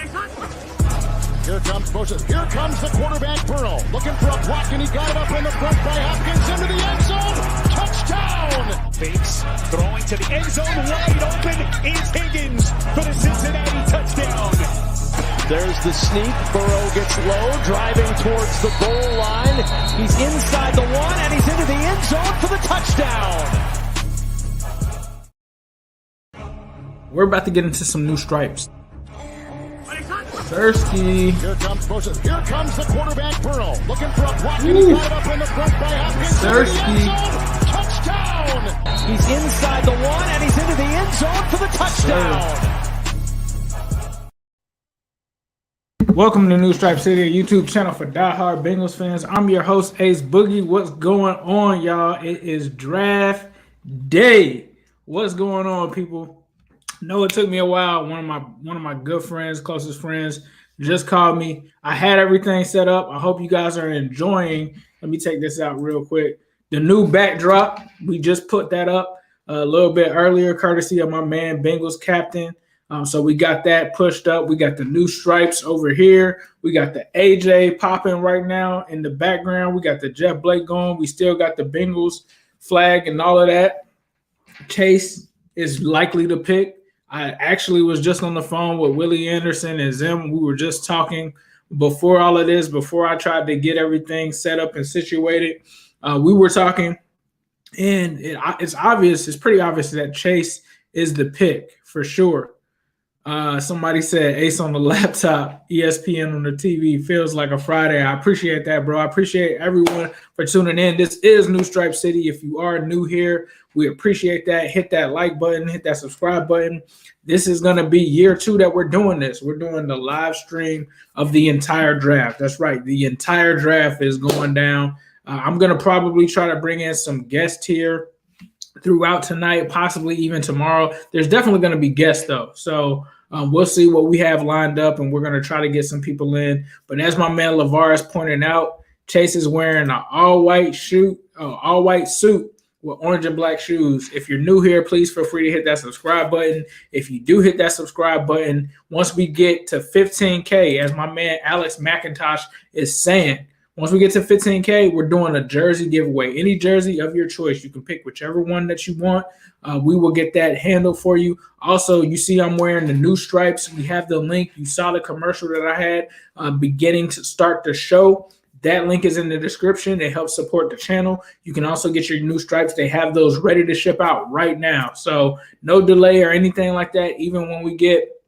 Here comes Moses. Here comes the quarterback, Burrow. Looking for a block, and he got it up in the front by Hopkins into the end zone. Touchdown! Fakes, throwing to the end zone. Wide open is Higgins for the Cincinnati touchdown. There's the sneak. Burrow gets low, driving towards the goal line. He's inside the one, and he's into the end zone for the touchdown. We're about to get into some new stripes. Thirsty. Here comes Moses. Here comes the quarterback, Burrow. Looking for a block, and he got it up in the front by Hopkins. Thirsty. Touchdown! He's inside the one, and he's into the end zone for the touchdown. Welcome to New Stripe City, a YouTube channel for diehard Bengals fans. I'm your host, Ace Boogie. What's going on, y'all? It is draft day. What's going on, people? No, it took me a while. One of my good friends, closest friends, just called me. I had everything set up. I hope you guys are enjoying. Let me take this out real quick. The new backdrop, we just put that up a little bit earlier, courtesy of my man, Bengals captain. So we got that pushed up. We got the new stripes over here. We got the AJ popping right now in the background. We got the Jeff Blake going. We still got the Bengals flag and all of that. Chase is likely to pick. I actually was just on the phone with Willie Anderson and Zim. We were just talking before all of this, before I tried to get everything set up and situated. We were talking, and it's obvious, it's pretty obvious that Chase is the pick for sure. Somebody said Ace on the laptop, ESPN on the TV, feels like a Friday. I appreciate that, bro. I appreciate everyone for tuning in. This is New Stripe City. If you are new here, we appreciate that. Hit that like button, hit that subscribe button. This is going to be year 2 that we're doing this. We're doing the live stream of the entire draft. That's right. The entire draft is going down. I'm going to probably try to bring in some guests here throughout tonight, possibly even tomorrow. There's definitely going to be guests, though. So we'll see what we have lined up, and we're going to try to get some people in. But as my man LeVar pointed out, Chase is wearing an all-white suit with orange and black shoes. If you're new here, please feel free to hit that subscribe button. If you do hit that subscribe button, once we get to 15K, as my man Alex McIntosh is saying, once we get to 15K, we're doing a jersey giveaway. Any jersey of your choice. You can pick whichever one that you want. We will get that handled for you. Also, you see I'm wearing the new stripes. We have the link. You saw the commercial that I had beginning to start the show. That link is in the description. It helps support the channel. You can also get your new stripes. They have those ready to ship out right now. So no delay or anything like that. Even when we get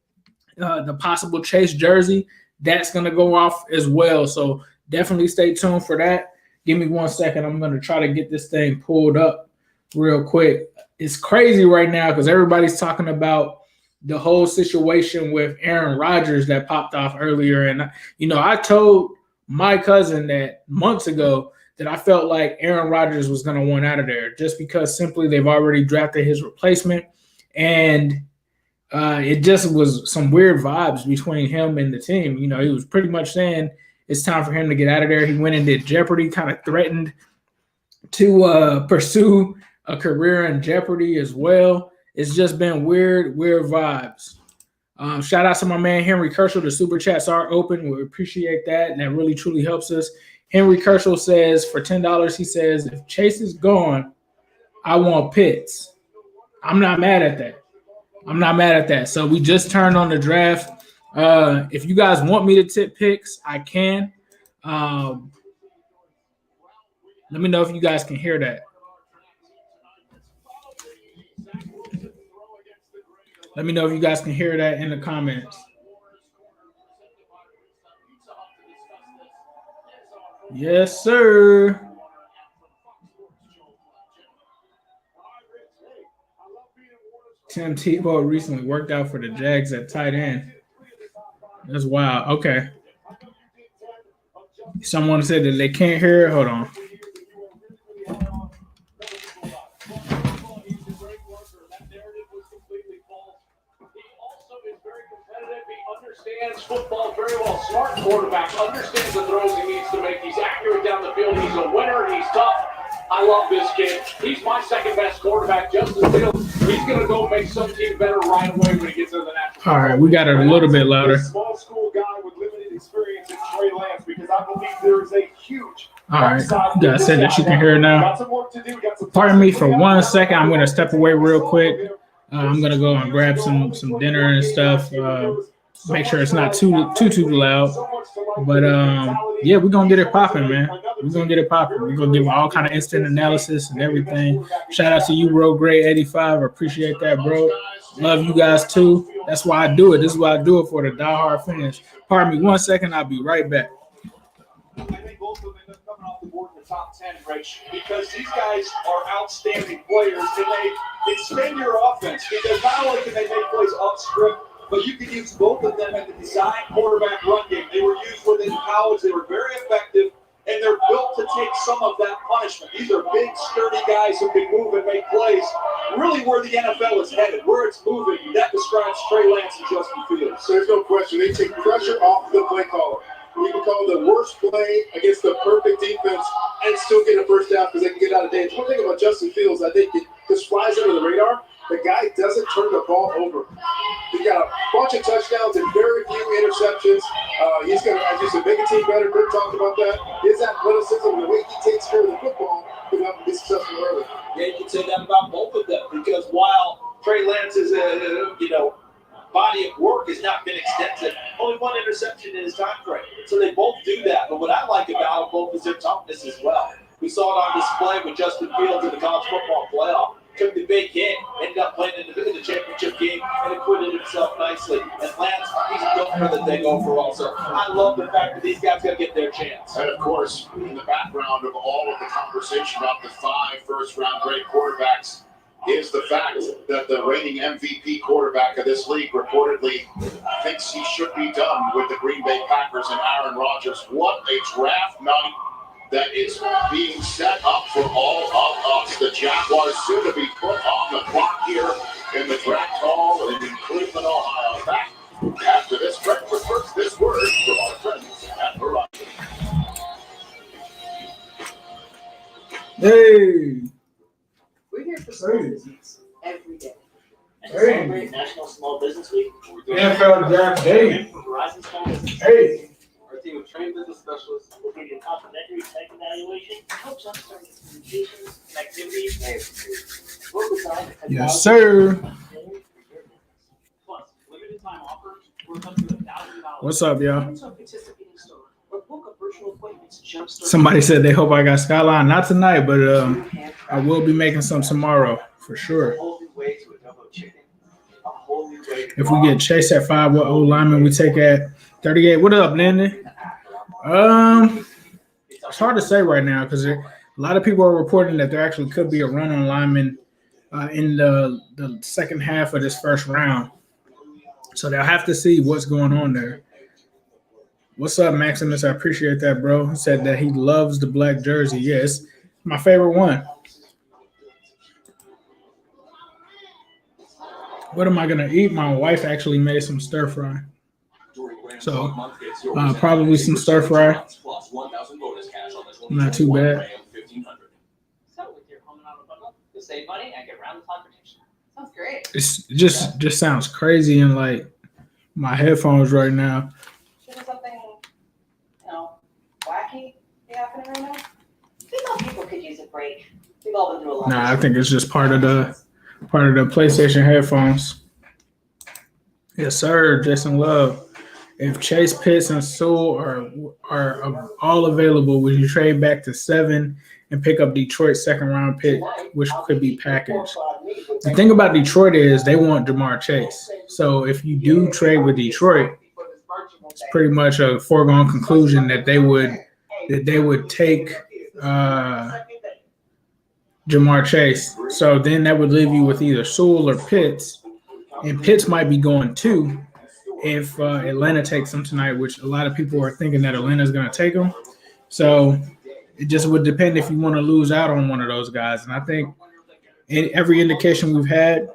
the possible Chase jersey, that's going to go off as well. So definitely stay tuned for that. Give me 1 second. I'm going to try to get this thing pulled up real quick. It's crazy right now because everybody's talking about the whole situation with Aaron Rodgers that popped off earlier. And, I told my cousin that months ago that I felt like Aaron Rodgers was going to want out of there just because simply they've already drafted his replacement. And it just was some weird vibes between him and the team. He was pretty much saying it's time for him to get out of there. He went and did Jeopardy, kind of threatened to pursue a career in Jeopardy as well. It's just been weird vibes. Shout out to my man Henry Kerschel. The super chats are open. We appreciate that, and that really truly helps us. Henry Kerschel says for $10, he says, if Chase is gone, I want Pitts. I'm not mad at that. So we just turned on the draft. If you guys want me to tip picks, I can. Let me know if you guys can hear that. Let me know if you guys can hear that in the comments. Yes, sir. Tim Tebow recently worked out for the Jags at tight end. That's wild. Okay. Someone said that they can't hear it. Hold on. Football very well. Smart quarterback, understands the throws he needs to make. He's accurate down the field. He's a winner. He's tough. I love this kid. He's my second best quarterback, Justin Fields. He's going to go make some team better right away when he gets into the national. All right, we got it a little bit louder. Small school guy with limited experience in Trey Lance, because I believe there is a huge. All right, I said that you can hear it now. Pardon me for 1 second. I'm going to step away real quick. I'm going to go and grab some dinner and stuff. Make sure it's not too loud. But yeah, we're gonna get it popping, man. We're gonna get it popping. We're gonna give all kind of instant analysis and everything. Shout out to you, bro. Great 85. I appreciate that, bro. Love you guys too. That's why I do it. This is why I do it for the diehard fans. Pardon me 1 second. I'll be right back. I think both of them end up coming off the board in the top 10, Rich, because these guys are outstanding players, and they extend your offense, because not only can they make plays up script, but you can use both of them at the design quarterback run game. They were used within college. They were very effective, and they're built to take some of that punishment. These are big, sturdy guys who can move and make plays. Really where the NFL is headed, where it's moving, that describes Trey Lance and Justin Fields. So there's no question. They take pressure off the play caller. You can call the worst play against the perfect defense and still get a first down because they can get out of danger. One thing about Justin Fields, I think it just flies under the radar. The guy doesn't turn the ball over. He's got a bunch of touchdowns and very few interceptions. He's going to, as you said, make a team better. Rick talked about that. His athleticism, the way he takes care of the football, could help him be successful early. Yeah, you can say that about both of them, because while Trey Lance's body of work has not been extensive, only one interception in his time frame. So they both do that. But what I like about them both is their toughness as well. We saw it on display with Justin Fields in the college football playoff. Took the big hit, ended up playing in the championship game, and acquitted himself nicely. And Lance, he's built for the thing overall. So I love the fact that these guys got to get their chance. And of course, in the background of all of the conversation about the 5 first-round grade quarterbacks is the fact that the reigning MVP quarterback of this league reportedly thinks he should be done with the Green Bay Packers and Aaron Rodgers. What a draft night that is being set up for all of us. The Jaguars soon to be put on the clock here in the draft hall in Cleveland, Ohio. Back after this break, but first this word from our friends at Verizon. Hey. We're here for small business every day. And to celebrate National Small Business Week, NFL Draft Day. Verizon Small Business. Hey. Our team of trained business specialists will give you a complimentary tech evaluation to help jumpstart your communications, connectivity, and security. Work with time to Yes, sir. Plus, limited time offers worth up to $1,000. What's up, y'all? So participating store or book a virtual appointment to jumpstart. Somebody said they hope I got Skyline. Not tonight, but I will be making some tomorrow for sure. If we get Chase at 5, what old lineman we take at 38? What up, Landon? It's hard to say right now because a lot of people are reporting that there actually could be a run on lineman in the second half of this first round. So they'll have to see what's going on there. What's up, Maximus? I appreciate that, bro. He said that he loves the black jersey. Yes, my favorite one. What am I going to eat? My wife actually made some stir fry. So probably some stir fry. Not too bad. So with your home and auto bundle, you'll save money and get round the clock protection. Sounds great. It's just sounds crazy in like my headphones right now. Is there something, wacky happening right now? I think all people could use a break. We've all been through a lot. Nah, I think it's just part of the PlayStation headphones. Yes, sir. Jason Love. If Chase, Pitts, and Sewell are all available, would you trade back to 7 and pick up Detroit's second-round pick, which could be packaged? The thing about Detroit is they want Jamar Chase. So if you do trade with Detroit, it's pretty much a foregone conclusion that they would take Jamar Chase. So then that would leave you with either Sewell or Pitts, and Pitts might be going too if Atlanta takes him tonight, which a lot of people are thinking that Atlanta's going to take him. So it just would depend if you want to lose out on one of those guys. And I think every indication we've had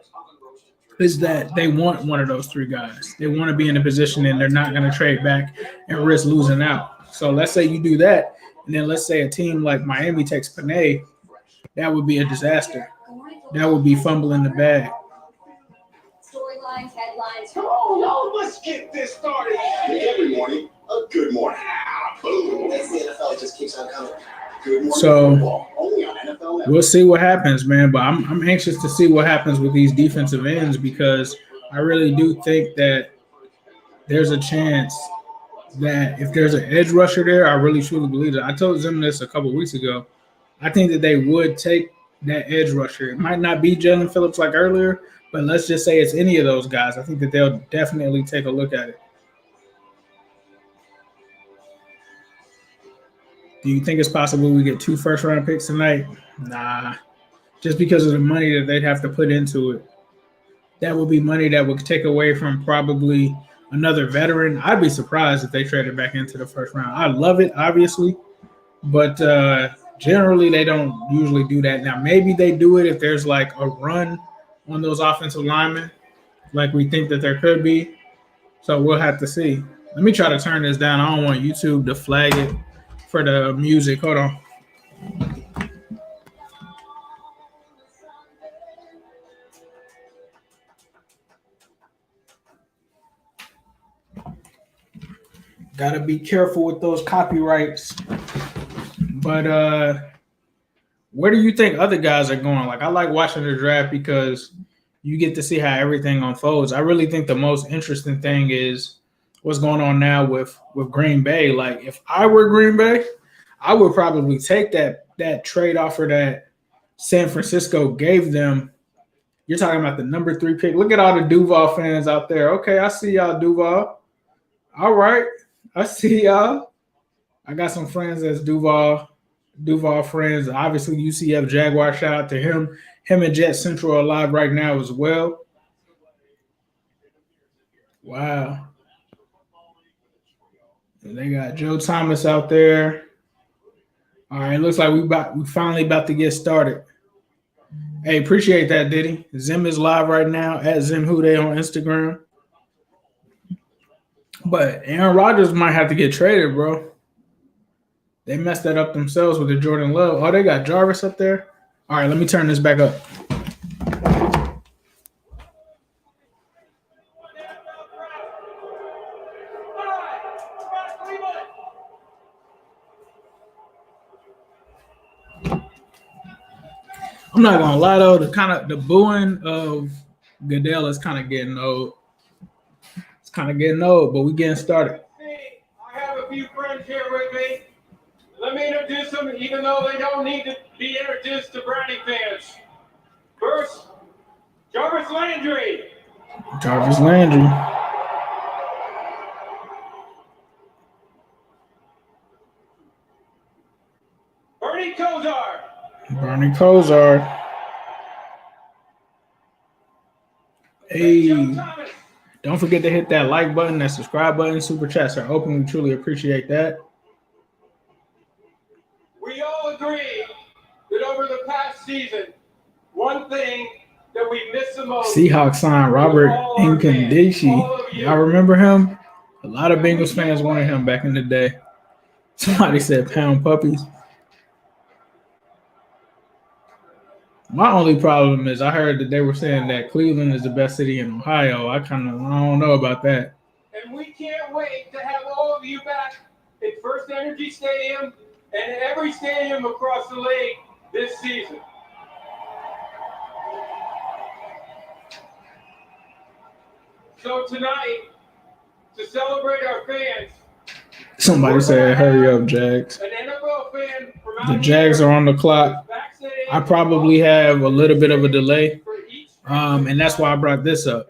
is that they want one of those 3 guys. They want to be in a position and they're not going to trade back and risk losing out. So let's say you do that, and then let's say a team like Miami takes Panay, that would be a disaster. That would be fumbling the bag. Storylines, headlines. Come on, y'all, let's get this started. Every morning, a good morning. Boom. That's the NFL. It just keeps on coming. Good morning So, football. Only on NFL Network. We'll see what happens, man. But I'm anxious to see what happens with these defensive ends because I really do think that there's a chance that if there's an edge rusher there, I really truly believe it. I told Zim this a couple weeks ago. I think that they would take that edge rusher. It might not be Jalen Phillips like earlier, but let's just say it's any of those guys. I think that they'll definitely take a look at it. Do you think it's possible we get 2 first-round picks tonight? Nah, just because of the money that they'd have to put into it. That would be money that would take away from probably another veteran. I'd be surprised if they traded back into the first round. I love it, obviously, but generally they don't usually do that. Now, maybe they do it if there's like a run on those offensive linemen, like we think that there could be. So we'll have to see. Let me try to turn this down. I don't want YouTube to flag it for the music. Hold on. Gotta be careful with those copyrights. But where do you think other guys are going? Like, I like watching the draft because you get to see how everything unfolds. I really think the most interesting thing is what's going on now with Green Bay. Like, if I were Green Bay, I would probably take that trade offer that San Francisco gave them. You're talking about the number 3 pick. Look at all the Duval fans out there. Okay, I see y'all, Duval. All right. I see y'all. I got some friends that's Duval friends. Obviously, UCF Jaguar, shout out to him. Him and Jet Central are live right now as well. Wow. And they got Joe Thomas out there. All right, looks like we finally about to get started. Hey, appreciate that, Diddy. Zim is live right now at ZimHude on Instagram. But Aaron Rodgers might have to get traded, bro. They messed that up themselves with the Jordan Love. Oh, they got Jarvis up there. All right, let me turn this back up. I'm not gonna lie though, the booing of Goodell is kind of getting old. It's kind of getting old, but we getting started. I have a few friends here with me. Let me introduce them, even though they don't need to be introduced to Brownie fans. First, Jarvis Landry. Jarvis Landry. Bernie Kosar. Bernie Kosar. Hey, don't forget to hit that like button, that subscribe button. Super chats are open. We truly appreciate that. We all agree that over the past season, one thing that we miss the most. Seahawks signed Robert Incondici. Y'all remember him? A lot of Bengals fans wanted him back in the day. Somebody said pound puppies. My only problem is I heard that they were saying that Cleveland is the best city in Ohio. I don't know about that. And we can't wait to have all of you back at First Energy Stadium and every stadium across the league this season. So tonight, to celebrate our fans, somebody said, hurry up, Jags. An NFL fan from The Jags are on the clock. I probably have a little bit of a delay, and that's why I brought this up.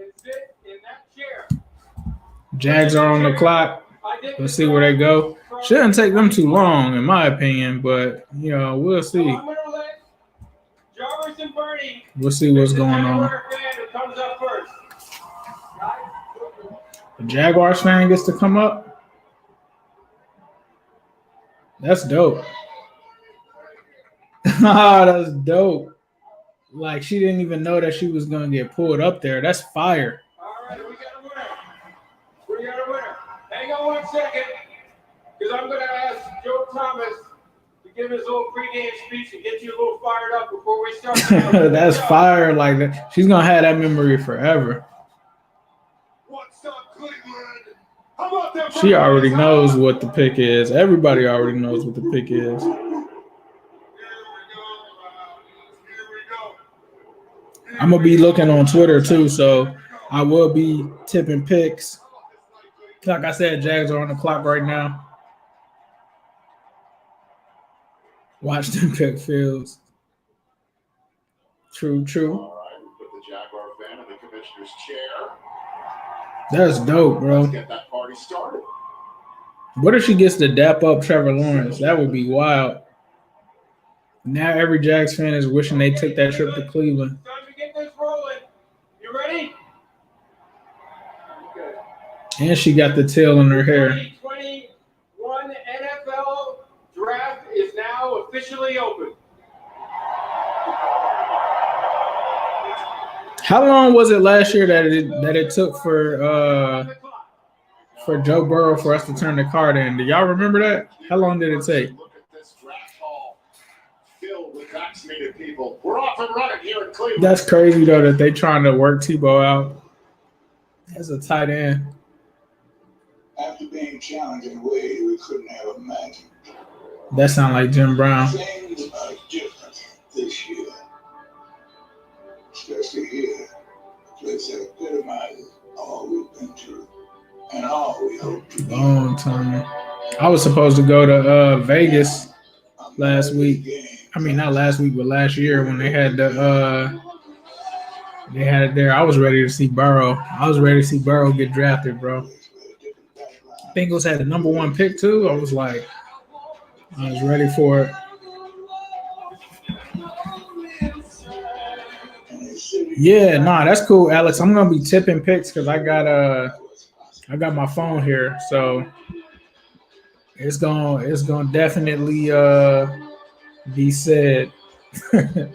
Jags are on the clock. Let's see where they go. Shouldn't take them too long, in my opinion, but, we'll see. We'll see what's going on. The Jaguars fan gets to come up. That's dope. That's dope. Like, she didn't even know that she was going to get pulled up there. That's fire. All right, we got a winner. We got a winner. Hang on 1 second, because I'm going to ask Joe Thomas to give his little pregame speech and get you a little fired up before we start. That's fire like that. She's gonna have that memory forever. What's up, Cleveland? How about that? She already knows what the pick is. Everybody already knows what the pick is. I'm gonna be looking on Twitter too, so I will be tipping picks. Like I said, Jags are on the clock right now. Watch them pick fields. True. All right, we put the Jaguar fan in the commissioner's chair. That's dope, bro. Let's get that party started. What if she gets to dap up Trevor Lawrence? That would be wild. Now every Jags fan is wishing they took that trip to Cleveland. Time to get this rolling. You ready? And she got the tail in her hair. 2021 NFL draft is now officially open. How long was it last year that it took for Joe Burrow for us to turn the card in? Do y'all remember that? How long did it take? Look at this draft hall filled with vaccinated people. We're off and running here in Cleveland. That's crazy though that they trying to work Tebow out as a tight end. After being challenged in ways we couldn't have imagined. That sound like Jim Brown. Things are different this year. Especially here, a place that epitomizes all we've been through and all we hope to be. Long time. I was supposed to go to Vegas last week. I mean, not last week, but last year when they had they had it there. I was ready to see Burrow. I was ready to see Burrow get drafted, bro. Bengals had the number 1 pick too. I was ready for it. Yeah, that's cool, Alex. I'm gonna be tipping picks because I got my phone here, so it's gonna definitely be said. The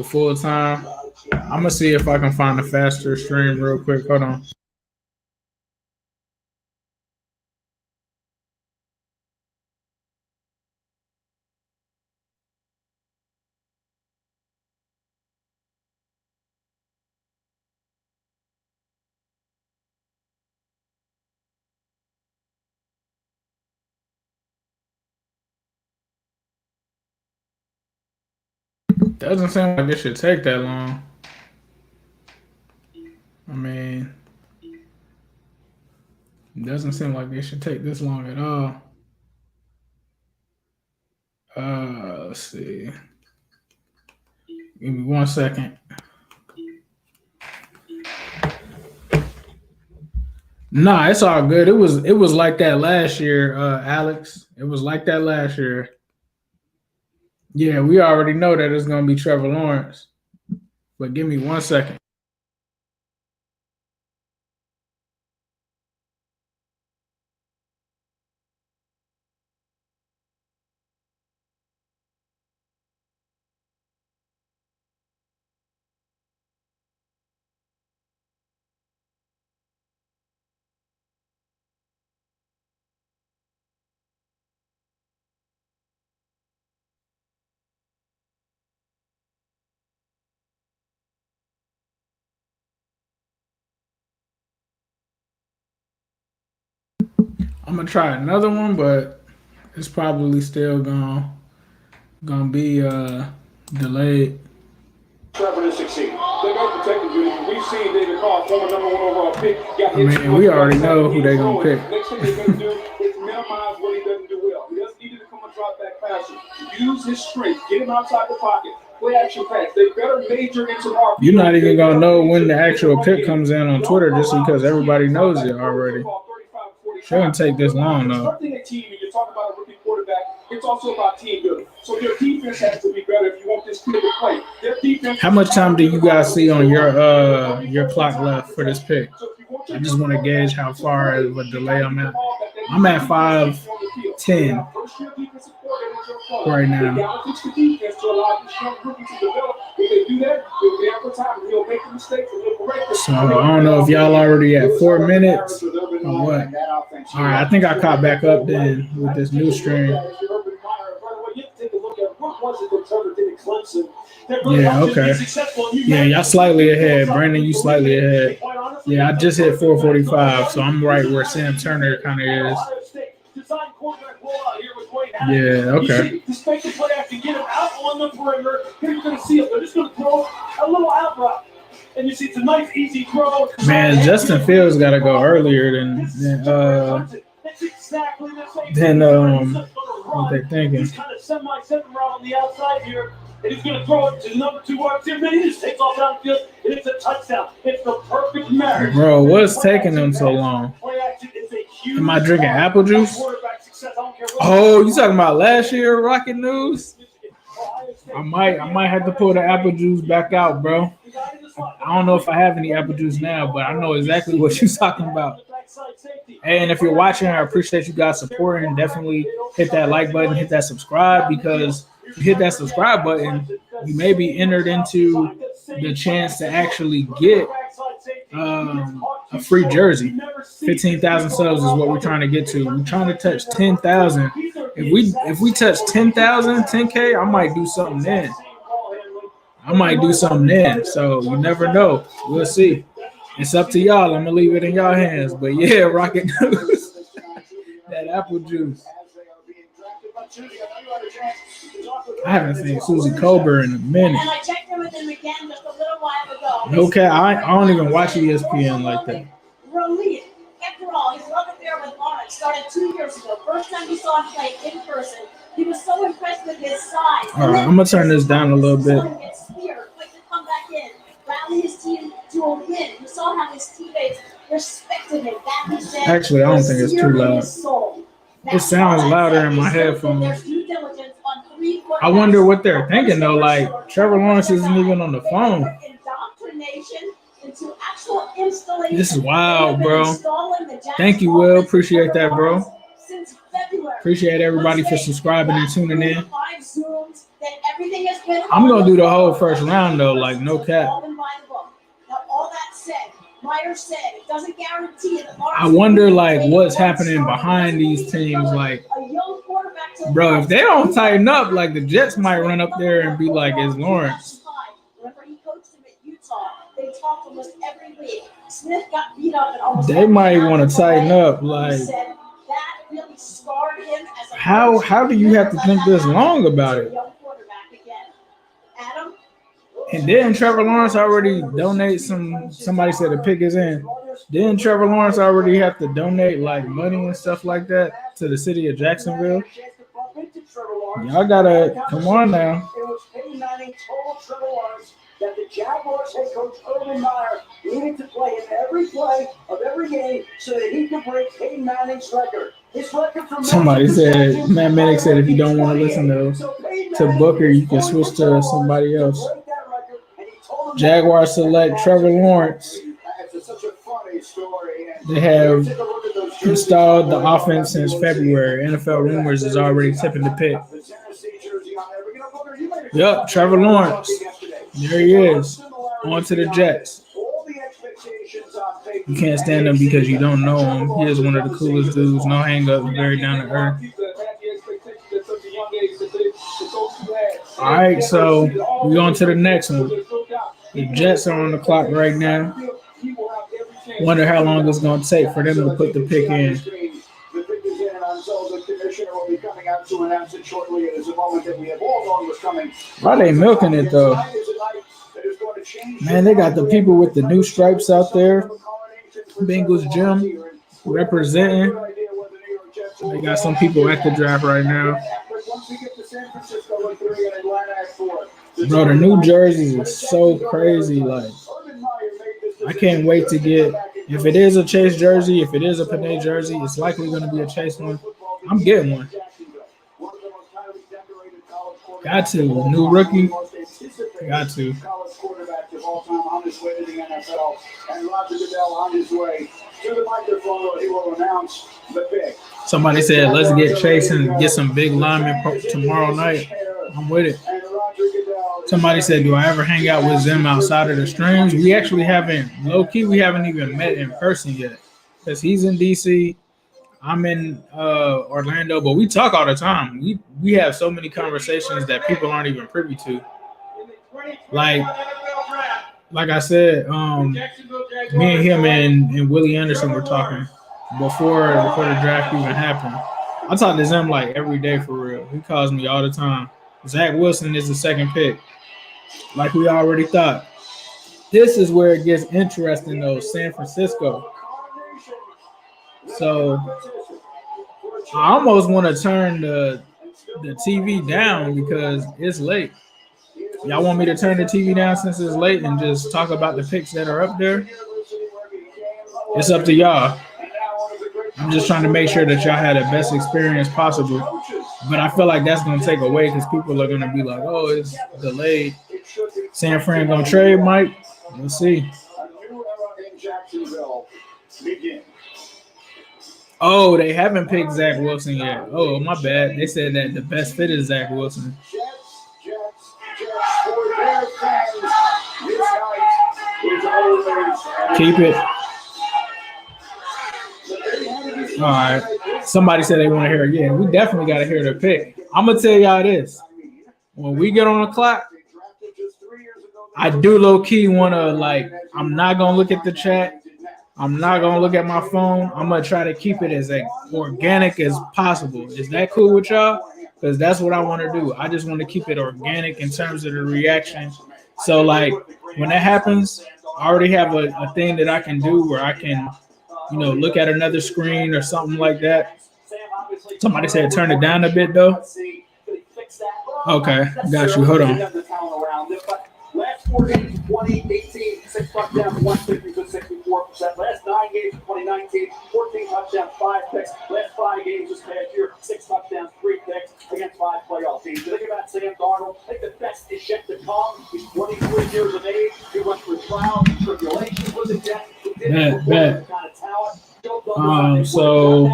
full time. I'm gonna see if I can find a faster stream real quick. Hold on. Doesn't seem like this should take that long. I mean, it doesn't seem like it should take this long at all. Let's see. Give me 1 second. Nah, it's all good. It was like that last year, Alex. It was like that last year. Yeah, we already know that it's gonna be Trevor Lawrence. But give me 1 second. I'm gonna try another one, but it's probably still gonna be delayed. Trevor to succeed. They got protected you. We've seen David Carr, former number 1 overall pick. I mean, we already know who they're gonna pick. Next thing they're gonna do is minimize what he doesn't do well. He doesn't need to become a drop back passer. Use his strength. Get him outside the pocket. Play action pass. They better major into RPO. You're not even gonna know when the actual pick comes in on Twitter just because everybody knows it already. Shouldn't take this long though. Something a team, and you're talking about a rookie quarterback, it's also about team building. So your defense has to be better if you want this kid to play. Their defense. How much time do you guys see on your clock left for this pick? I just want to gauge how far of a delay I'm at. I'm at 5:10 right now. So I don't know if y'all already at 4 minutes or what. All right, I think I caught back up then with this new stream. Yeah, okay. Yeah, y'all slightly ahead. Brandon, you slightly ahead. Yeah, I just hit 445, so I'm right where Sam Turner kind of is. Yeah, okay. Expect the play to get him out on the perimeter. Here you're going to see him. They're just going to throw a little out route. And you see it's a nice, easy throw. Man, Justin Fields got to go earlier than what they thinking. He's kind of semi-seven route on the outside here. And he's going to throw it to the number 2 wide receiver. Then he just takes off downfield, and it's a touchdown. It's the perfect marriage. Bro, what's taking them so long? Am I drinking apple juice? Oh, you talking about last year Rocket News? I might have to pull the apple juice back out, bro. I don't know if I have any apple juice now, but I know exactly what you're talking about. Hey, and if you're watching, I appreciate you guys supporting. Definitely hit that like button, hit that subscribe, because if you hit that subscribe button, you may be entered into the chance to actually get a free jersey. 15,000 subs is what we're trying to get to. We're trying to touch 10,000. If we touch 10,000, 10K, I might do something then. So you never know. We'll see. It's up to y'all. I'm gonna leave it in y'all hands. But yeah, Rocket News. That apple juice. I haven't seen Susie Colbert in a minute. And I checked in with him again just a little while ago. Okay, I don't even watch ESPN like that. Relief. After all, his love affair with Lawrence started 2 years ago. First time he saw him play in person, he was so impressed with his size. All right, I'm gonna turn this down a little bit. Gets speared, quick to come back in, rally his team to a win. You saw how his teammates respected him. That he said. Actually, I don't think it's too loud. It sounds louder in my headphones. I wonder what they're thinking though. Like Trevor Lawrence isn't even on the phone. This is wild, bro. Thank you, Will. Appreciate that, bro. Appreciate everybody for subscribing and tuning in. I'm gonna do the whole first round though, like no cap. I wonder like what's happening behind these teams. Like, bro, if they don't tighten up, like the Jets might run up there and be like, "It's Lawrence." They might want to tighten up. Like, how do you have to think this long about it? And then Trevor Lawrence already donate somebody said the pick is in. Didn't Trevor Lawrence already have to donate like money and stuff like that to the city of Jacksonville? Y'all gotta come on now. That the Jaguars head coach Urban Meyer needed to play in every play of every game so that he could break Peyton Manning's record. His record from somebody said, Matt Manning said, if you don't want to listen to Booker, you can switch to somebody else. Jaguars select Trevor Lawrence. They have installed the offense since February. NFL rumors is already tipping the pick. Yep, Trevor Lawrence. There he is. On to the Jets. You can't stand him because you don't know him. He is one of the coolest dudes. No hang-up, very down to earth. All right, so we're on to the next one. The Jets are on the clock right now. Wonder how long it's going to take for them to put the pick in. Why are they milking it, though? Man, they got the people with the new stripes out there. Bengals gym representing. They got some people at the draft right now. Bro, the new jerseys is so crazy. Like, I can't wait to get, if it is a Chase jersey, if it is a Panay jersey, it's likely going to be a Chase one. I'm getting one. Got to. New rookie. Got to. Somebody said, let's get Chase and get some big linemen tomorrow night. I'm with it. Somebody said, do I ever hang out with Zim outside of the streams? We actually haven't, low-key, we haven't even met in person yet. Because he's in D.C., I'm in Orlando, but we talk all the time. We have so many conversations that people aren't even privy to. Like I said, me and him and Willie Anderson were talking before the draft even happened. I talk to Zim like every day for real. He calls me all the time. Zach Wilson is the second pick, like we already thought. This is where it gets interesting though, San Francisco. So I almost want to turn the TV down because it's late. Y'all want me to turn the TV down since it's late and just talk about the picks that are up there? It's up to y'all. I'm just trying to make sure that y'all had the best experience possible. But I feel like that's going to take away because people are going to be like, oh, it's delayed. San Fran going to trade, Mike? We'll see. Oh, they haven't picked Zach Wilson yet. Oh, my bad. They said that the best fit is Zach Wilson. Keep it. All right. Somebody said they want to hear it. Yeah, we definitely got to hear their pick. I'm going to tell y'all this. When we get on the clock, I do low-key want to, like, I'm not going to look at the chat. I'm not going to look at my phone. I'm going to try to keep it as organic as possible. Is that cool with y'all? Because that's what I want to do. I just want to keep it organic in terms of the reaction. So, like, when that happens, I already have a thing that I can do where I can, look at another screen or something like that. Somebody said turn it down a bit, though. Okay, got you. Hold on. Last 4 games, 2018, 6 touchdowns, 150 to 64%. Last 9 games, 2019, 14 touchdowns, 5 picks. Last 5 games this past year, 6 touchdowns, 3 picks against 5 playoff teams. You think about Sam Darnold, I think the best is yet to come. He's 23 years of age. He went through trials and tribulations with the Jets. So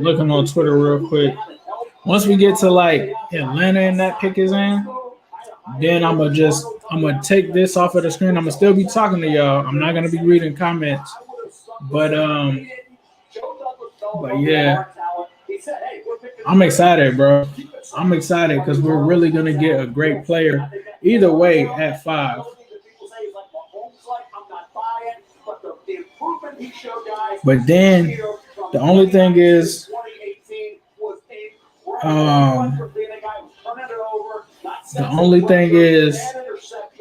looking on Twitter real quick. Once we get to like Atlanta and that pick is in, then I'm gonna take this off of the screen. I'm gonna still be talking to y'all. I'm not gonna be reading comments, but yeah, I'm excited, bro. I'm excited because we're really gonna get a great player. Either way, at 5. But then the only thing is,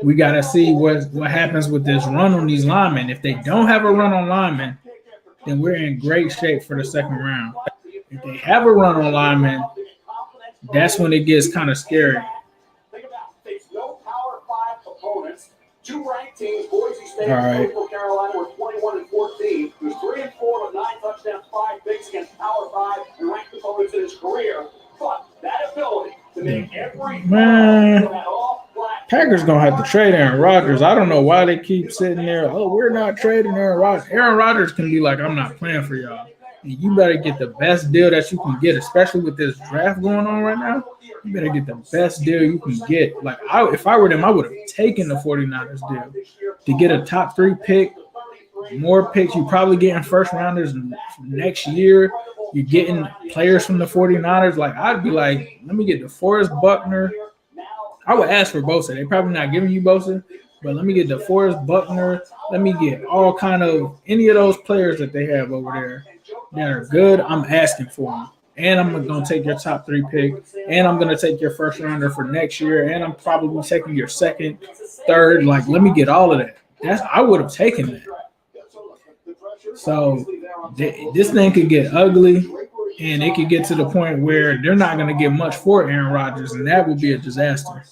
we got to see what happens with this run on these linemen. If they don't have a run on linemen, then we're in great shape for the second round. If they have a run on linemen, that's when it gets kind of scary. Two ranked teams, Boise State and right. Coastal Carolina, were 21-14. He was 3-4 with 9 touchdowns, 5 picks against Power 5 and ranked opponents in his career. But that ability to make every Packers gonna have to trade Aaron Rodgers. I don't know why they keep sitting there. Oh, we're not trading Aaron Rodgers. Aaron Rodgers can be like, I'm not playing for y'all. And you better get the best deal that you can get, especially with this draft going on right now. You better get the best deal you can get. Like, if I were them, I would have taken the 49ers deal to get a top 3 pick, more picks. You're probably getting first rounders next year. You're getting players from the 49ers. Like, I'd be like, let me get DeForest Buckner. I would ask for Bosa. They're probably not giving you Bosa, but let me get DeForest Buckner. Let me get all kind of any of those players that they have over there that are good. I'm asking for them. And I'm going to take your top 3 pick, and I'm going to take your first rounder for next year, and I'm probably taking your second, third. Like, let me get all of that. I would have taken that. So this thing could get ugly, and it could get to the point where they're not going to get much for Aaron Rodgers, and that would be a disaster.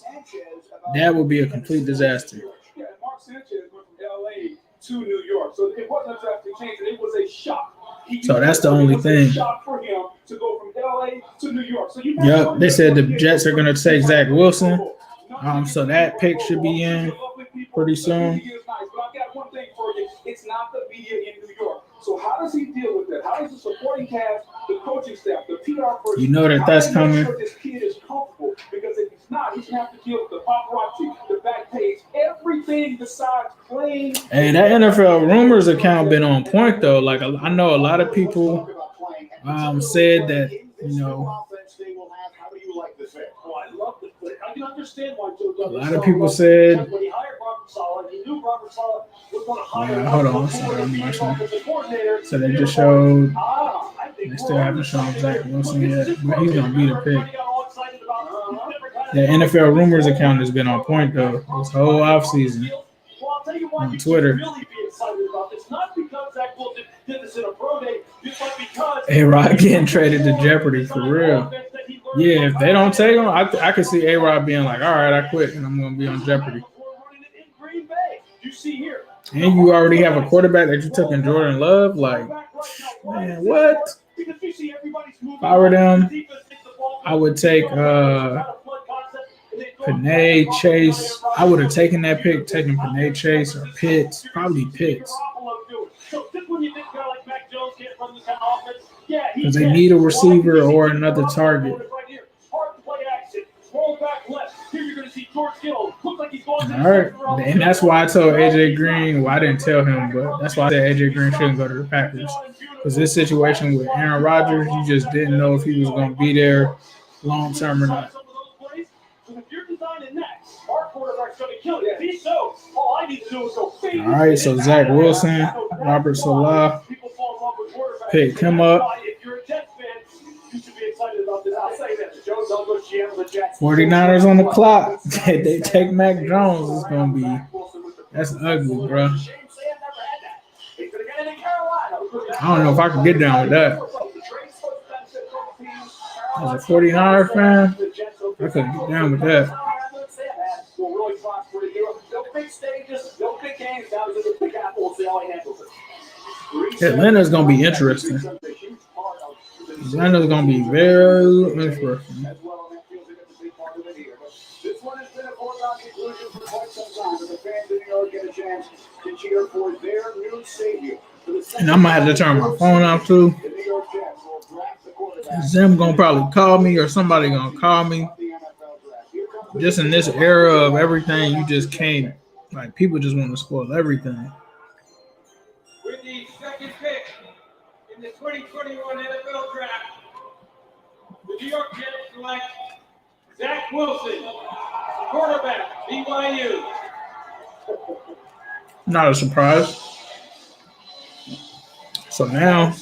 That would be a complete disaster. Mark Sanchez went from L.A. to New York, so it wasn't a drastic change, and it was a shock. So that's the only thing. Yep, they said the Jets are going to take Zach Wilson. So that pick should be in pretty soon. It's not the media in New York. So how does he deal with that? How does the supporting cast, the coaching staff, the PR person, you know that's coming? This kid is comfortable, because if he's not, he's going to have to deal with the paparazzi, the back page, everything besides playing. Hey, that NFL rumors account been on point though. Like, I know a lot of people said that, you know, How do you like this fit? Oh, I love the fit. I can understand why Joe Douglas. A lot of people said. When he hired Robert Saleh, he knew Robert Saleh was going to hire. Hold on, sorry, I'm watching. So they just showed. They still haven't shown Zach Wilson yet, but he's gonna be the pick. The NFL rumors account has been on point though this whole offseason on Twitter. A-Rod getting traded to Jeopardy for real. Yeah, if they don't take him, I could see A-Rod being like, all right, I quit and I'm going to be on Jeopardy. And you already have a quarterback that you took in Jordan Love. Like, man, what? If I were them, I would take Panay, Chase. I would have taken that pick, taking Panay, Chase, or Pitts. Probably Pitts. Because they need a receiver or another target. All right. And that's why I told AJ Green, well, I didn't tell him, but that's why I said AJ Green shouldn't go to the Packers. Because this situation with Aaron Rodgers, you just didn't know if he was going to be there long term or not. All right, so Zach Wilson, Robert Saleh, picked him up. 49ers on the clock. They take Mac Jones. It's going to be – that's ugly, bro. I don't know if I can get down with that. As a 49er fan, I couldn't get down with that. Atlanta's going to be interesting. Atlanta's going to be very interesting. This one has been a foregone conclusion for quite some time, but the fans in New York get a chance to cheer for their new savior. And I'm going to have to turn my phone off, too. Zim going to probably call me or somebody going to call me. Just in this era of everything, you just can't. Like, people just want to spoil everything. With the second pick in the 2021 NFL Draft, the New York Jets select Zach Wilson, quarterback, BYU. Not a surprise. So now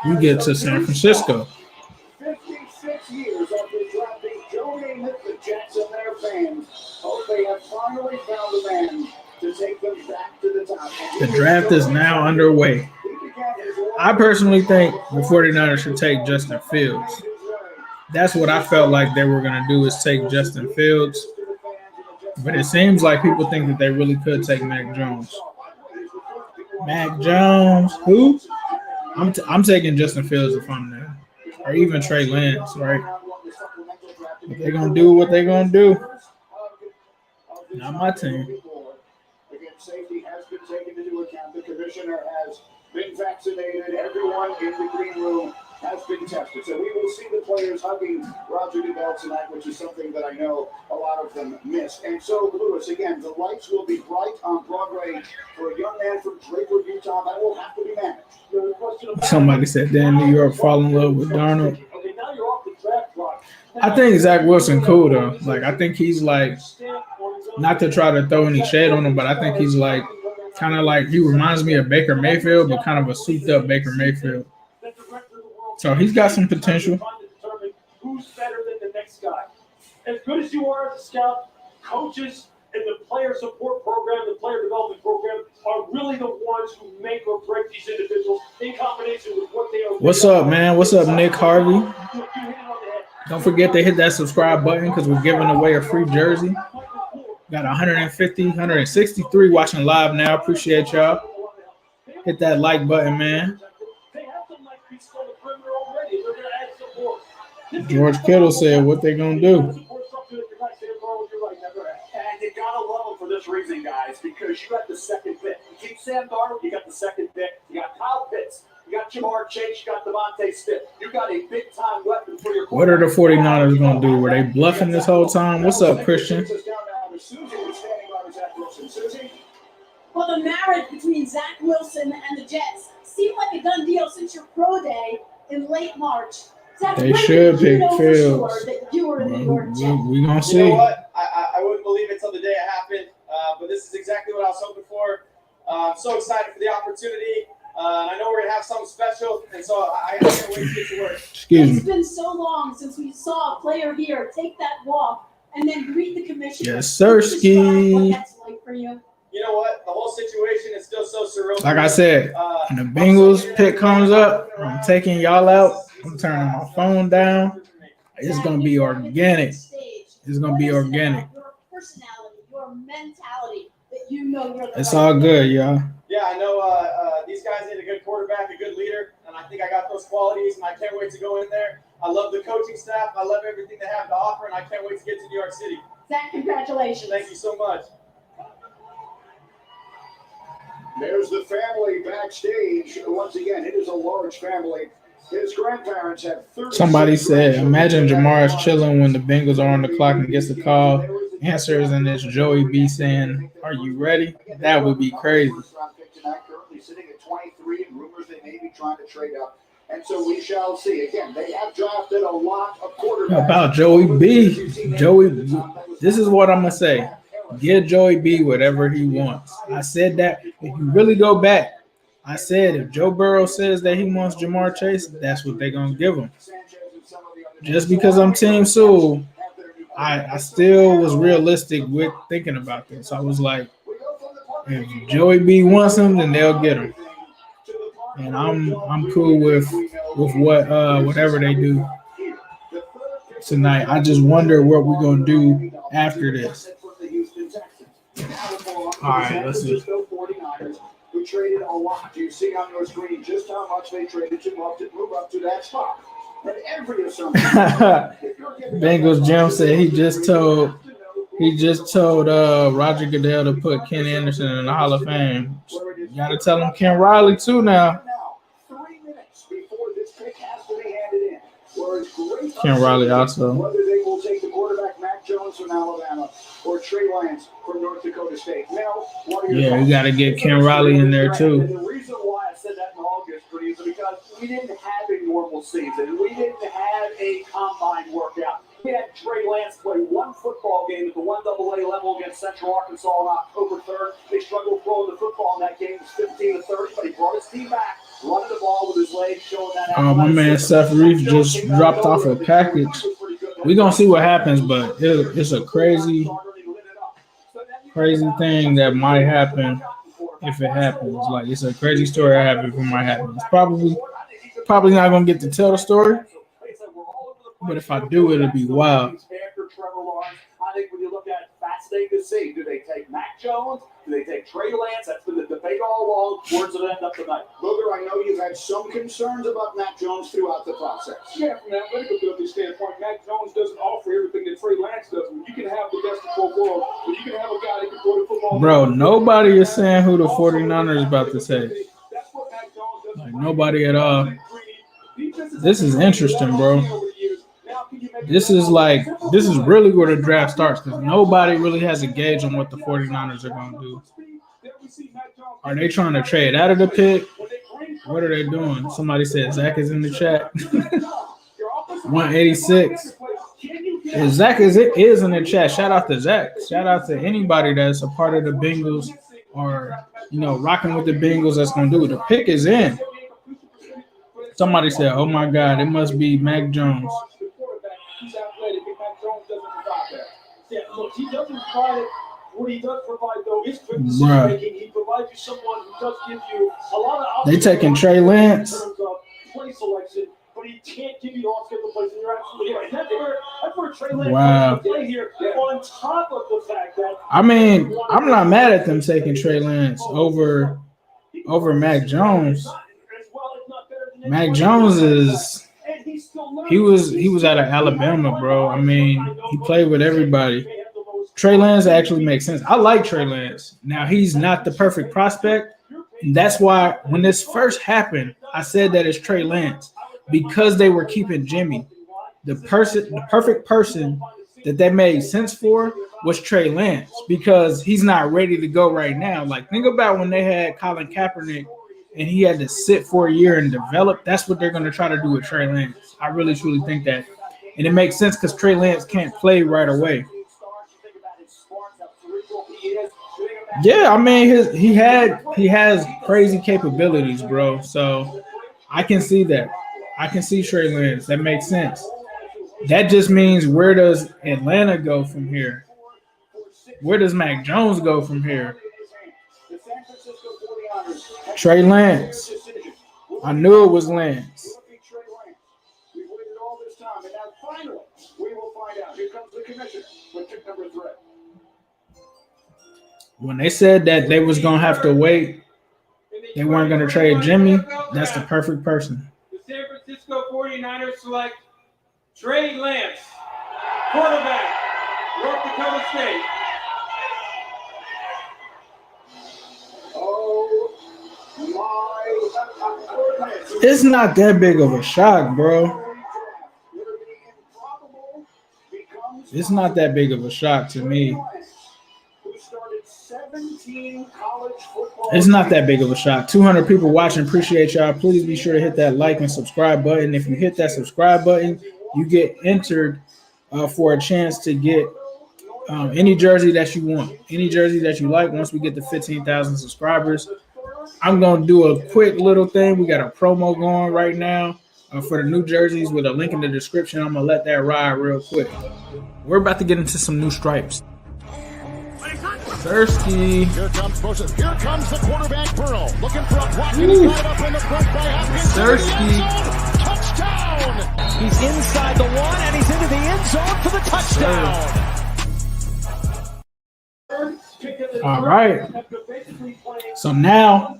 you get to San Francisco. 56 years after drafting Joe Namath, the Jets and their fans hope they have finally found a man to take them back to the top. The draft is now underway. I personally think the 49ers should take Justin Fields. That's what I felt like they were going to do, is take Justin Fields. But it seems like people think that they really could take Mac Jones. Mac Jones, who? I'm taking Justin Fields if I'm there. Or even Trey Lance, right? But they're going to do what they're going to do. Not my team. Again, safety has been taken into account. The commissioner has been vaccinated. Everyone in the green room has been tested. So we will see the players hugging Roger Goodell tonight, which is something that I know a lot of them missed. And so, Lewis, again, the lights will be bright on Broadway for a young man from Draper, Utah. That will have to be managed. Somebody said they're in New York, fall in love with Darnold. I think Zach Wilson cool, though. Like, I think he's like, not to try to throw any shade on him, but I think he's like, kind of like, he reminds me of Baker Mayfield, but kind of a souped up Baker Mayfield. So he's got some potential. Who's better than the next guy? As good as you are as a scout, coaches and the player support program, the player development program, are really the ones who make or break these individuals in combination with what they are. What's up, man? What's up, Nick Harvey? Don't forget to hit that subscribe button because we're giving away a free jersey. Got 163 watching live now. Appreciate y'all. Hit that like button, man. George Kittle said what they gonna do. And you gotta love them for this reason, guys, because you got the second pick. You keep Sam Darnold, you got the second pick. You got Kyle Pitts, you got Jamar Chase, you got Devontae Smith. You got a big time weapon for your. What are the 49ers gonna do? Were they bluffing this whole time? What's up, Christian? Well, the marriage between Zach Wilson and the Jets seemed like a done deal since your pro day in late March. Zach, They when should did you pick know for Fields. sure that you were a New York Jet? We gonna You see. know what? I wouldn't believe it till the day it happened, but this is exactly what I was hoping for. I'm so excited for the opportunity. I know we're going to have something special, and so I can't wait to get to work. Excuse me. It's been so long since we saw a player here take that walk and then greet the commissioner. Yes, sir, Can you describe what Ski. that's like for you? You know what? The whole situation is still so surreal. Like I said, when the Bengals pick comes up, I'm taking y'all out. I'm turning my phone down. It's gonna be organic. It's gonna be organic. Your personality, your mentality that you know you're the It's right all player. good, y'all. Yeah, I know these guys need a good quarterback, a good leader, and I think I got those qualities, and I can't wait to go in there. I love the coaching staff. I love everything they have to offer, and I can't wait to get to New York City. Zach, congratulations. Thank you so much. There's the family backstage. Once again, it is a large family. His grandparents have 30. Somebody said, imagine Jamar is chilling when the Bengals are on the clock and gets the call. Answers, and it's Joey B saying, "Are you ready?" That would be crazy. Currently sitting at 23, and rumors they may be trying to trade up. And so we shall see. Again, they have drafted a lot of quarterbacks. About Joey B. This is what I'm gonna say. Give Joey B whatever he wants. I said that. If you really go back, I said if Joe Burrow says that he wants Jamar Chase, that's what they're gonna give him. Just because I'm Team Sewell, I still was realistic with thinking about this. I was like, if Joey B wants him, then they'll get him. And I'm cool with what whatever they do tonight. I just wonder what we're gonna do after this. All right, let's see. Who traded a lot. You see on your screen just how much they traded to move up to that spot. And every assumption. Bengals Jim said he just told Roger Goodell to put Ken Anderson in the Hall of Fame. You gotta tell him Ken Riley too now. 3 minutes before this pick has to be handed in. Ken Riley also. Whether they will take the quarterback Mac Jones from Alabama or Trey Lance from North Dakota State. Now, Yeah, you gotta get Ken Riley in there too. And the reason why I said that in August, is because we didn't have a normal season. We didn't have a combine workout. We had Trey Lance play one football game at the 1AA level against Central Arkansas on October 3rd. They struggled throwing the football in that game. It was 15-30, but he brought his team back, running the ball with his legs, showing that. My man Seth Reef just dropped off a package. We're gonna see what happens, but it's a crazy thing that might happen if it happens. Like, it's a crazy story that happens if it might happen. It's probably not gonna get to tell the story, but if I do, it'll be wild. I think when you look at that's they to see, do they take Mac Jones? Do they take Trey Lance? That's been the debate all along. Where's it end up tonight? Booger, I know you've had some concerns about Mac Jones throughout the process. Yeah, from an analytical building standpoint, Mac Jones doesn't offer everything that Trey Lance does. When you can have the best of both worlds, when you can have a guy that can throw the football. Bro, nobody is saying who the 49ers about to say. Like, nobody at all. This is interesting, bro. This is really where the draft starts, because nobody really has a gauge on what the 49ers are going to do. Are they trying to trade out of the pick? What are they doing? Somebody said Zach is in the chat. 186. Yeah, Zach is in the chat. Shout out to Zach. Shout out to anybody that's a part of the Bengals or, rocking with the Bengals that's going to do it. The pick is in. Somebody said, oh, my God, it must be Mac Jones. He's athletic, and Mac Jones doesn't provide that. Yeah, look, he doesn't provide it. What he does provide, though, is quick decision making. He provides you someone who does give you a lot of options. They taking Trey Lance. In terms of play selection, but he can't give you all schedule plays, and you're absolutely right. That's where Trey Lance play here. On top of the fact that I'm not mad at them taking Trey Lance over Mac Jones. Mac Jones is. He was out of Alabama, bro. He played with everybody. Trey Lance actually makes sense. I like Trey Lance. Now, he's not the perfect prospect. That's why when this first happened, I said that it's Trey Lance, because they were keeping Jimmy. The perfect person that they made sense for was Trey Lance, because he's not ready to go right now. Like, think about when they had Colin Kaepernick and he had to sit for a year and develop, that's what they're going to try to do with Trey Lance. I really, truly think that. And it makes sense because Trey Lance can't play right away. Yeah, I mean, he has crazy capabilities, bro. So I can see that. I can see Trey Lance. That makes sense. That just means, where does Atlanta go from here? Where does Mac Jones go from here? Trey Lance. I knew it was Lance. We waited all this time, and now finally we will find out. Here comes the commissioner with pick number 3. When they said that they was gonna have to wait, they weren't gonna trade Jimmy, that's the perfect person. The San Francisco 49ers select Trey Lance, quarterback, North Dakota State. It's not that big of a shock, bro. It's not that big of a shock to me. It's not that big of a shock. 200 people watching. Appreciate y'all. Please be sure to hit that like and subscribe button. If you hit that subscribe button, you get entered for a chance to get any jersey that you want, any jersey that you like. Once we get to 15,000 subscribers, I'm going to do a quick little thing. We got a promo going right now for the new jerseys with a link in the description. I'm going to let that ride real quick. We're about to get into some new stripes. Thirsty. Here comes the quarterback, Burrow, looking for a block. Up in the front by Hopkins. Thirsty. Touchdown. He's inside the 1, and he's into the end zone for the touchdown. All right. So now,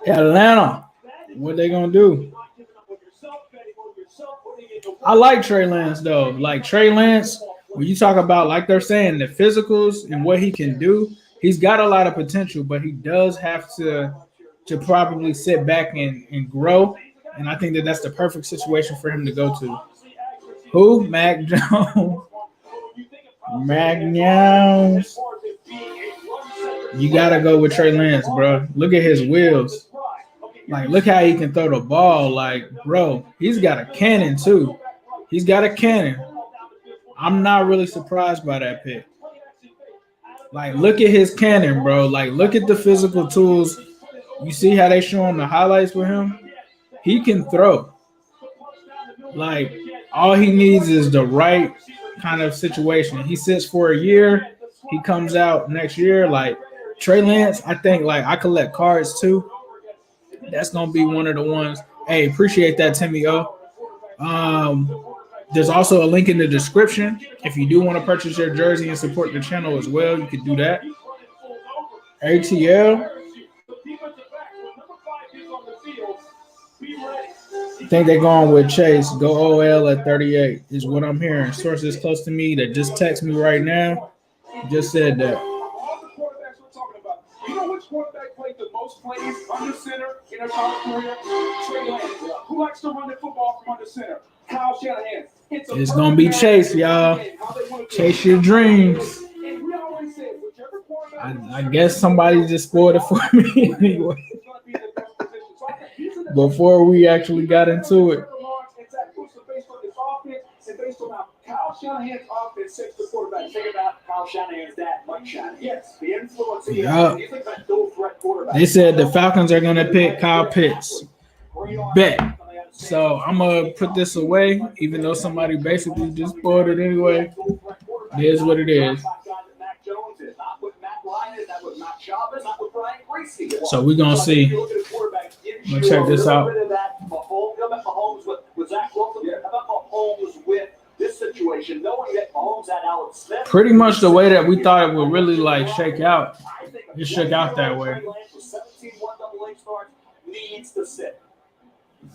Atlanta, what they gonna do? I like Trey Lance though. Like Trey Lance, when you talk about, like they're saying, the physicals and what he can do, he's got a lot of potential, but he does have to probably sit back and grow. And I think that that's the perfect situation for him to go to. Who? Mac Jones. Mac Jones. You gotta go with Trey Lance, bro. Look at his wheels. Like, look how he can throw the ball. Like, bro, he's got a cannon too. He's got a cannon. I'm not really surprised by that pick. Like, look at his cannon, bro. Like, look at the physical tools. You see how they show him the highlights with him? He can throw. Like, all he needs is the right kind of situation. He sits for a year. He comes out next year. Like, Trey Lance, I think, like, I collect cards too. That's going to be one of the ones. Hey, appreciate that, Timmy O. There's also a link in the description. If you do want to purchase your jersey and support the channel as well, you can do that. ATL. I think they're going with Chase. Go OL at 38 is what I'm hearing. Sources close to me that just text me right now just said that. All the quarterbacks we're talking about. You know which quarterback played the most plays under center in their college career? Trey Lance. Who likes to run the football from under center? Kyle Shanahan. It's going to be Chase, y'all. Chase your dreams. I guess somebody just spoiled it for me anyway. Before we actually got into it. Kyle Shanahan's offense sets the quarterback. Think about Kyle Shanahan's dad, Mike Shanahan. Yes, the influence he has. He's like that dual-threat quarterback. They said the Falcons are going to pick Kyle Pitts. Bet. So I'm going to put this away, even though somebody basically just spoiled it anyway. It is what it is. So we're going to see. I'm going to check this out. Pretty much the way that we thought it would really like shake out. It shook out that way.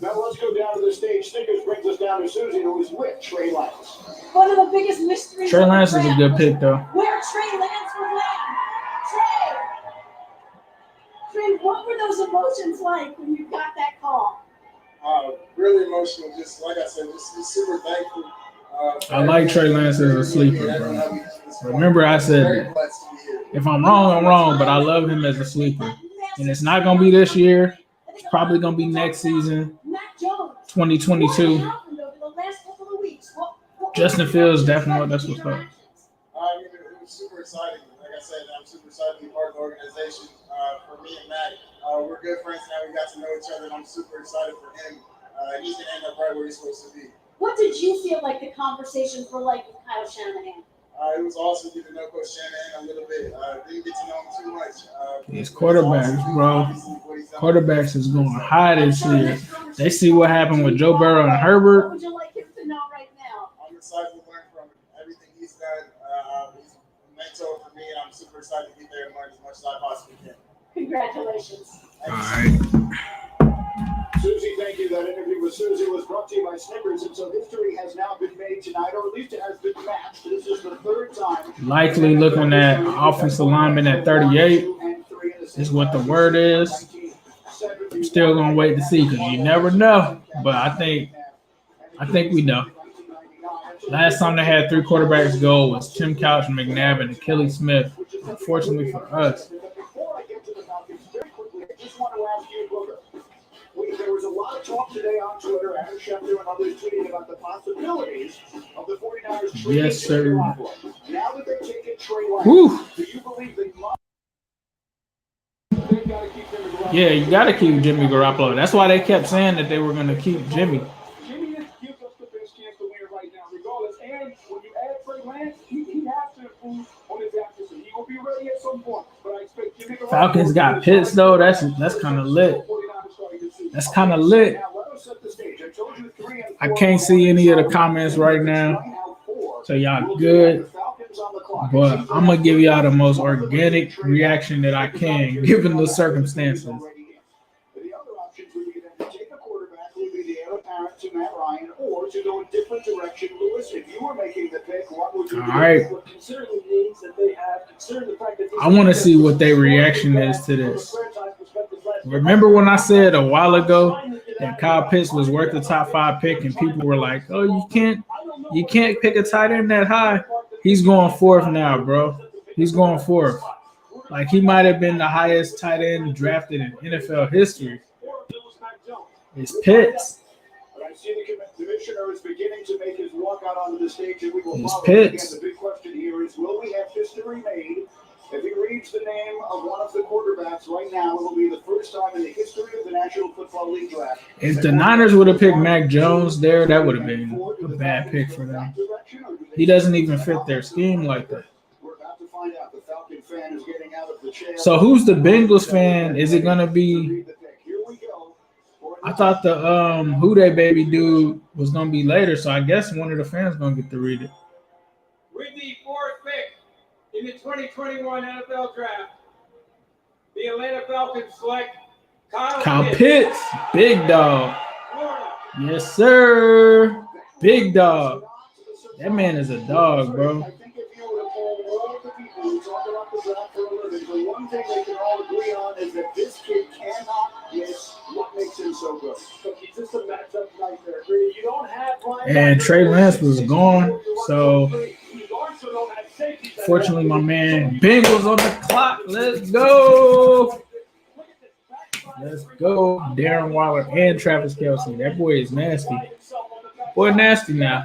Now let's go down to the stage. Snickers brings us down to Susie, who is with Trey Lance. One of the biggest mysteries. Trey Lance is a good pick, though. Where Trey Lance was at. Trey, what were those emotions like when you got that call? Really emotional. Just like I said, just super thankful. I like Trey Lance as a sleeper, bro. Remember, I said if I'm wrong, I'm wrong, but I love him as a sleeper. And it's not going to be this year. It's probably going to be next season, Mac Jones. 2022. What happened over the last couple of weeks? Justin Fields definitely. That's what's up. I mean, it was super exciting. Like I said, I'm super excited to be part of the organization. For me and Matt, we're good friends now. We got to know each other, and I'm super excited for him. He's going to end up right where he's supposed to be. What did you feel like the conversations were like with Kyle Shanahan? It was awesome getting to know Coach Shanahan a little bit. Didn't get to know him too much. These quarterbacks, bro. Quarterbacks is going high this year. They see what happened with Joe Burrow and Herbert. What would you like him to know right now? I'm excited to learn from everything he's done. He's a mentor for me, and I'm super excited to get there and learn as much as I possibly can. Congratulations. All right. Susie, thank you. That interview with Susie was brought to you by Snickers, and so history has now been made tonight, or at least it has been matched. This is the third time. Likely looking at offensive lineman at 38 is what the word is. I'm still gonna wait to see because you never know. But I think we know. Last time they had 3 quarterbacks go was Tim Couch, McNabb, and Achilles Smith. Unfortunately for us. Before I get to the Falcons, very quickly, I just want to ask you, Booker. There was a lot of talk today on Twitter, Adam Schefter and others tweeting about the possibilities of the 49ers trading Yes, sir. Now that they're taking Trey Lance, Whew. do you believe they must? They've got to keep Jimmy Garoppolo. Yeah, you got to keep Jimmy Garoppolo. That's why they kept saying that they were going to keep Jimmy. Jimmy gives us the best chance to win right now, regardless. And when you add Trey Lance, he has to improve on his accuracy. He will be ready at some point. But I expect Jimmy Garoppolo. Falcons got Pitts though. That's kind of lit. That's kind of lit. I can't see any of the comments right now, so y'all good. But I'm gonna give y'all the most organic reaction that I can, given the circumstances. The other options would be to take a quarterback who would be the heir apparent to Matt Ryan, or to go a different direction. Lewis, if you were making the pick, what would you do? All right. Considering the needs that they have, considering the fact that I want to see what their reaction is to this. Remember when I said a while ago that Kyle Pitts was worth the top 5 pick, and people were like, "Oh, you can't pick a tight end that high." He's going 4th now, bro. He's going 4th. Like, he might have been the highest tight end drafted in NFL history. It's Pitts. I see the commissioner is beginning to make his walk out onto the stage, and we will It's follow. Pitts. Again, the big question here is, will we have history made? If he reads the name of one of the quarterbacks right now, it will be the first time in the history of the National Football League draft. If the Niners would have picked Mac Jones there, that would have been a bad pick for them. He doesn't even fit their scheme like that. We're about to find out. The Falcon fan is getting out of the chair. So who's the Bengals fan? Is it gonna be? Here we go. I thought the Who They Baby dude was gonna be later, so I guess one of the fans gonna get to read it. With the 4th pick in the 2021 NFL Draft, the Atlanta Falcons select Kyle Pitts, big dog. Yes, sir. Big dog. That man is a dog, bro. I think if you were to poll all of the people who talk about the draft for a living, the one thing they can all agree on is that this kid cannot miss what makes him so good. So he's just a matchup nightmare. You don't have Ryan. And Trey Lance was gone, so fortunately, my man Bengals on the clock. Let's go. Let's go. Darren Waller and Travis Kelce. That boy is nasty. Boy, nasty now.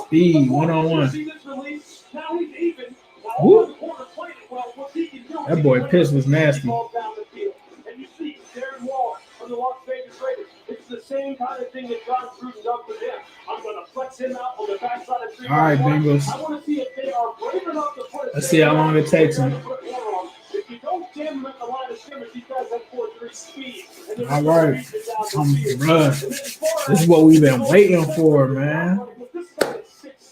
Speed, 1-on-1. Woo. That boy Pitts was nasty. It's the same kind of thing that John Gruden does with him. I'm going to flex him out on the backside of 3. All right, Bengals. I want to see if they are brave enough to put it. Let's see how long it takes him. If you don't jam him at the line of scrimmage, these guys have 4-3 speed. All right. Bruh. This is what we've been waiting for, man. This guy is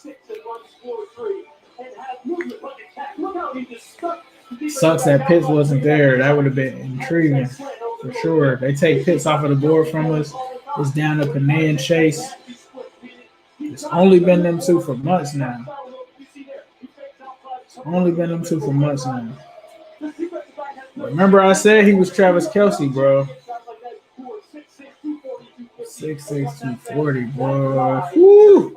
6'6" and runs 4-3 and has movement like a cat. Look how he just stuck. Sucks that Pitts wasn't there. That would have been intriguing for sure. They take Pitts off of the board from us. It's down to Panay and Chase. It's only been them 2 for months now. Remember I said he was Travis Kelce, bro. 6'6", 240, bro. Woo!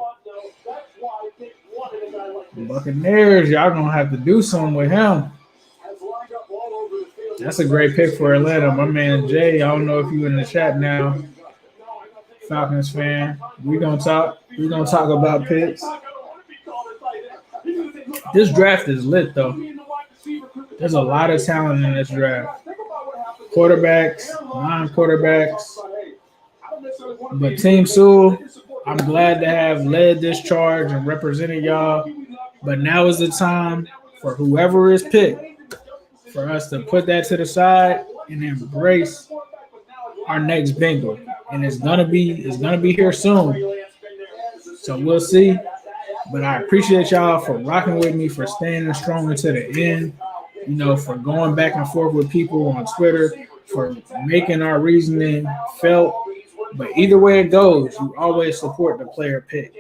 Buccaneers, y'all gonna have to do something with him. That's a great pick for Atlanta. My man Jay, I don't know if you in the chat now, Falcons fan. We're gonna talk about picks. This draft is lit though. There's a lot of talent in this draft. Quarterbacks, non-quarterbacks. But Team Sewell, I'm glad to have led this charge and represented y'all. But now is the time for whoever is picked for us to put that to the side and embrace our next Bengal. And it's gonna be here soon. So we'll see. But I appreciate y'all for rocking with me, for standing strong until the end, you know, for going back and forth with people on Twitter, for making our reasoning felt. But either way it goes, you always support the player pick.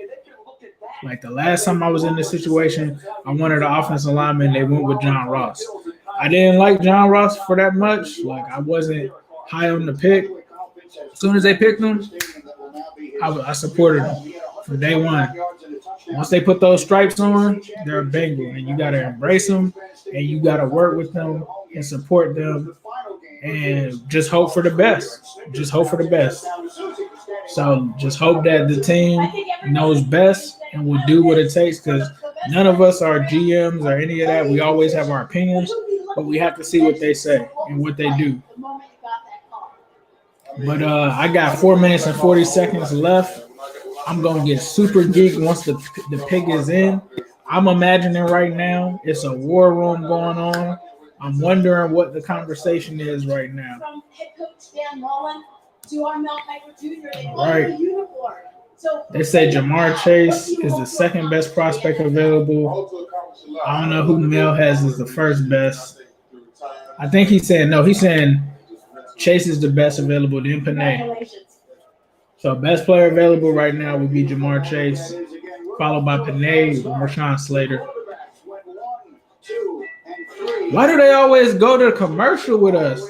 Like the last time I was in this situation, I wanted an offensive lineman. They went with John Ross. I didn't like John Ross for that much. Like I wasn't high on the pick. As soon as they picked him, I supported him from day one. Once they put those stripes on, they're a Bengal, and you got to embrace them, and you got to work with them and support them, and just hope for the best. Just hope for the best. So just hope that the team knows best and will do what it takes, because none of us are GMs or any of that. We always have our opinions, but we have to see what they say and what they do. But I got 4 minutes and 40 seconds left. I'm going to get super geek once the pick is in. I'm imagining right now it's a war room going on. I'm wondering what the conversation is right now. From head coach Dan Mullen to our Mel Kiper Jr. in Right. uniform. So They say Jamar Chase is the second best prospect available. I don't know who Mel has as the first best. I think he's saying Chase is the best available, then Panay. So best player available right now would be Jamar Chase, followed by Panay and Rashawn Slater. Why do they always go to commercial with us?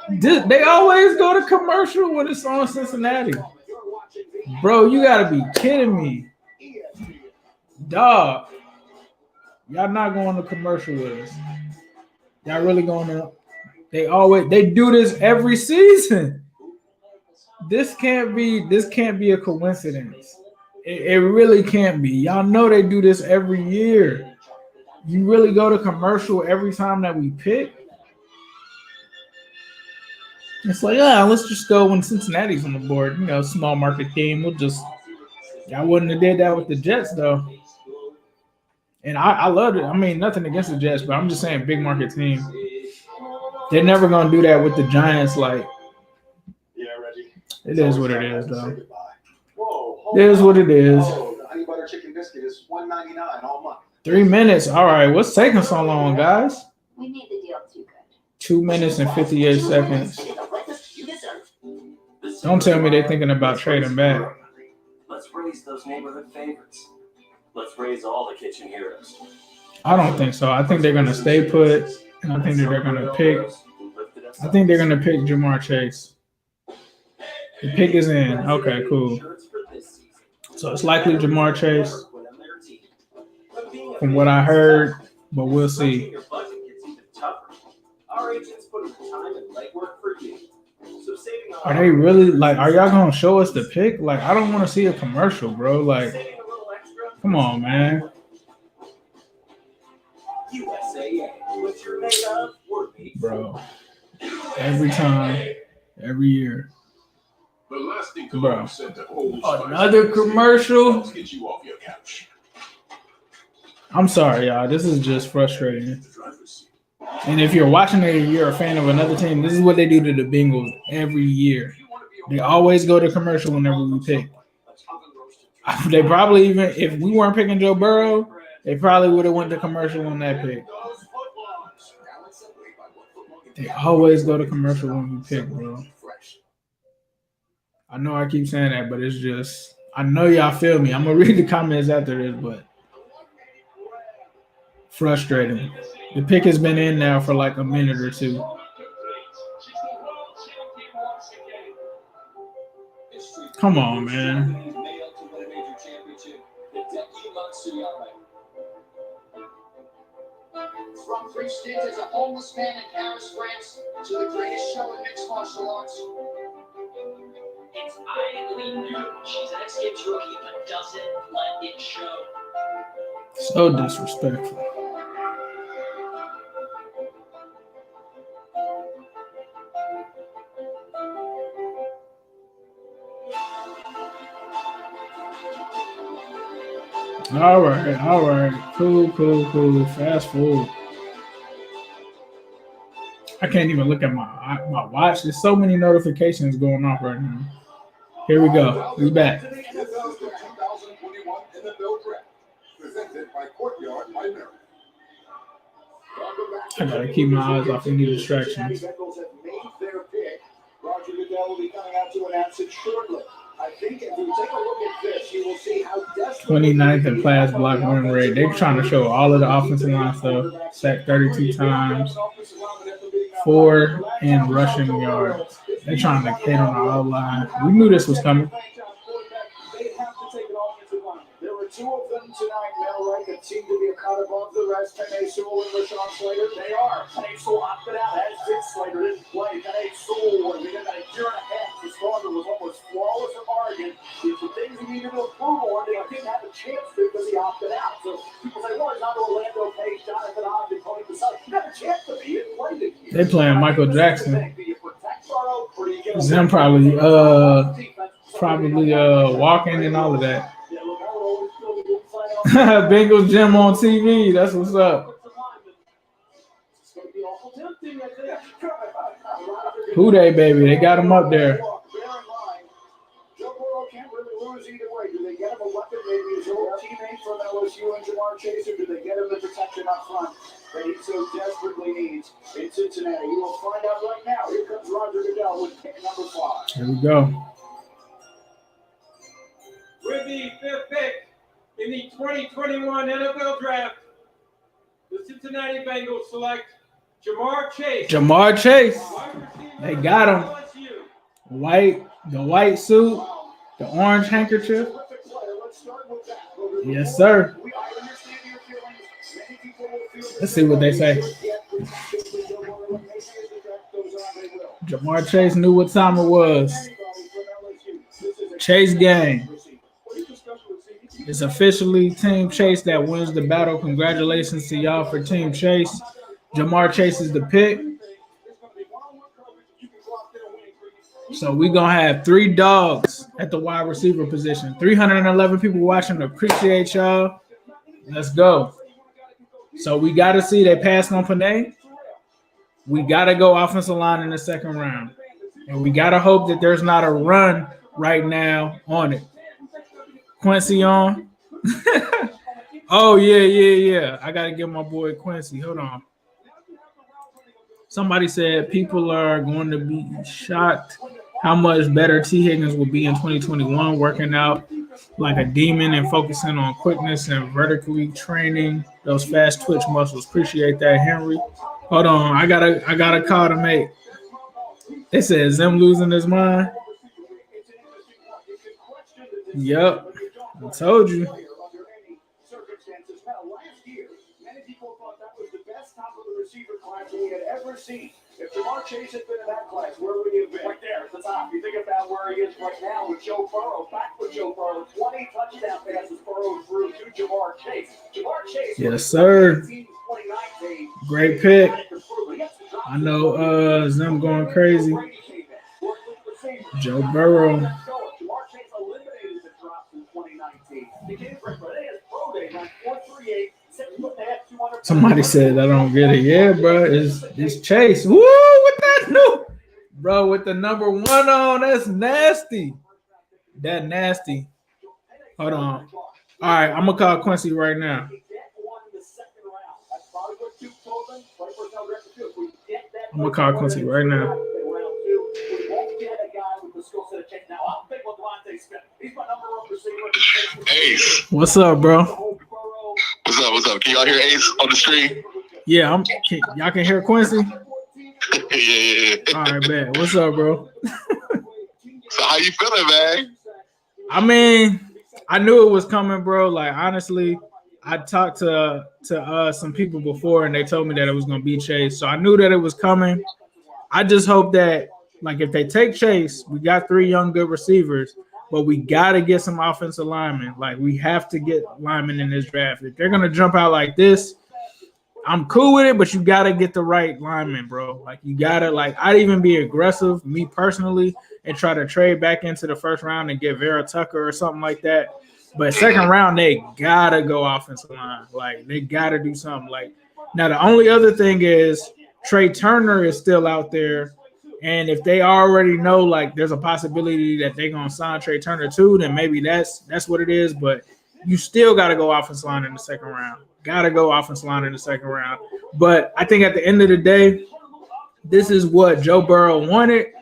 They always go to commercial when it's on Cincinnati. Bro, you gotta be kidding me. Dog. Y'all not going to commercial with us. Y'all really going to. They do this every season. This can't be a coincidence. It really can't be. Y'all know they do this every year. You really go to commercial every time that we pick? It's like, let's just go when Cincinnati's on the board. You know, small market team. Y'all wouldn't have did that with the Jets, though. And I loved it. I mean, nothing against the Jets, but I'm just saying big market team. They're never going to do that with the Giants. Like, it is what it is, though. It is what it is. Honey butter chicken biscuit is $1.99 all month. 3 minutes. All right. What's taking so long, guys? we made the deal too good. 2 minutes and 58 seconds. Don't tell me they're thinking about trading back. Let's raise those neighborhood favorites. Let's raise all the kitchen heroes. I don't think so. I think they're going to stay put, and I think that they're going to pick. I think they're going to pick Jamar Chase. The pick is in. Okay, cool. So it's likely Jamar Chase from what I heard, but we'll see. Are they really, like, are y'all going to show us the pick? Like, I don't want to see a commercial, bro. Like, come on, man. Bro, every time, every year. Bro, another commercial? I'm sorry, y'all. This is just frustrating. And if you're watching it and you're a fan of another team, this is what they do to the Bengals every year. They always go to commercial whenever we pick. They probably even, if we weren't picking Joe Burrow, they probably would have went to commercial on that pick. They always go to commercial when we pick, bro. I know I keep saying that, but it's just, I know y'all feel me. I'm going to read the comments after this, but frustrating. The pick has been in now for like a minute or two. Come on, man. From brief stint as a homeless man in Paris, France, to the greatest show in mixed martial arts. It's Eileen New. She's an X-Games rookie, but doesn't let it show. So disrespectful. All right. Cool. Fast forward. I can't even look at my watch. There's so many notifications going off right now. Here we go. We back. I gotta keep my eyes off any distractions. Roger Goodell will be coming out to announce it shortly. I think if you take a look at this, you will see how desperate 29th in pass block win rate. They're trying to show all of the offensive line stuff. Sacked 32 times. 4 in rushing yards. They're trying to hit on the O-line. We knew this was coming. they have to take an offensive line. There were two of them tonight, Mel Wright, that seemed to be a cut above the rest. Penny Sewell and Rashawn Slater. They are. Penny Sewell opted out, as did Slater. Didn't play. Penny Sewell, we got about a year and a half. His father was almost flawless at Oregon. There's some things he needed to improve on that he didn't have a chance to because he opted out. So people say, well, he's not Orlando Page, Jonathan Ogden, Tony Casale. He had a chance to be. He didn't play this year. They playing Michael Jackson. Zim probably walking and all of that. Bengals gym on TV. That's what's up. Who they, baby? They got him up there. Joe Burrow can't really lose either way. Do they get him a weapon? Maybe his old teammate from LSU and Jamar Chase, or do they get him the protection up front that he so desperately needs in Cincinnati? We will find out right now. Here comes Roger Goodell with pick number 5. Here we go. With the 5th pick in the 2021 NFL Draft, the Cincinnati Bengals select Jamar Chase. Jamar Chase. They got him. The white suit, the orange handkerchief. Yes, sir. Let's see what they say. Jamar Chase knew what time it was. Chase gang. It's officially Team Chase that wins the battle. Congratulations to y'all for Team Chase. Jamar Chase is the pick. So we're going to have 3 dogs at the wide receiver position. 311 people watching. Appreciate y'all. Let's go. So we got to see they passed on Panay. We got to go offensive line in the second round. And we got to hope that there's not a run right now on it. Quincy on. Oh, yeah. I got to give my boy Quincy. Hold on. Somebody said people are going to be shocked how much better T. Higgins will be in 2021, working out like a demon and focusing on quickness and vertically training those fast twitch muscles. Appreciate that, Henry. Hold on. I got a call to make. They said Zim losing his mind. Yep. I told you. Ever seen. If Jamar Chase had been in that class, where would he have been? Right there at the top. You think about where he is right now with Joe Burrow. Back with Joe Burrow. 20 touchdown passes Burrow through to Jamar Chase. Jamar Chase. Yes, sir. Great pick. I know Zim going crazy. Joe Burrow. Jamar Chase eliminated the drops in 2019. He came for his pro day, like 4.38. Somebody said I don't get it. Yeah, bro. It's Chase. Woo, with that new. Bro, with the number 1 on. That's nasty. That nasty. Hold on. All right, I'm going to call Quincy right now. I'm going to call Quincy right now. Ace. What's up, bro? What's up? Can y'all hear Ace on the stream? Yeah, y'all can hear Quincy? Yeah. All right, bet. What's up, bro? So how you feeling, man? I mean, I knew it was coming, bro. Like, honestly, I talked to some people before, and they told me that it was going to be Chase. So I knew that it was coming. I just hope that, like, if they take Chase, we got 3 young good receivers, but we got to get some offensive linemen. Like, we have to get linemen in this draft. If they're going to jump out like this, I'm cool with it, but you got to get the right lineman, bro. Like, you got to, like, I'd even be aggressive, me personally, and try to trade back into the first round and get Vera Tucker or something like that. But second round, they got to go offensive line. Like, they got to do something. Like, now the only other thing is Trey Turner is still out there. And if they already know, like, there's a possibility that they're going to sign Trey Turner too, then maybe that's what it is. But you still got to go offensive line in the second round. Got to go offensive line in the second round. But I think at the end of the day, this is what Joe Burrow wanted,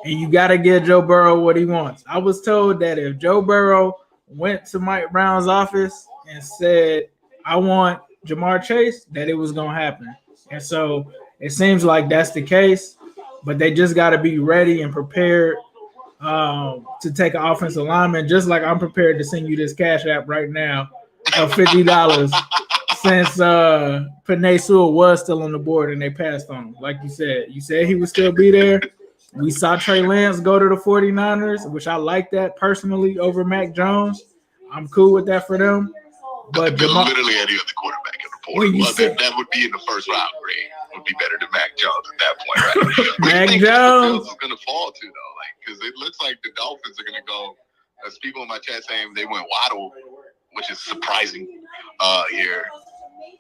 and you got to give Joe Burrow what he wants. I was told that if Joe Burrow went to Mike Brown's office and said, I want Jamar Chase, that it was going to happen. And so it seems like that's the case, but they just got to be ready and prepared to take an offensive lineman, just like I'm prepared to send you this Cash App right now of $50 since Penei Sewell was still on the board and they passed on him. Like you said he would still be there. We saw Trey Lance go to the 49ers, which I like that personally over Mac Jones. I'm cool with that for them. But literally any other quarterback in the board. That would be in the first round grade. Would be better than Mac Jones at that point, right? Mac Jones is going to fall to, though, like, because it looks like the Dolphins are going to go. As people in my chat saying they went Waddle, which is surprising here,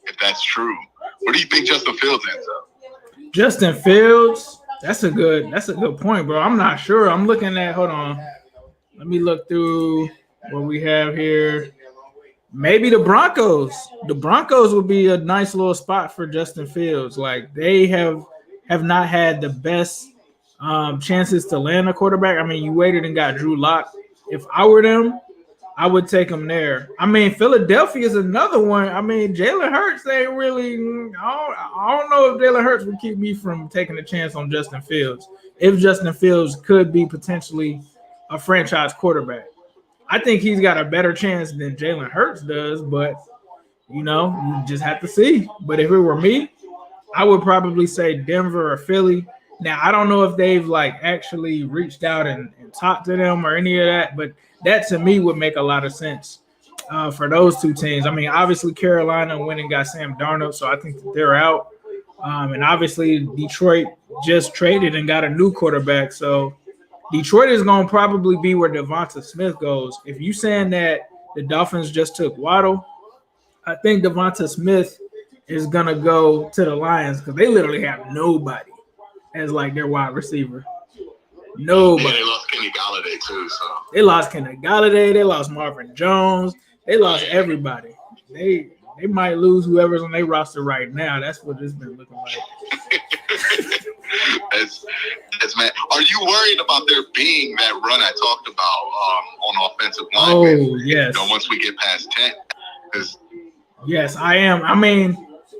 if that's true. Where do you think Justin Fields ends up? Justin Fields, that's a good point, bro. I'm not sure. I'm looking at. Hold on, let me look through what we have here. Maybe the Broncos. The Broncos would be a nice little spot for Justin Fields. Like, they have not had the best chances to land a quarterback. I mean, you waited and got Drew Lock. If I were them, I would take him there. I mean, Philadelphia is another one. I mean, Jalen Hurts ain't really. I don't know if Jalen Hurts would keep me from taking a chance on Justin Fields. If Justin Fields could be potentially a franchise quarterback. I think he's got a better chance than Jalen Hurts does, but, you just have to see. But if it were me, I would probably say Denver or Philly. Now, I don't know if they've, like, actually reached out and talked to them or any of that, but that to me would make a lot of sense for those two teams. I mean, obviously Carolina went and got Sam Darnold, so I think that they're out. And obviously Detroit just traded and got a new quarterback, so Detroit is going to probably be where Devonta Smith goes. If you saying that the Dolphins just took Waddle, I think Devonta Smith is going to go to the Lions because they literally have nobody as, like, their wide receiver. Nobody. Yeah, they lost Kenny Galladay, too. So. They lost Kenny Galladay. They lost Marvin Jones. They lost everybody. They might lose whoever's on their roster right now. That's what it's been looking like. That's man. Are you worried about there being that run I talked about on offensive line? Oh, yes. Once we get past 10. Yes, I am. I mean,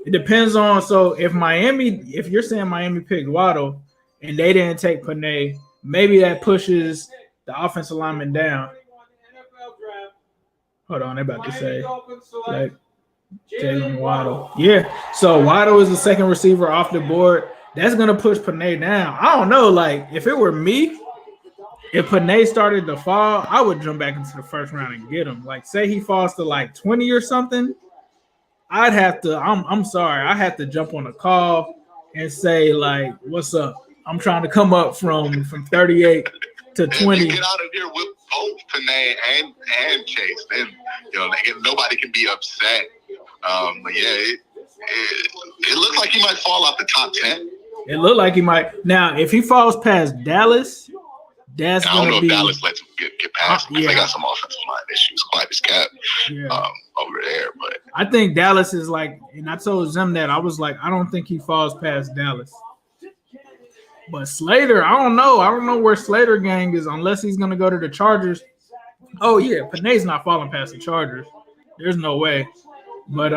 it depends on. So if you're saying Miami picked Waddle and they didn't take Penei, maybe that pushes the offensive lineman down. Hold on, they're about to say like Jalen Waddle. Yeah, so Waddle is the second receiver off the board. That's going to push Penei down. I don't know. Like, if it were me, if Penei started to fall, I would jump back into the first round and get him. Like, say he falls to, like, 20 or something, I'd have to – I'm sorry. I have to jump on a call and say, like, what's up? I'm trying to come up from 38 to 20. Get out of here with both Penei and Chase. Then, nobody can be upset. But, yeah, it looks like he might fall out the top 10. It looked like he might. Now, if he falls past Dallas, that's going to be. I don't know if Dallas lets him get past him. They got some offensive line issues, quite as cap over there. But I think Dallas is like, and I told Zim that I was like, I don't think he falls past Dallas. But Slater, I don't know. I don't know where Slater gang is unless he's going to go to the Chargers. Oh yeah, Penei's not falling past the Chargers. There's no way. But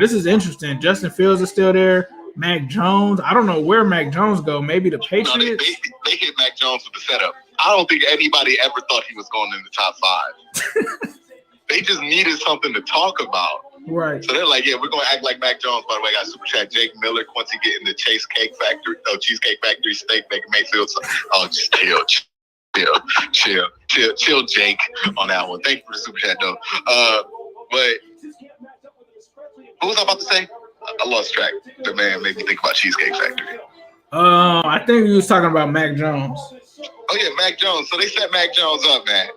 this is interesting. Justin Fields is still there. Mac Jones. I don't know where Mac Jones go. Maybe the Patriots. They hit Mac Jones with the setup. I don't think anybody ever thought he was going in the top 5. They just needed something to talk about. Right. So they're like, yeah, we're going to act like Mac Jones. By the way, I got Super Chat Jake Miller, Quincy getting the Cheesecake Factory steak, Baker Mayfield. So, just chill, Jake, on that one. Thank you for the Super Chat, though. But what was I about to say? I lost track. The man made me think about Cheesecake Factory. I think we was talking about Mac Jones. Oh, yeah, Mac Jones. So they set Mac Jones up, man.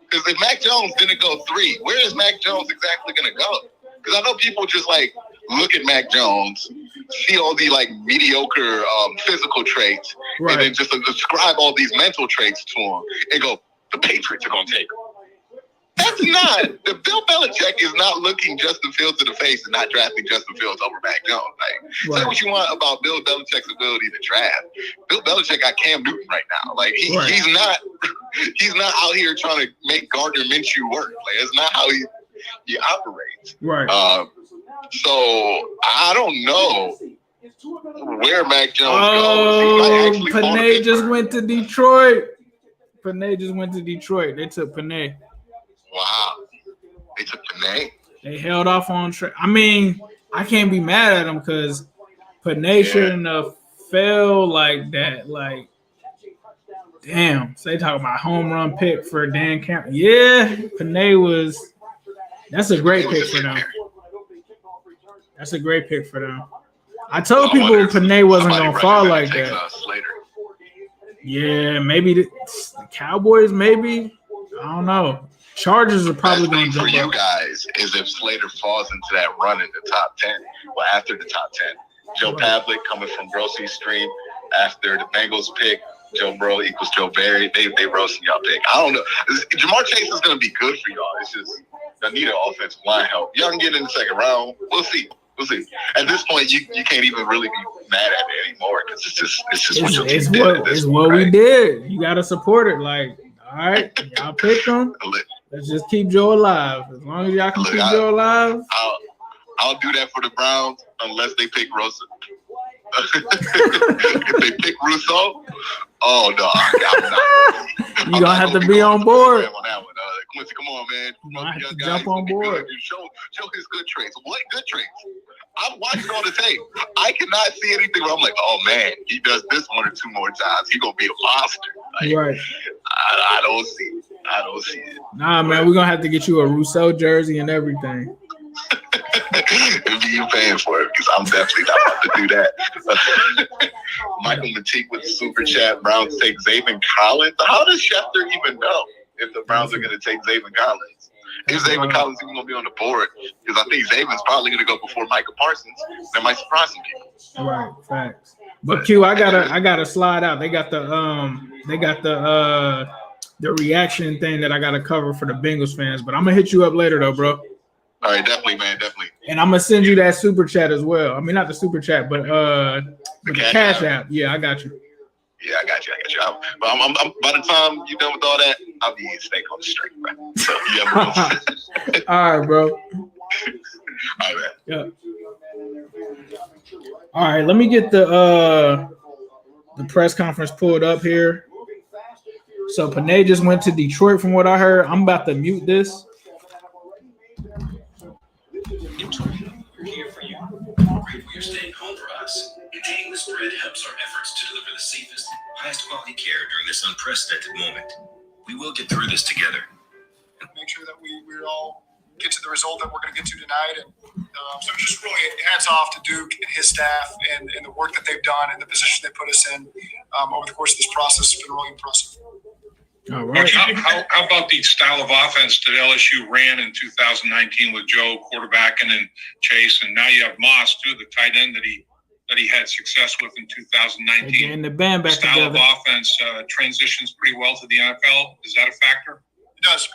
Because if Mac Jones didn't go 3, where is Mac Jones exactly going to go? Because I know people just, like, look at Mac Jones, see all the, like, mediocre physical traits, and then just describe all these mental traits to him and go, the Patriots are going to take him. That's not. The Bill Belichick is not looking Justin Fields in the face and not drafting Justin Fields over Mac Jones. Like, say what you want about Bill Belichick's ability to draft. Bill Belichick got Cam Newton right now. Like he's not out here trying to make Gardner Minshew work. Like it's not how he operates. Right. So I don't know where Mac Jones goes. He Panay just went to Detroit. They took Panay. Wow. They took Panay. They held off on I mean, I can't be mad at them because Panay shouldn't have fell like that. Like, damn. So they talking about home run pick for Dan Campbell. Yeah, Panay was. That's a great pick for them. That's a great pick for them. I told people Panay wasn't gonna fall like that. Yeah, maybe the Cowboys. Maybe I don't know. Chargers are probably going to jump for you up. guys is if Slater falls into that run in the top 10. Well, after the top 10. Joe Pavlik coming from Grocery Stream after the Bengals pick. Joe Burrow equals Joe Barry. They roasting y'all pick. I don't know. Jamar Chase is going to be good for y'all. It's just y'all need an offensive line help. Y'all can get in the second round. We'll see. At this point, you can't even really be mad at it anymore because it's just what your team did. It's what we did. You got to support it. Like, all right, y'all pick them. Let's just keep Joe alive. As long as y'all can keep Joe alive. I'll do that for the Browns unless they pick Rosen. If they pick Rousseau, oh no, I'm you're gonna have to be on board. On that one. Quincy, come on, man. Young guy, jump on board. Show his good traits. What good traits? I'm watching all the tape. I cannot see anything where I'm like, oh man, he does this 1 or 2 more times. He's gonna be a monster. Like, right. I don't see it. Nah, man, we're gonna have to get you a Rousseau jersey and everything. You paying for it because I'm definitely not about to do that. Michael Matique with the super chat. Browns take Zayvon Collins. How does Schefter even know if the Browns are going to take Zayvon Collins? If Zayvon Collins even going to be on the board, because I think Zayvon's probably going to go before Michael Parsons. That might surprise some people. Right, facts. But Q, I gotta slide out. They got the reaction thing that I gotta cover for the Bengals fans. But I'm gonna hit you up later though, bro. All right, definitely, man, definitely. And I'm gonna send you that super chat as well. I mean, not the super chat, but the cash app. Yeah, I got you. Yeah, I got you. But I'm by the time you're done with all that, I'll be eating steak on the street, man. So yeah, all right, bro. All right, man. Yeah. All right, let me get the press conference pulled up here. So Panay just went to Detroit, from what I heard. I'm about to mute this. We're here for you. We're grateful you're staying home for us. Containing the spread helps our efforts to deliver the safest, highest quality care during this unprecedented moment. We will get through this together. Make sure that we all get to the result that we're going to get to tonight. And so just really hats off to Duke and his staff and the work that they've done and the position they put us in over the course of this process. It's been really impressive. All right. How about the style of offense that LSU ran in 2019 with Joe quarterbacking and Chase, and now you have Moss too, the tight end that he had success with in 2019. And the band back style together. of offense transitions pretty well to the NFL. Is that a factor? It does.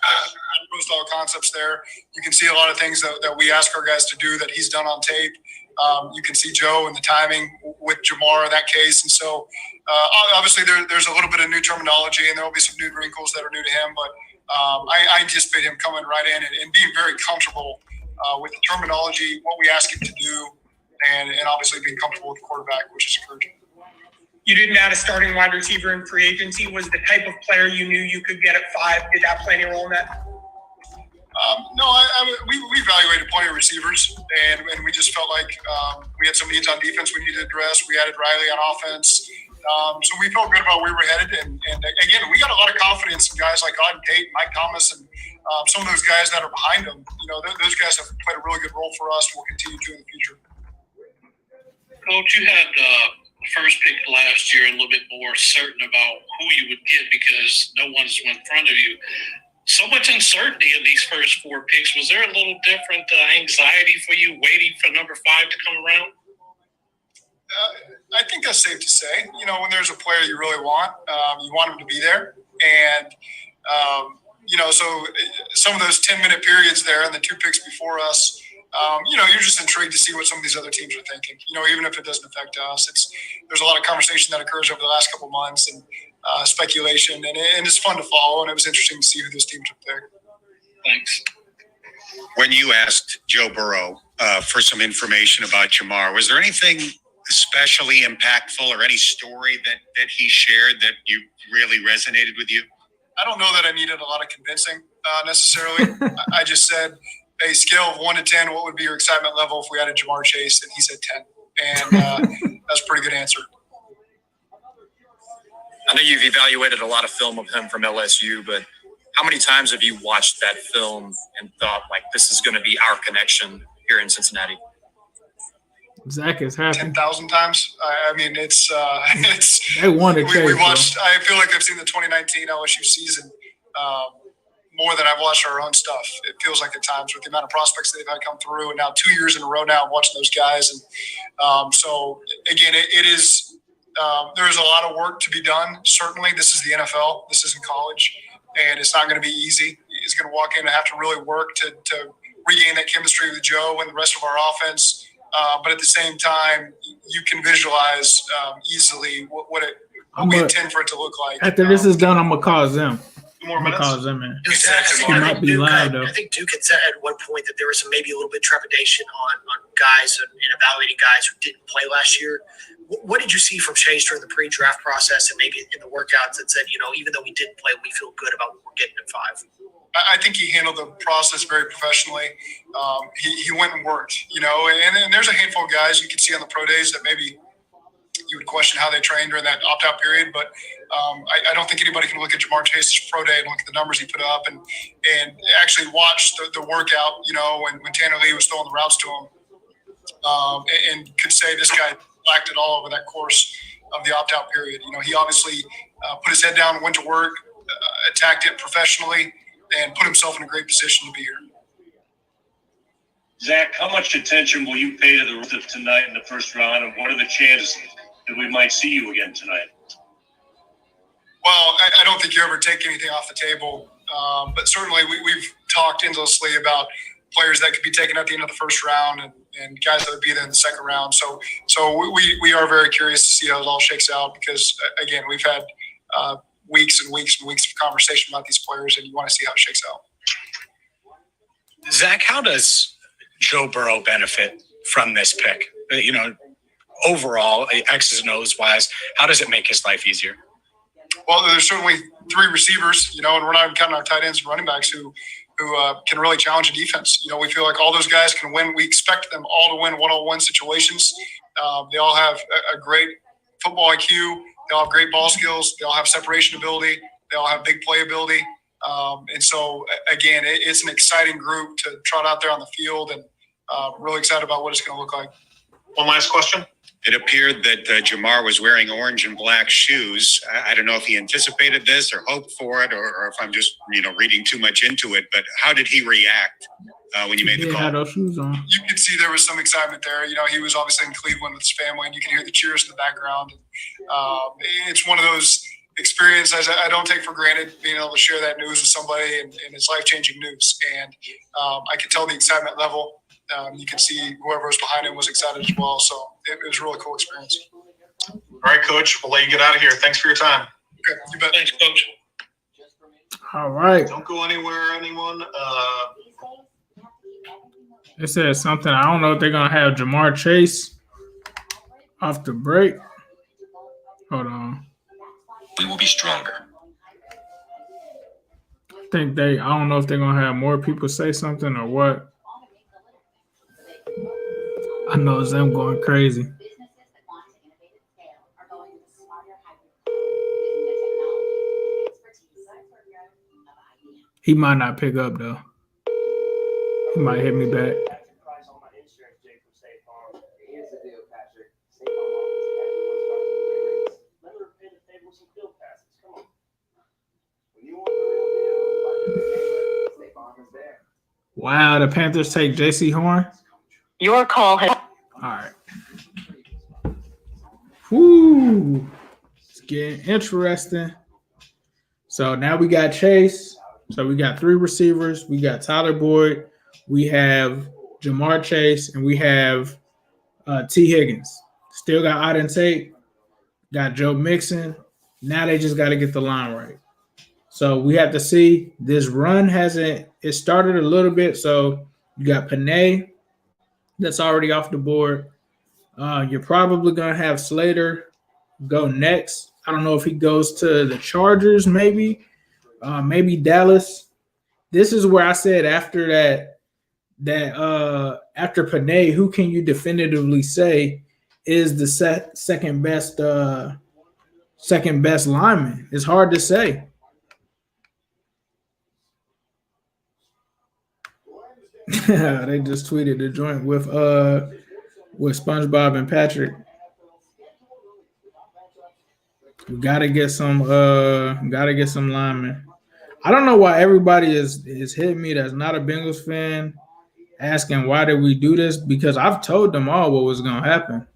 Post all concepts there. You can see a lot of things that we ask our guys to do that he's done on tape. You can see Joe and the timing with Jamar in that case. And so obviously there's a little bit of new terminology and there'll be some new wrinkles that are new to him. But I anticipate him coming right in and being very comfortable with the terminology, what we ask him to do, and obviously being comfortable with the quarterback, which is encouraging. You didn't add a starting wide receiver in free agency. Was the type of player you knew you could get at 5? Did that play any role in that? We evaluated plenty of receivers, and we just felt like we had some needs on defense we needed to address. We added Riley on offense. So we felt good about where we were headed. And again, we got a lot of confidence in guys like Auden Tate, Mike Thomas, and some of those guys that are behind them. Those guys have played a really good role for us and will continue to in the future. Coach, you had the first pick last year a little bit more certain about who you would get because no one's in front of you. So much uncertainty in these first 4 picks. Was there a little different anxiety for you waiting for number 5 to come around? I think that's safe to say. When there's a player you really want, you want him to be there. And, so some of those 10-minute periods there and the 2 picks before us, you're just intrigued to see what some of these other teams are thinking. Even if it doesn't affect us, there's a lot of conversation that occurs over the last couple of months and speculation, and it's fun to follow. And it was interesting to see who this team took there. Thanks. When you asked Joe Burrow for some information about Jamar, was there anything especially impactful or any story that he shared that you really resonated with you? I don't know that I needed a lot of convincing necessarily. I just said, a scale of 1 to 10, what would be your excitement level if we added Jamar Chase? And he said 10. And that's a pretty good answer. I know you've evaluated a lot of film of him from LSU, but how many times have you watched that film and thought, like, this is going to be our connection here in Cincinnati? Zach is happy. 10,000 times. I mean, it's they won it. We watched. I feel like I've seen the 2019 LSU season more than I've watched our own stuff. It feels like at times with the amount of prospects they've had come through, and now 2 years in a row now watching those guys. And so again, it is. There's a lot of work to be done. Certainly, this is the NFL. This isn't college, and it's not going to be easy. He's going to walk in and have to really work to regain that chemistry with Joe and the rest of our offense. But at the same time, you can visualize easily what we intend for it to look like. After this is done, I'm gonna call them. More minutes. Call them, man. He might be loud though. I think Duke had said at one point that there was maybe a little bit of trepidation on guys and evaluating guys who didn't play last year. What did you see from Chase during the pre-draft process and maybe in the workouts that said, even though we didn't play, we feel good about what we're getting at 5? I think he handled the process very professionally. He went and worked, and there's a handful of guys you can see on the pro days that maybe you would question how they trained during that opt-out period. But I don't think anybody can look at Jamar Chase's pro day and look at the numbers he put up and actually watch the workout, when Tanner Lee was throwing the routes to him and could say this guy lacked it all over that course of the opt-out period. He obviously put his head down and went to work, attacked it professionally, and put himself in a great position to be here. Zach, how much attention will you pay to the rest of tonight in the first round, and what are the chances that we might see you again tonight? Well, I don't think you ever take anything off the table, but certainly we've talked endlessly about players that could be taken at the end of the first round and guys that would be there in the second round. So we are very curious to see how it all shakes out because, again, we've had weeks and weeks and weeks of conversation about these players, and you want to see how it shakes out. Zach, how does Joe Burrow benefit from this pick? Overall, X's and O's wise, how does it make his life easier? Well, there's certainly 3 receivers, and we're not even counting our tight ends and running backs who can really challenge a defense. We feel like all those guys can win. We expect them all to win one-on-one situations. They all have a great football IQ. They all have great ball skills. They all have separation ability. They all have big playability. And so, again, it's an exciting group to trot out there on the field and really excited about what it's going to look like. One last question. It appeared that Jamar was wearing orange and black shoes. I don't know if he anticipated this or hoped for it or if I'm just, reading too much into it. But how did he react when you made the call? He had those shoes on. You could see there was some excitement there. He was obviously in Cleveland with his family, and you can hear the cheers in the background. It's one of those experiences I don't take for granted, being able to share that news with somebody, and it's life-changing news. And I could tell the excitement level. You can see whoever was behind him was excited as well. So it was a really cool experience. All right, Coach. We'll let you get out of here. Thanks for your time. Okay, you bet. Thanks, Coach. All right. Don't go anywhere, anyone. It says something. I don't know if they're going to have Jamar Chase off the break. Hold on. We will be stronger. think I don't know if they're gonna have more people say something or what. I know it's them going crazy. He might not pick up though. He might hit me back. Here's the deal, Patrick. State Farm offers everyone's starting to raise. Let her pay the favor with some field passes. Come on. When you want the real deal, like the neighbor, State Farm is there. Wow, the Panthers take J.C. Horn. Your call has. All right. Whoo. It's getting interesting. So now we got Chase. So we got 3 receivers. We got Tyler Boyd. We have Jamar Chase, and we have T. Higgins. Still got Auden Tate. Got Joe Mixon. Now they just got to get the line right. So we have to see. This run it started a little bit. So you got Panay that's already off the board. You're probably going to have Slater go next. I don't know if he goes to the Chargers, maybe Dallas. This is where I said after after Panay, who can you definitively say is the second best lineman? It's hard to say. They just tweeted the joint with SpongeBob and Patrick. We gotta get some linemen. I don't know why everybody is hitting me that's not a Bengals fan, asking why did we do this, because I've told them all what was gonna happen.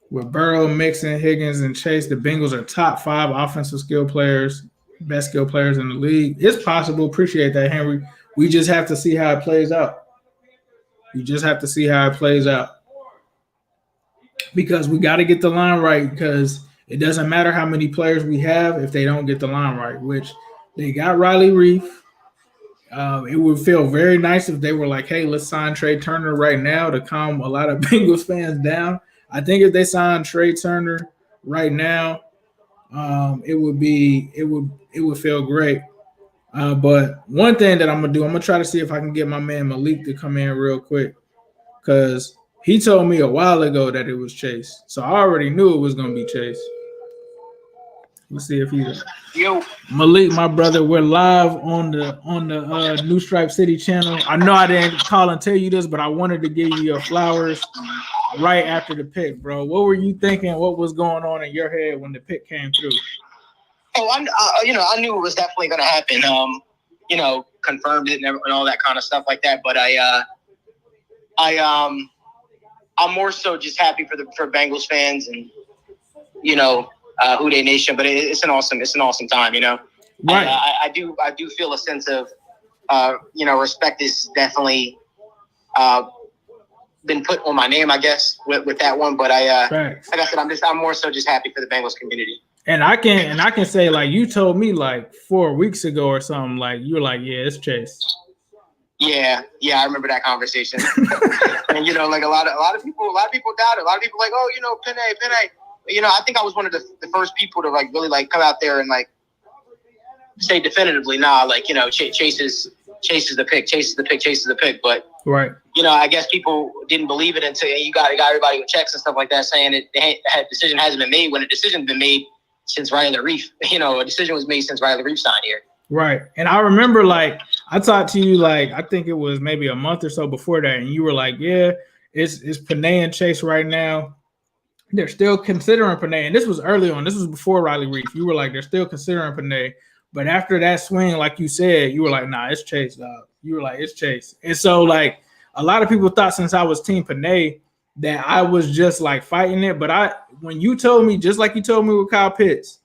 With Burrow, Mixon, Higgins, and Chase, the Bengals are top 5 offensive skill players, best skill players in the league. It's possible. Appreciate that, Henry. We just have to see how it plays out. Because we got to get the line right, because it doesn't matter how many players we have if they don't get the line right, which they got Riley Reef. It would feel very nice if they were like, hey, let's sign Trey Turner right now to calm a lot of Bengals fans down. I think if they sign Trey Turner right now, it would feel great. But one thing that I'm going to try to see if I can get my man Malik to come in real quick, because he told me a while ago that it was Chase. So I already knew it was going to be Chase. Let's see if he's Malik, my brother. We're live on the New Stripe City channel. I know I didn't call and tell you this, but I wanted to give you your flowers right after the pick, bro. What were you thinking? What was going on in your head when the pick came through? Oh, I knew it was definitely going to happen. Confirmed it and all that kind of stuff like that. But I'm more so just happy for Bengals fans and Who Dey Nation. But it's an awesome time. Right. I do feel a sense of respect is definitely been put on my name, I guess, with that one. But like I said, I'm more so just happy for the Bengals community. And I can say, like, you told me like 4 weeks ago or something, like you were like, yeah, it's Chase. Yeah, I remember that conversation. And like a lot of people doubted. A lot of people like, oh, Penny. I think I was one of the first people to like really like come out there and like say definitively, nah, like Chase is the pick. But right, I guess people didn't believe it until you got everybody with checks and stuff like that saying the decision hasn't been made when a decision's been made since Riley Reef. A decision was made since Riley Reef signed here. Right. And I remember, like, I talked to you, like, I think it was maybe a month or so before that, and you were like, yeah, it's Panay and Chase right now. They're still considering Panay. And this was early on. This was before Riley Reef. You were like, they're still considering Panay. But after that swing, like you said, you were like, nah, it's Chase, dog. You were like, it's Chase. And so, like, a lot of people thought since I was Team Panay that I was just, like, fighting it. But when you told me, just like you told me with Kyle Pitts,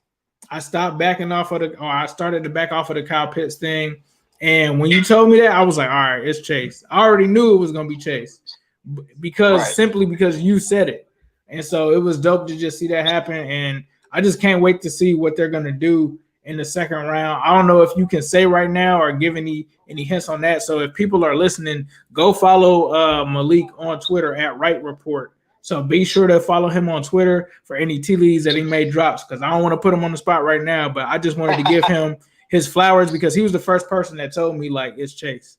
I started to back off of the Kyle Pitts thing. And when you told me that, I was like, all right, it's Chase. I already knew it was going to be Chase simply because you said it. And so it was dope to just see that happen. And I just can't wait to see what they're going to do in the second round. I don't know if you can say right now or give any hints on that. So if people are listening, go follow Malik on Twitter at Right Report So be sure to follow him on Twitter for any tea leaves that he may drops, because I don't want to put him on the spot right now, but I just wanted to give him his flowers because he was the first person that told me, like, it's Chase.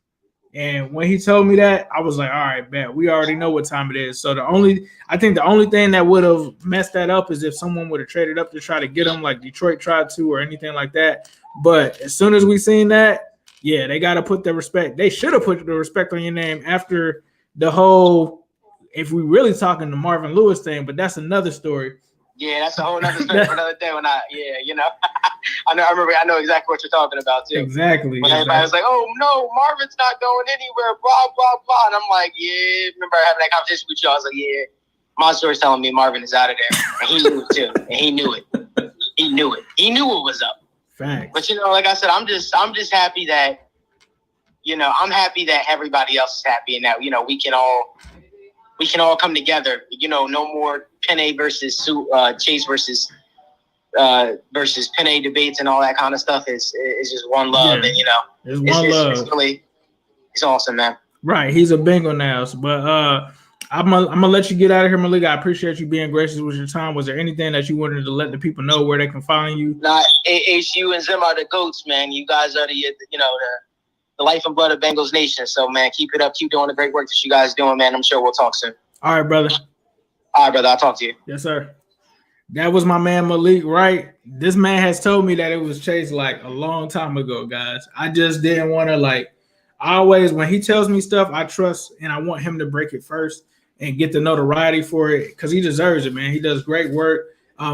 And when he told me that, I was like, all right, bet. We already know what time it is. So I think the only thing that would have messed that up is if someone would have traded up to try to get him like Detroit tried to or anything like that. But as soon as we seen that, yeah, they got to put the respect. They should have put the respect on your name after the whole, if we really talking the Marvin Lewis thing, but that's another story. Yeah, that's a whole other story for another day. I know exactly what you're talking about too. Exactly. When everybody was like, "Oh no, Marvin's not going anywhere," blah blah blah, and I'm like, "Yeah." Remember having that conversation with you? I was like, "Yeah." My story's telling me Marvin is out of there, and he knew it too, and he knew it. He knew it. He knew what was up. Facts. But like I said, I'm just happy that I'm happy that everybody else is happy, and that we can all come together. No more Penny versus Chase versus Penny debates and all that kind of stuff. It's just one love, and it's one love. It's awesome, man. Right, he's a Bengal now, but I'm gonna let you get out of here, Malik. I appreciate you being gracious with your time. Was there anything that you wanted to let the people know where they can find you? Nah, it's you and Zim are the goats, man. You guys are the life and blood of Bengals Nation. So, man, keep it up. Keep doing the great work that you guys doing, man. I'm sure we'll talk soon. All right, brother. All right, brother. I'll talk to you. Yes, sir. That was my man Malik, right? This man has told me that it was Chase like a long time ago, guys. I just didn't want to always, when he tells me stuff, I trust and I want him to break it first and get the notoriety for it because he deserves it, man. He does great work.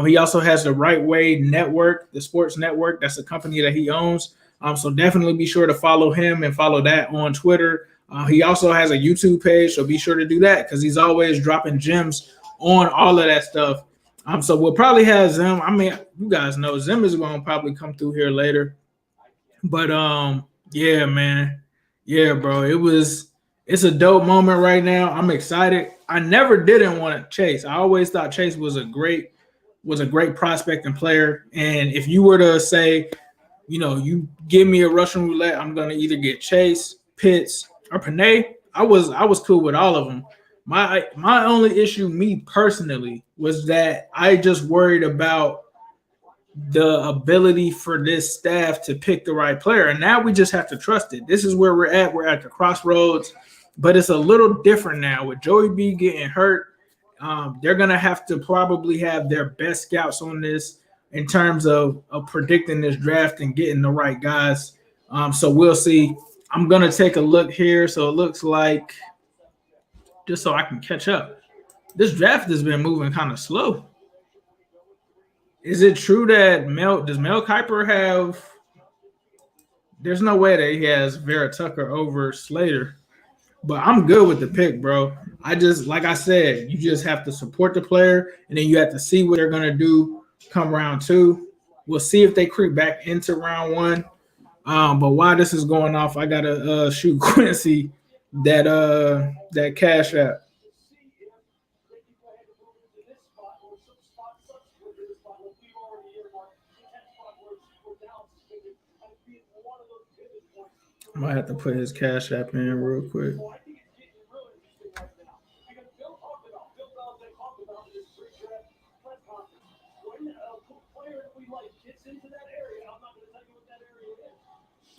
He also has the Right Way Network, the sports network. That's a company that he owns. So definitely be sure to follow him and follow that on Twitter. He also has a YouTube page, so be sure to do that because he's always dropping gems on all of that stuff. So we'll probably have Zim. I mean, you guys know Zim is going to probably come through here later. But yeah, man. Yeah, bro. It's a dope moment right now. I'm excited. I never didn't want Chase. I always thought Chase was a great prospect and player. And if you were to say, you give me a Russian roulette, I'm gonna either get Chase, Pitts, or Panay. I was cool with all of them. My only issue, me personally, was that I just worried about the ability for this staff to pick the right player. And now we just have to trust it. This is where we're at. We're at the crossroads, but it's a little different now with Joey B getting hurt. They're going to have to probably have their best scouts on this in terms of predicting this draft and getting the right guys. So we'll see. I'm going to take a look here. So it looks like, just so I can catch up, this draft has been moving kind of slow. Is it true that does Mel Kiper have – there's no way that he has Vera Tucker over Slater. But I'm good with the pick, bro. I just, like I said, you just have to support the player, and then you have to see what they're going to do come round two. We'll see if they creep back into round one. But while this is going off, I got to shoot Quincy that Cash App. I might have to put his Cash App in real quick.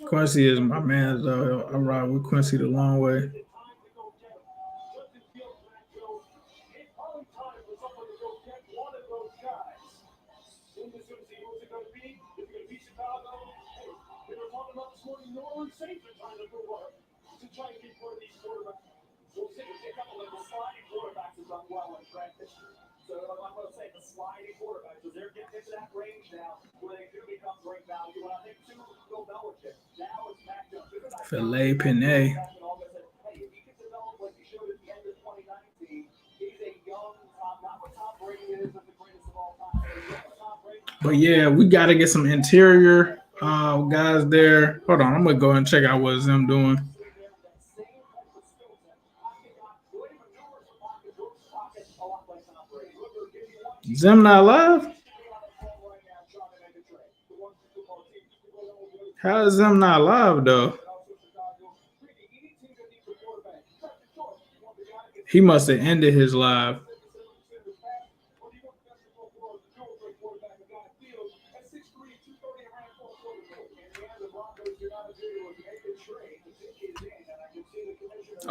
Quincy is my man, though. I ride with Quincy the long way. Filet Pinay. But yeah, we got to get some interior guys there. Hold on, I'm going to go and check out what Zim doing. Zim not live? How is Zim not live, though? He must have ended his live.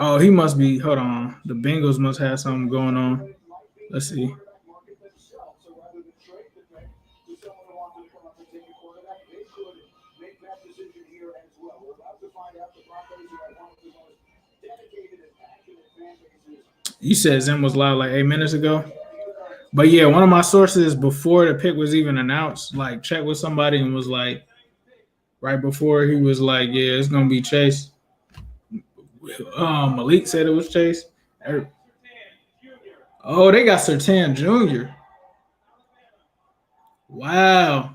Oh, he must be. Hold on. The Bengals must have something going on. Let's see. You said Zim was live like 8 minutes ago. But yeah, one of my sources before the pick was even announced, like checked with somebody and was like, right before he was like, yeah, it's gonna be Chase. Malik said it was Chase. Oh, they got Surtain Jr. Wow.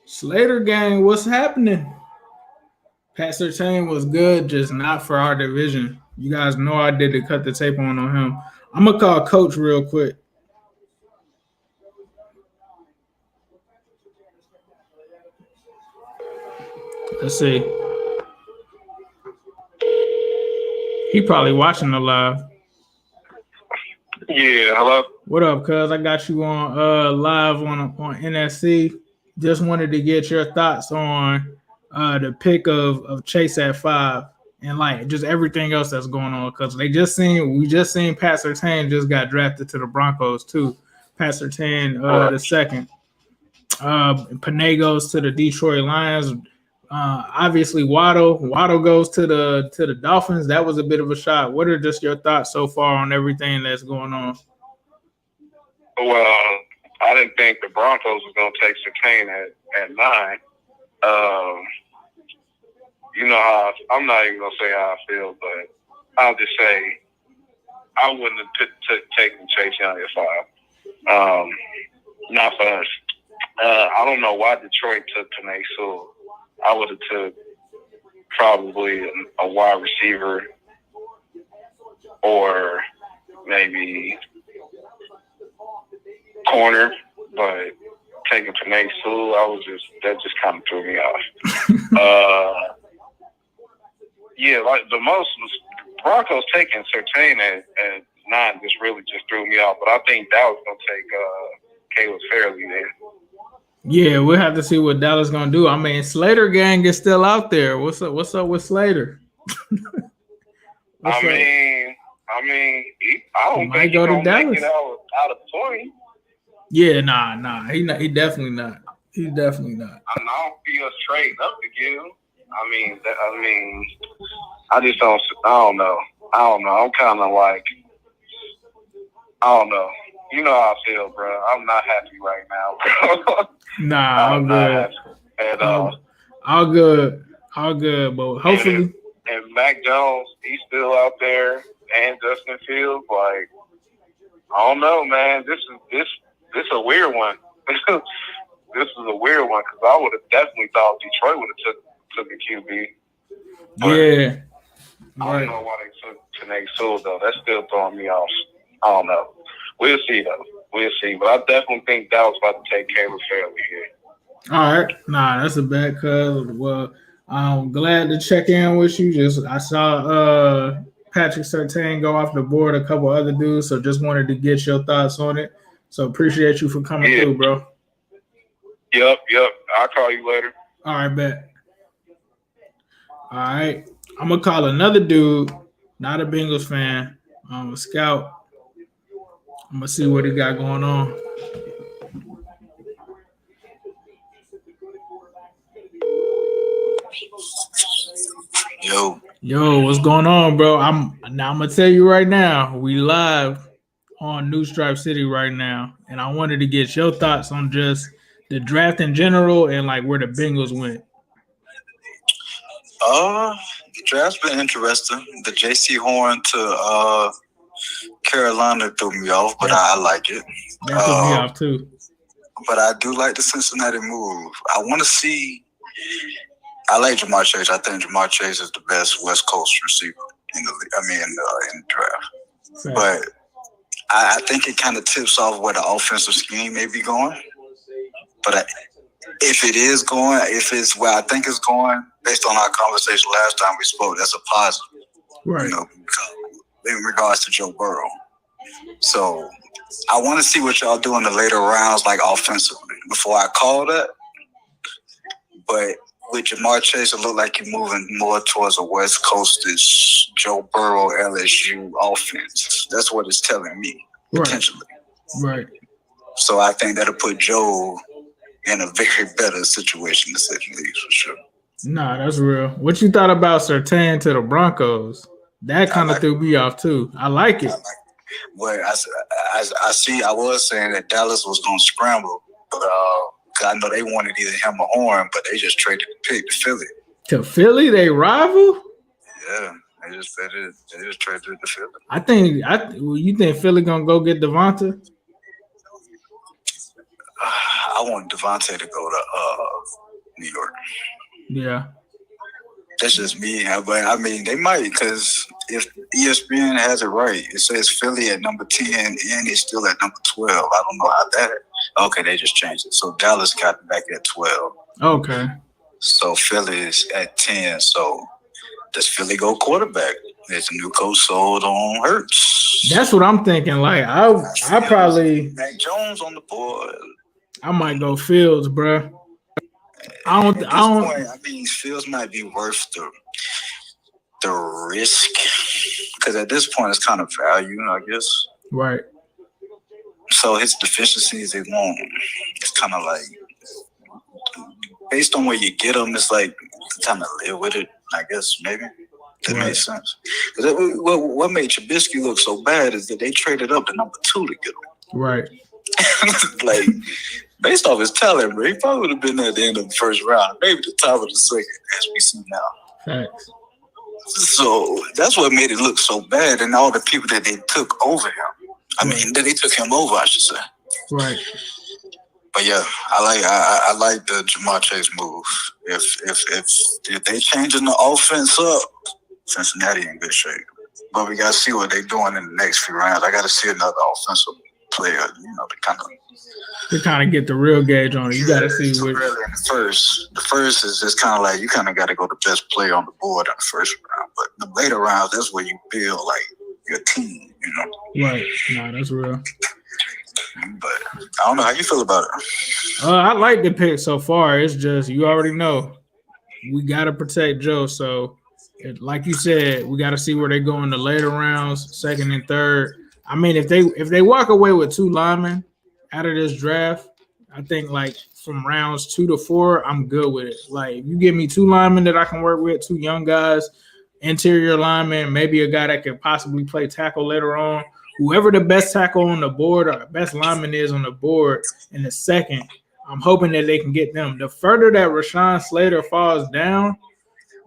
Slater gang, what's happening? Pat Surtain was good, just not for our division. You guys know I did to cut the tape on him. I'm gonna call Coach real quick. Let's see. He probably watching the live. Yeah, hello. What up, cuz? I got you on live on NSC. Just wanted to get your thoughts on the pick of Chase at 5 and like just everything else that's going on. Cause we just seen Pat Surtain just got drafted to the Broncos too. Pat Surtain the second. Panay goes to the Detroit Lions. Obviously Waddle goes to the Dolphins. That was a bit of a shot. What are just your thoughts so far on everything that's going on? Well, I didn't think the Broncos was going to take Surtain at 9. You know how I'm not even going to say how I feel, but I'll just say I wouldn't have taken Chase Young at 5. Not for us. I don't know why Detroit took Panay Sewell. I would have took probably a wide receiver or maybe corner, but taking Panay Sewell, that just kind of threw me off. Yeah, like the most was Broncos taking Surtain at 9 just threw me off. But I think Dallas gonna take Caleb Fairley there. Yeah, we'll have to see what Dallas gonna do. I mean, Slater gang is still out there. What's up with Slater? I mean, I don't think he's gonna make it out of 20. Yeah, nah. He definitely not. He's definitely not. I don't feel us trading up to get him. I just don't. I don't know. I'm kind of like, I don't know. You know how I feel, bro. I'm not happy right now, bro. Nah, I'm good. At all. All good. But hopefully. And Mac Jones, he's still out there, and Justin Fields. Like, I don't know, man. This is a weird one. This is a weird one because I would have definitely thought Detroit would have took a QB. Yeah. I don't know why they took Panay Sewell, though. That's still throwing me off. I don't know. We'll see, though. We'll see. But I definitely think Dallas about to take Caleb Fairley here. All right. Nah, that's a bad cuz. Well, I'm glad to check in with you. I saw Patrick Surtain go off the board, a couple other dudes, so just wanted to get your thoughts on it. So appreciate you for coming through, bro. Yep. I'll call you later. All right, bet. All right. I'm going to call another dude, not a Bengals fan, a scout. I'm going to see what he got going on. Yo, what's going on, bro? I'm going to tell you right now, we live on New Stripe City right now, and I wanted to get your thoughts on just the draft in general and like where the Bengals went. The draft's been interesting. The J.C. Horn to Carolina threw me off, but I like it. That threw me off too. But I do like the Cincinnati move. I want to see. I like Jamar Chase. I think Jamar Chase is the best West Coast receiver in the draft. But I think it kind of tips off where the offensive scheme may be going. But if it's where I think it's going, based on our conversation last time we spoke, that's a positive. Right. You know, in regards to Joe Burrow. So I want to see what y'all do in the later rounds, like offensively, before I call that. But with Jamar Chase, it looked like you're moving more towards a West Coast-ish Joe Burrow LSU offense. That's what it's telling me, potentially. Right. So I think that'll put Joe in a very better situation to say the least, for sure. Nah, that's real. What you thought about Surtain to the Broncos? That kind of threw me off too. I like it. Well, I see. I was saying that Dallas was going to scramble, but 'cause I know they wanted either him or Horn, but they just traded the pick to Philly. To Philly, they rival? Yeah, they just traded it to You Philly. think Philly gonna go get Devonta? I want Devontae to go to New York. Yeah. That's just me. But I mean, they might, because if ESPN has it right, it says Philly at number 10 and it's still at number 12. I don't know how that. Okay, they just changed it. So Dallas got it back at 12. Okay. So Philly is at 10. So does Philly go quarterback? There's a new coach sold on Hurts. That's what I'm thinking. Like I probably Mac Jones on the board. I might go Fields, bro. I don't. I mean, Fields might be worth the risk, because at this point it's kind of value, I guess. Right. So his deficiencies, they won't. It's kind of like based on where you get them, it's like kind of live with it, I guess, maybe. That makes sense. Because what made Trubisky look so bad is that they traded up to number 2 to get him. Right. Like, based off his talent, bro, he probably would have been at the end of the first round, maybe the top of the second, as we see now. Thanks. So that's what made it look so bad, and all the people that they took over him. I mean, that they took him over, I should say. Right. But yeah, I like the Jamar Chase move. If they changing the offense up, Cincinnati in good shape. But we gotta see what they're doing in the next few rounds. I gotta see another offensive player, to kind of get the real gauge on it. You gotta see which. Really in the first is just kind of like you kind of got to go the best player on the board in the first round. But the later rounds, that's where you build like your team, Right. Nah, that's real. But I don't know how you feel about it. I like the pick so far. It's just you already know we gotta protect Joe. So, like you said, we gotta see where they go in the later rounds, second and third. I mean, if they walk away with 2 linemen out of this draft, I think like from rounds 2 to 4, I'm good with it. Like if you give me 2 linemen that I can work with, 2 young guys, interior linemen, maybe a guy that could possibly play tackle later on. Whoever the best tackle on the board or best lineman is on the board in the second, I'm hoping that they can get them. The further that Rashawn Slater falls down,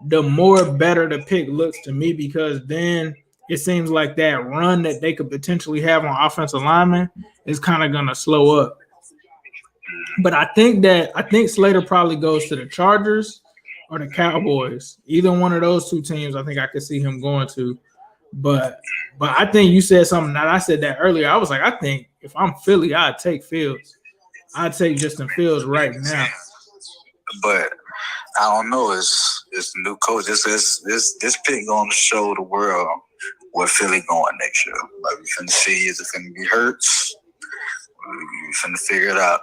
the more better the pick looks to me, because then it seems like that run that they could potentially have on offensive linemen is kind of going to slow up. But I think Slater probably goes to the Chargers or the Cowboys. Either one of those 2 teams, I think I could see him going to. But I think you said something that I said that earlier. I was like, I think if I'm Philly, I'd take Fields. I'd take Justin Fields right now. But I don't know. It's the new coach. This pick going to show the world where Philly going next year. Like we finna see, is it finna be Hurts? We finna figure it out,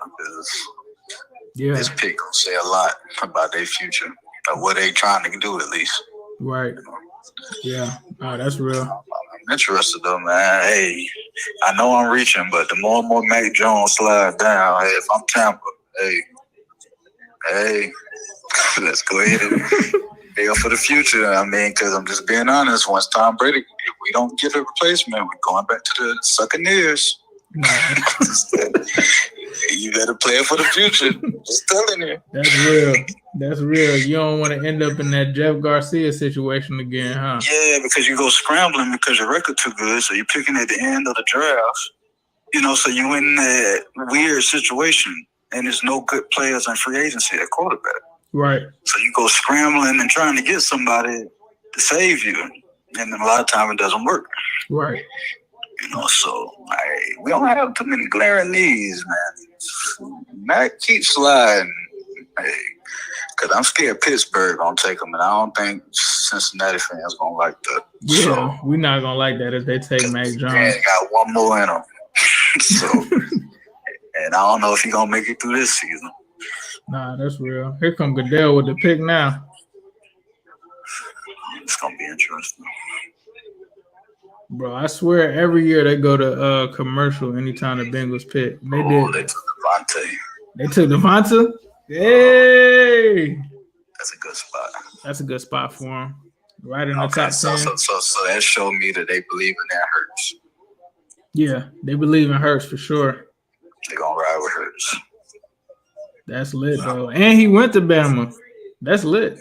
because this pick gonna say a lot about their future, or what they trying to do at least. Right. Yeah. Oh, that's real. I'm interested though, man. Hey, I know I'm reaching, but the more and more Mac Jones slide down, hey, if I'm Tampa, hey, let's go ahead and build for the future. I mean, because I'm just being honest. Once Tom Brady, if we don't get a replacement, we're going back to the Succaneers. You better play it for the future. Just telling you. That's real. That's real. You don't want to end up in that Jeff Garcia situation again, huh? Yeah, because you go scrambling because your record too good, so you're picking at the end of the draft. So you in that weird situation, and there's no good players in free agency at quarterback. Right. So you go scrambling and trying to get somebody to save you, and then a lot of time it doesn't work. Right. So we don't have too many glaring needs, man. Mac keeps sliding, because I'm scared Pittsburgh gonna take him, and I don't think Cincinnati fans gonna like that. Yeah, we're not gonna like that if they take Mac Jones. Yeah, got one more in him. And I don't know if he's gonna make it through this season. Nah, that's real. Here come Goodell with the pick now. It's gonna be interesting. Bro, I swear every year they go to commercial anytime the Bengals pick. They did. They took Devontae. They took Devonta. Hey, That's a good spot. that's a good spot for him. Right in the Okay, top 10. so that showed me that they believe in that Hurts. Yeah, they believe in Hurts for sure. They're gonna ride with Hurts. That's lit though. And he went to Bama. That's lit.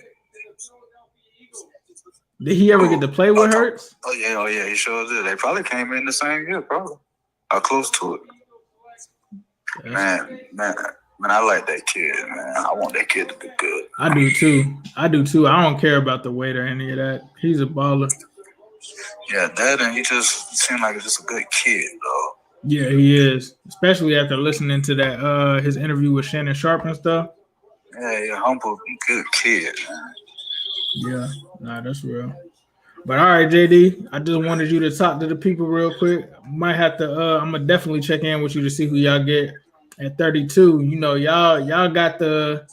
Did he ever get to play with Hurts? Oh yeah, he sure did. They probably came in the same year, probably. Or close to it. Man, I like that kid, man. I want that kid to be good. I do too. I don't care about the weight or any of that. He's a baller. Yeah, that and he just seemed like just a good kid, though. Yeah, he is. Especially after listening to that his interview with Shannon Sharp and stuff. Yeah, humble, good kid, man. Yeah, nah, that's real. But all right, JD, I just wanted you to talk to the people real quick. Might have to. I'm gonna definitely check in with you to see who y'all get at 32. You know, y'all got the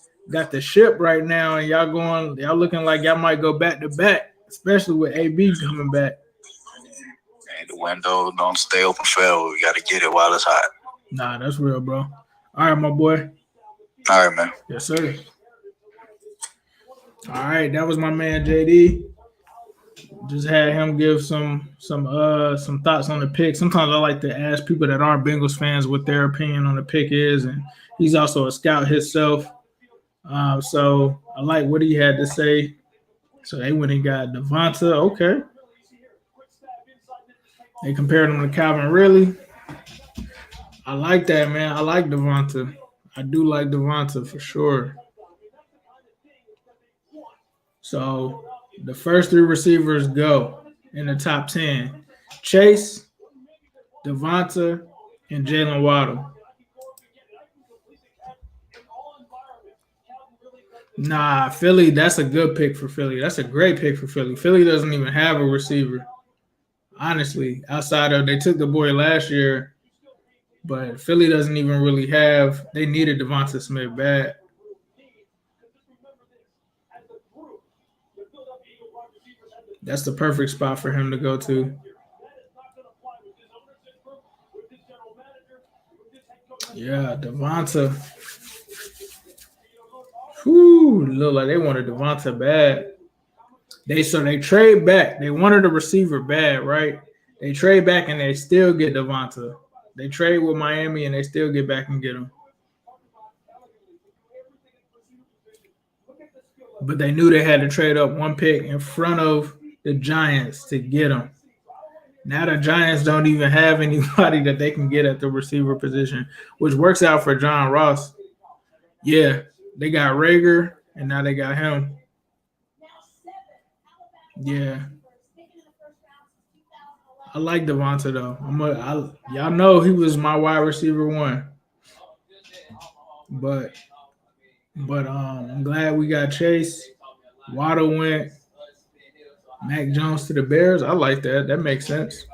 ship right now, and y'all looking like y'all might go back to back, especially with AB coming back. And the window don't stay open forever. We got to get it while it's hot. Nah, that's real, bro. All right, my boy. All right, man. Yes, sir. All right, that was my man JD. Just had him give some thoughts on the pick. Sometimes I like to ask people that aren't Bengals fans what their opinion on the pick is, and he's also a scout himself. So I like what he had to say. So they went and got Devonta. Okay. They compared him to Calvin Ridley. I like that, man. I like Devonta. I do like Devonta for sure. So the first three receivers go in the top 10. Chase, Devonta, and Jalen Waddle. Nah, Philly, that's a good pick for Philly. That's a great pick for Philly. Philly doesn't even have a receiver. Honestly, outside of they took the boy last year, but Philly doesn't even really have. They needed Devonta Smith bad. That's the perfect spot for him to go to. Yeah, Devonta. Whew, look like they wanted Devonta bad. They trade back. They wanted a receiver bad, right? They trade back and they still get Devonta. They trade with Miami and they still get back and get him. But they knew they had to trade up one pick in front of the Giants to get him. Now the Giants don't even have anybody that they can get at the receiver position, which works out for John Ross. Yeah, they got Rager, and now they got him. Yeah. I like Devonta, though. Y'all know he was my wide receiver one. But I'm glad we got Chase. Waddle went. Mac Jones to the Bears. I like that. That makes sense.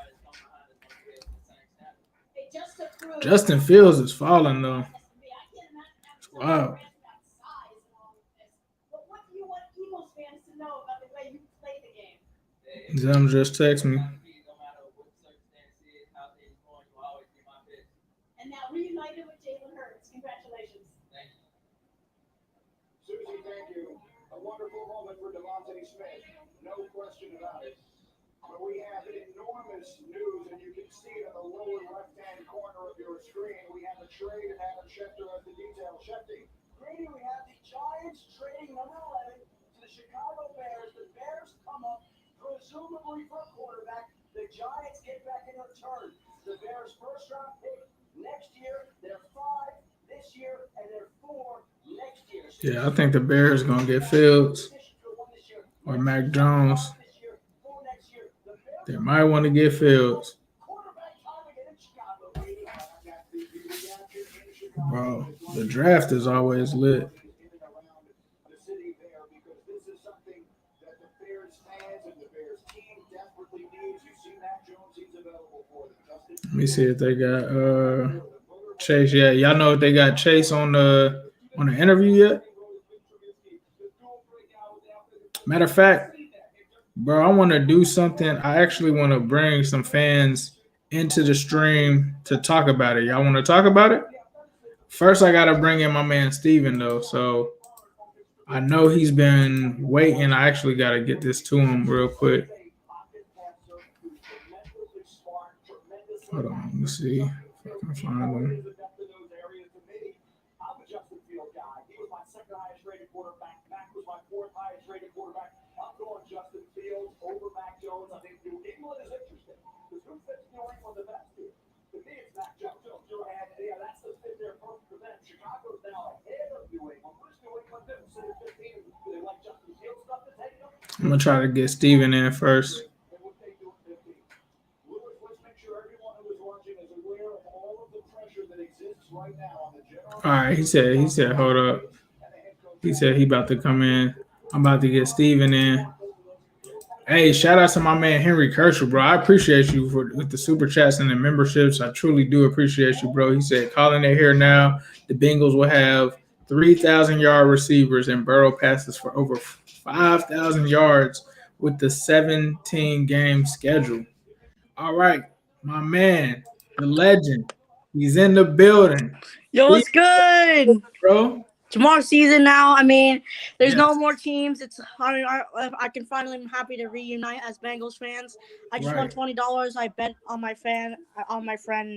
Justin Fields is falling, though. Wow. Them just text me. And now reunited with Jalen Hurts. Congratulations. Susie, thank you. A wonderful moment for Devontae Smith. No question about it. But we have enormous news, and you can see it in the lower left-hand corner of your screen. We have a trade, and Adam Schefter has the details. Schefter. Brady, we have the Giants trading number 11 to the Chicago Bears. The Bears come up, presumably for a quarterback. The Giants get back in return. The Bears' first-round pick next year. They're 5 this year, and they're 4 next year. Yeah, I think the Bears going to get Fields or Mac Jones. They might want to get Fields. Bro, the draft is always lit. Let me see if they got Chase. Yeah, y'all know if they got Chase on the on the interview yet? Matter of fact, bro, I want to do something. I actually want to bring some fans into the stream to talk about it. Y'all want to talk about it? First, I got to bring in my man Steven, though. So I know he's been waiting. I actually got to get this to him real quick. Hold on. Let me see if I can find him. I'm gonna try to get Steven in first. All right, he said, hold up. He said he about to come in. I'm about to get Steven in. Hey, shout out to my man Henry Kershaw, bro. I appreciate you with the super chats and the memberships. I truly do appreciate you, bro. He said, calling it here now. The Bengals will have 3,000-yard receivers and Burrow passes for over 5,000 yards with the 17-game schedule. All right, my man, the legend. He's in the building. Yo, what's good, bro? Jamar season now. I mean, there's no more teams. I can finally. I'm happy to reunite as Bengals fans. I just won $20. I bet on my friend.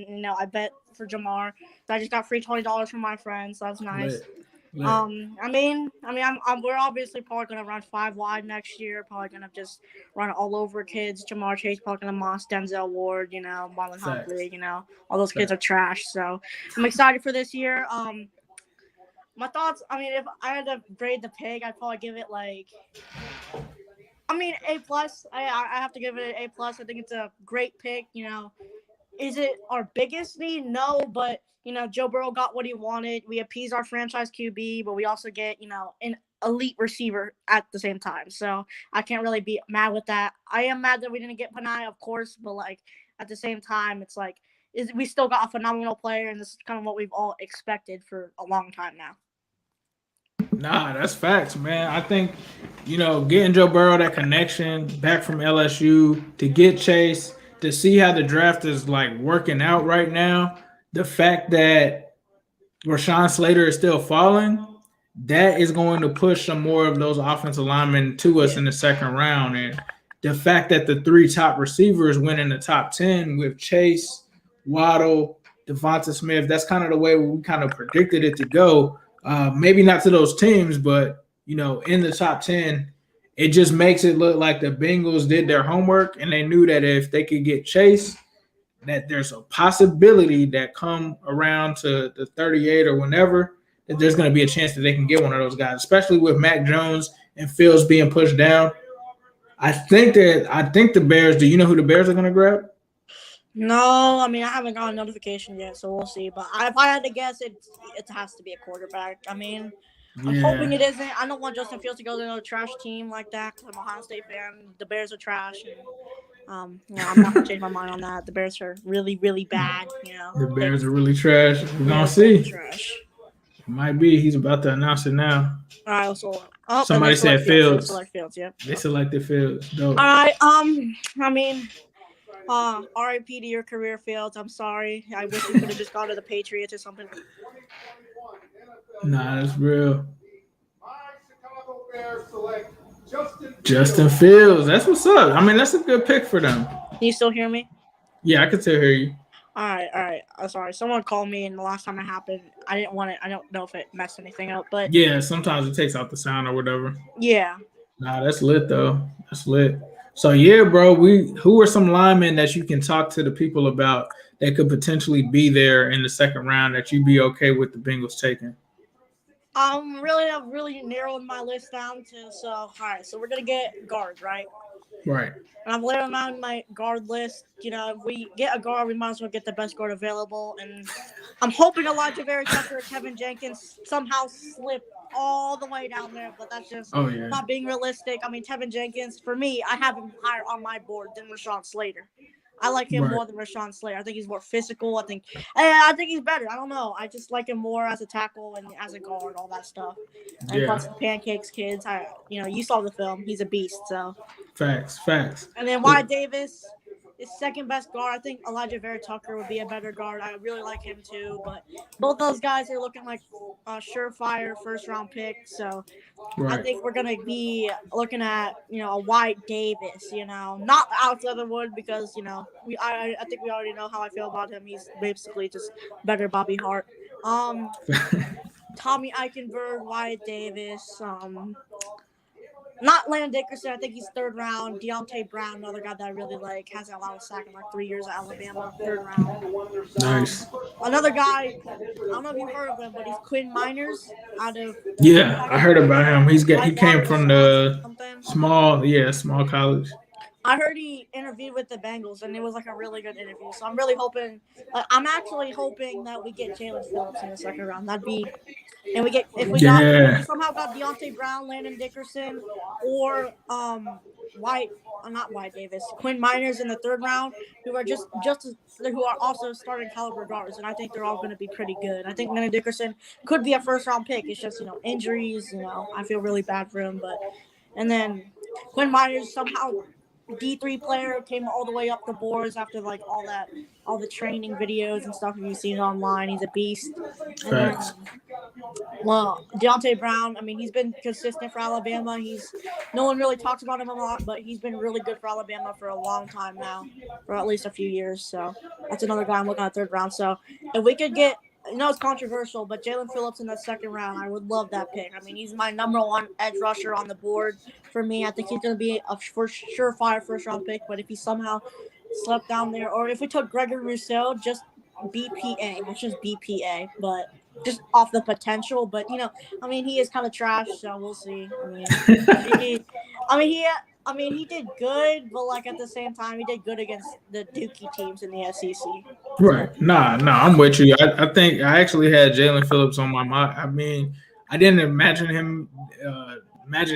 You know, I bet for Jamar. So I just got free $20 from my friend. So that's nice. Lit. We're obviously probably gonna run 5 wide next year. Probably gonna just run all over kids. Jamar Chase probably gonna Moss, Denzel Ward, you know, Marlon Humphrey, you know, all those kids are trash. So I'm excited for this year. My thoughts. I mean, if I had to grade the pig, I'd probably give it like. A plus. I have to give it an A plus. I think it's a great pick. You know, is it our biggest need? No, but you know, Joe Burrow got what he wanted. We appease our franchise QB, but we also get, you know, an elite receiver at the same time. So I can't really be mad with that. I am mad that we didn't get Panay, of course, but like at the same time, it's like we still got a phenomenal player, and this is kind of what we've all expected for a long time now. Nah, that's facts, man. I think, you know, getting Joe Burrow that connection back from LSU, to get Chase, to see how the draft is like working out right now, the fact that Rashawn Slater is still falling, that is going to push some more of those offensive linemen to us in the second round. And the fact that the 3 top receivers went in the top 10 with Chase, Waddle, Devonta Smith, that's kind of the way we kind of predicted it to go. Maybe not to those teams, but, you know, in the top 10, it just makes it look like the Bengals did their homework, and they knew that if they could get Chase, that there's a possibility that come around to the 38 or whenever, that there's going to be a chance that they can get one of those guys, especially with Mac Jones and Fields being pushed down. I think the Bears, do you know who the Bears are going to grab? No, I mean, I haven't got a notification yet, so we'll see. But if I had to guess, it has to be a quarterback. I mean, I'm hoping it isn't. I don't want Justin Fields to go to another trash team like that. I'm an Ohio State fan. The Bears are trash. And, you know, I'm not going to change my mind on that. The Bears are really, really bad, you know. The Bears are really trash. We're going to see. Trash. It might be. He's about to announce it now. All right, so somebody said Fields. They select Fields, yeah. They selected Fields. Dope. All right, I mean, RIP to your career, Fields. I'm sorry. I wish you could have just gone to the Patriots or something. Nah, that's real. Justin Fields. That's what's up. I mean, that's a good pick for them. Can you still hear me? Yeah, I can still hear you. All right. I'm sorry. Someone called me, and the last time it happened, I didn't want it. I don't know if it messed anything up, but yeah, sometimes it takes out the sound or whatever. Yeah. Nah, that's lit though. That's lit. So yeah, bro. Who are some linemen that you can talk to the people about that could potentially be there in the second round that you'd be okay with the Bengals taking? I've really narrowed my list down to all right. So we're gonna get guards, right? Right. And I've laid them out in my guard list. You know, if we get a guard, we might as well get the best guard available. And I'm hoping Elijah Very Tucker or Kevin Jenkins somehow slip all the way down there, but that's just not being realistic. I mean, Kevin Jenkins, for me, I have him higher on my board than Rashawn Slater. I like him Right. more than Rashawn Slater. I think he's more physical. I think he's better. I don't know. I just like him more as a tackle and as a guard, all that stuff. And Yeah. plus the pancakes kids. You saw the film. He's a beast. So. Facts. And then Wyatt Davis is second best guard. I think Elijah Vera Tucker would be a better guard. I really like him too. But both those guys are looking like surefire first round picks. So I Right. think we're gonna be looking at a Wyatt Davis. Not Alex Leatherwood because I think we already know how I feel about him. He's basically just better Bobby Hart. Tommy Eichenberg, Wyatt Davis. Not Landon Dickerson. I think he's third round. Deontay Brown, another guy that I really like, hasn't allowed a sack in like 3 years at Alabama. Third round. Nice. Another guy, I don't know if you've heard of him, but he's Quinn Miners out of. Yeah, I heard about him. He came from the something. small college. I heard he interviewed with the Bengals, and it was like a really good interview. So I'm really hoping. I'm actually hoping that we get Jalen Phillips in the second round. That'd be. And if we somehow got Deontay Brown, Landon Dickerson, or not Wyatt Davis, Quinn Miners in the third round, who are also starting caliber guards, and I think they're all going to be pretty good. I think Landon Dickerson could be a first round pick. It's just injuries. I feel really bad for him, and then Quinn Miners somehow. D3 player came all the way up the boards after like all the training videos and stuff you've seen online. He's a beast. Facts. Deontay Brown, he's been consistent for Alabama. No one really talks about him a lot, but he's been really good for Alabama for a long time now, for at least a few years. So that's another guy I'm looking at third round. So if we could get, it's controversial, but Jalen Phillips in that second round, I would love that pick. He's my number one edge rusher on the board for me. I think he's going to be a surefire first round pick, but if he somehow slept down there, or if we took Gregory Rousseau, just BPA, that's just BPA, but just off the potential. But he is kind of trash, so we'll see. He did good, but like at the same time, he did good against the Dookie teams in the SEC. Right. Nah, I'm with you. I think I actually had Jalen Phillips on my mind. I didn't imagine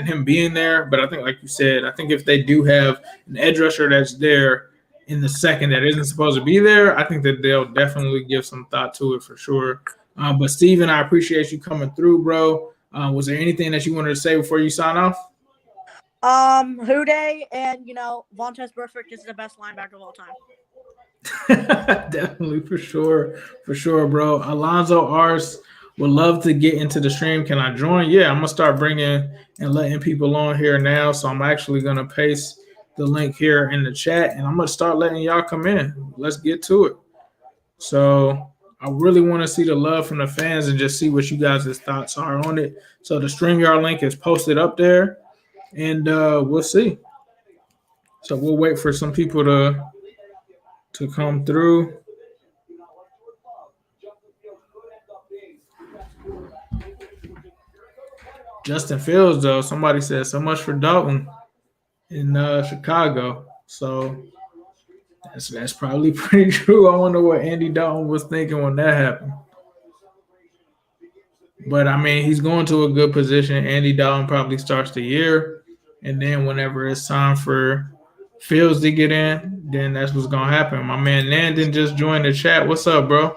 him being there, but I think, like you said, I think if they do have an edge rusher that's there in the second that isn't supposed to be there, I think that they'll definitely give some thought to it for sure. But Steven, I appreciate you coming through, bro. Was there anything that you wanted to say before you sign off? Houday and Vontaze Burfict is the best linebacker of all time. Definitely, for sure, bro. Alonzo Ars would love to get into the stream. Can I join? Yeah, I'm gonna start bringing and letting people on here now. So I'm actually gonna paste the link here in the chat, and I'm gonna start letting y'all come in. Let's get to it. So I really want to see the love from the fans and just see what you guys' thoughts are on it. So the StreamYard link is posted up there, and we'll see. So we'll wait for some people to come through. Justin Fields, though, somebody said so much for Dalton in Chicago. So that's probably pretty true. I wonder what Andy Dalton was thinking when that happened. But he's going to a good position. Andy Dalton probably starts the year, and then whenever it's time for Fields to get in, then that's what's gonna happen. My man Nandon just joined the chat. What's up, bro?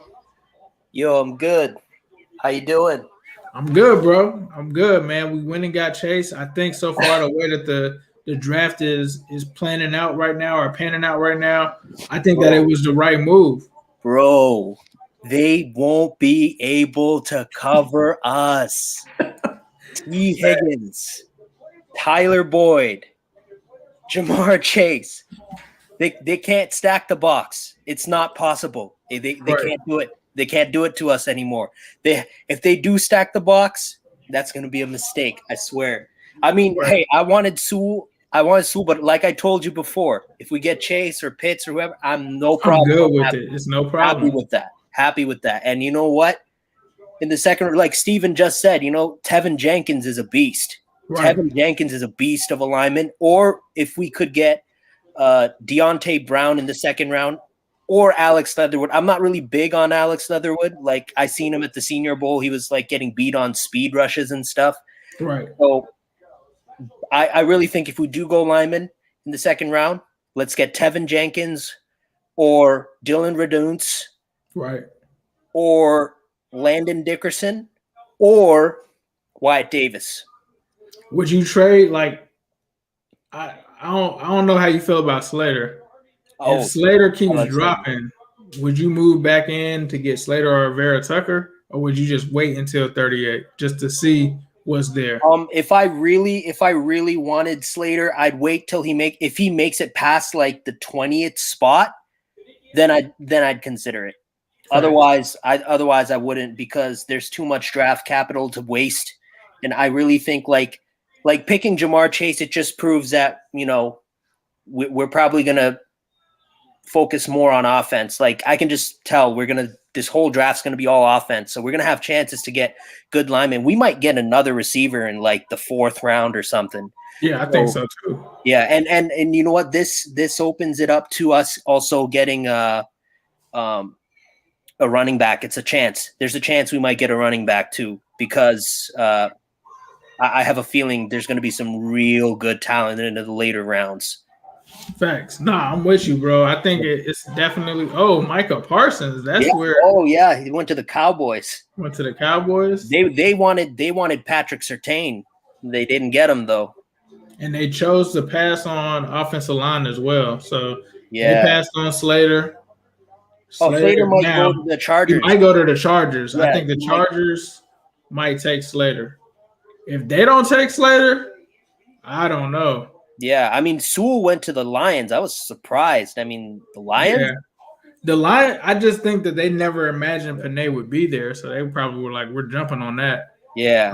Yo, I'm good. How you doing? I'm good, bro. I'm good, man. We went and got Chase. I think so far the way that the draft is panning out right now, I think that it was the right move. Bro, they won't be able to cover us. T. Higgins, Tyler Boyd, Jamar Chase. They can't stack the box. It's not possible. They can't do it. They can't do it to us anymore. If they do stack the box, that's going to be a mistake. I swear. Hey, I wanted Sewell, but like I told you before, if we get Chase or Pitts or whoever, I'm no problem. I'm good with it. It's no problem. Happy with that. And you know what? In the second, like Steven just said, Tevin Jenkins is a beast. Right. Tevin Jenkins is a beast of alignment. Or if we could get Deontay Brown in the second round, or Alex Leatherwood. I'm not really big on Alex Leatherwood. Like, I seen him at the Senior Bowl. He was like getting beat on speed rushes and stuff. Right. So I really think if we do go lineman in the second round, let's get Tevin Jenkins or Dylan Radunz, Right. or Landon Dickerson, or Wyatt Davis. Would you trade like I don't know how you feel about Slater. If Oh, Slater I keeps like Slater. dropping, would you move back in to get Slater or Vera Tucker, or would you just wait until 38 just to see what's there? If I really wanted Slater, I'd wait till if he makes it past like the 20th spot, then I'd consider it. Facts. Otherwise I wouldn't, because there's too much draft capital to waste. And I really think like picking Jamar Chase, it just proves that, we're probably going to focus more on offense. Like, I can just tell this whole draft's going to be all offense. So we're going to have chances to get good linemen. We might get another receiver in like the 4th round or something. Yeah, I think so too. Yeah. And you know what? This opens it up to us also getting a running back. It's a chance. There's a chance we might get a running back too, because I have a feeling there's going to be some real good talent into the later rounds. Facts. Nah, I'm with you, bro. I think it's definitely. Oh, Micah Parsons. That's where. Oh yeah, he went to the Cowboys. Went to the Cowboys. They wanted Patrick Surtain. They didn't get him though. And they chose to pass on offensive line as well. So yeah, they passed on Slater. Slater might go to the Chargers. He might go to the Chargers. Yeah, I think the Chargers might take Slater. If they don't take Slater, I don't know. Yeah, I mean, Sewell went to the Lions. I was surprised. I mean, the Lions? Yeah. The Lions, I just think that they never imagined Panay would be there. So they probably were like, we're jumping on that. Yeah.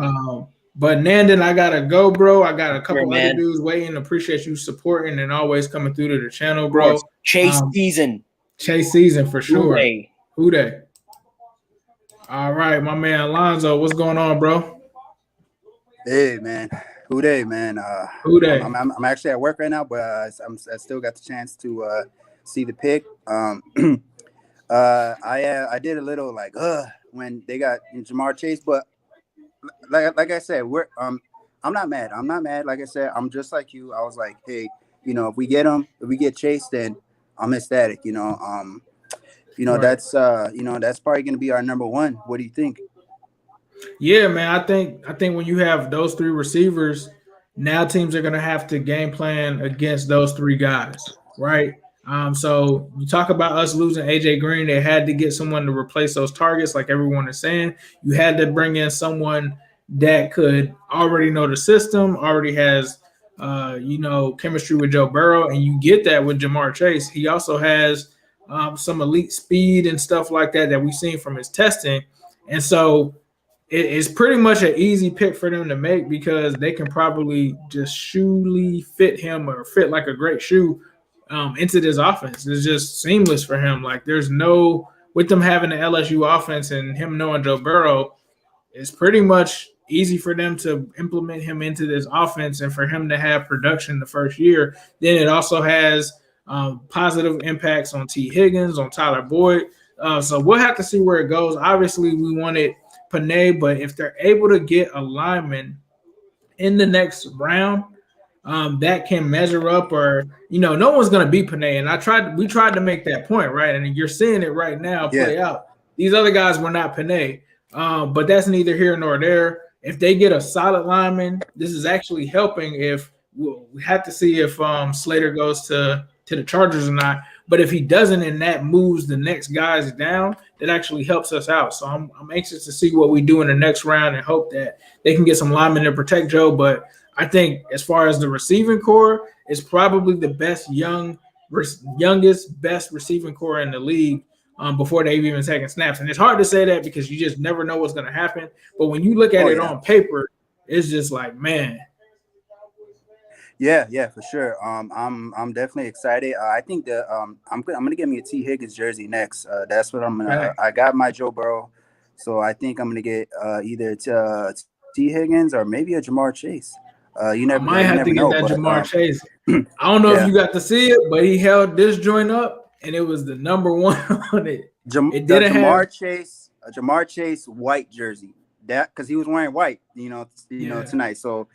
But Nandon, I got to go, bro. I got a couple other dudes waiting. Appreciate you supporting and always coming through to the channel, bro. Chase season. Chase season for sure. Who dey? All right, my man Alonzo, what's going on, bro? Hey, man. Who dey, man? Who dey? I'm actually at work right now, but I still got the chance to see the pick. I did a little like when they got Jamar Chase, but like I said, I'm not mad. I'm not mad. Like I said, I'm just like you. I was like, hey, if we get Chase, then I'm ecstatic. Right. That's probably gonna be our number one. What do you think? Yeah, man. I think when you have those 3 receivers, now teams are gonna have to game plan against those 3 guys, right? So you talk about us losing AJ Green, they had to get someone to replace those targets, like everyone is saying. You had to bring in someone that could already know the system, already has chemistry with Joe Burrow, and you get that with Jamar Chase. He also has some elite speed and stuff like that we've seen from his testing, and so it's pretty much an easy pick for them to make, because they can probably just shoely fit him, or fit like a great shoe into this offense. It's just seamless for him. Like, there's no, with them having the LSU offense and him knowing Joe Burrow, it's pretty much easy for them to implement him into this offense and for him to have production the first year. Then it also has positive impacts on T. Higgins, on Tyler Boyd. So we'll have to see where it goes. Obviously, we wanted Panay, but if they're able to get a lineman in the next round that can measure up, or no one's gonna beat Panay. And we tried to make that point, right? And you're seeing it right now play out. These other guys were not Panay, but that's neither here nor there. If they get a solid lineman, this is actually helping. If we have to see if Slater goes to the Chargers or not. But if he doesn't, and that moves the next guys down, that actually helps us out. So I'm anxious to see what we do in the next round and hope that they can get some linemen to protect Joe. But I think as far as the receiving core, it's probably the best youngest, best receiving core in the league before they've even taken snaps. And it's hard to say that because you just never know what's going to happen. But when you look at it on paper, it's just like, man. Yeah, for sure. I'm definitely excited. I think that I'm gonna get me a T. Higgins jersey next. That's what I'm gonna. I got my Joe Burrow, so I think I'm gonna get either T. Higgins or maybe a Jamar Chase. You never. I might have to get that Jamar Chase. I don't know if you got to see it, but he held this joint up, and it was the number 1 on it. It didn't have Jamar Chase white jersey. That because he was wearing white, tonight. So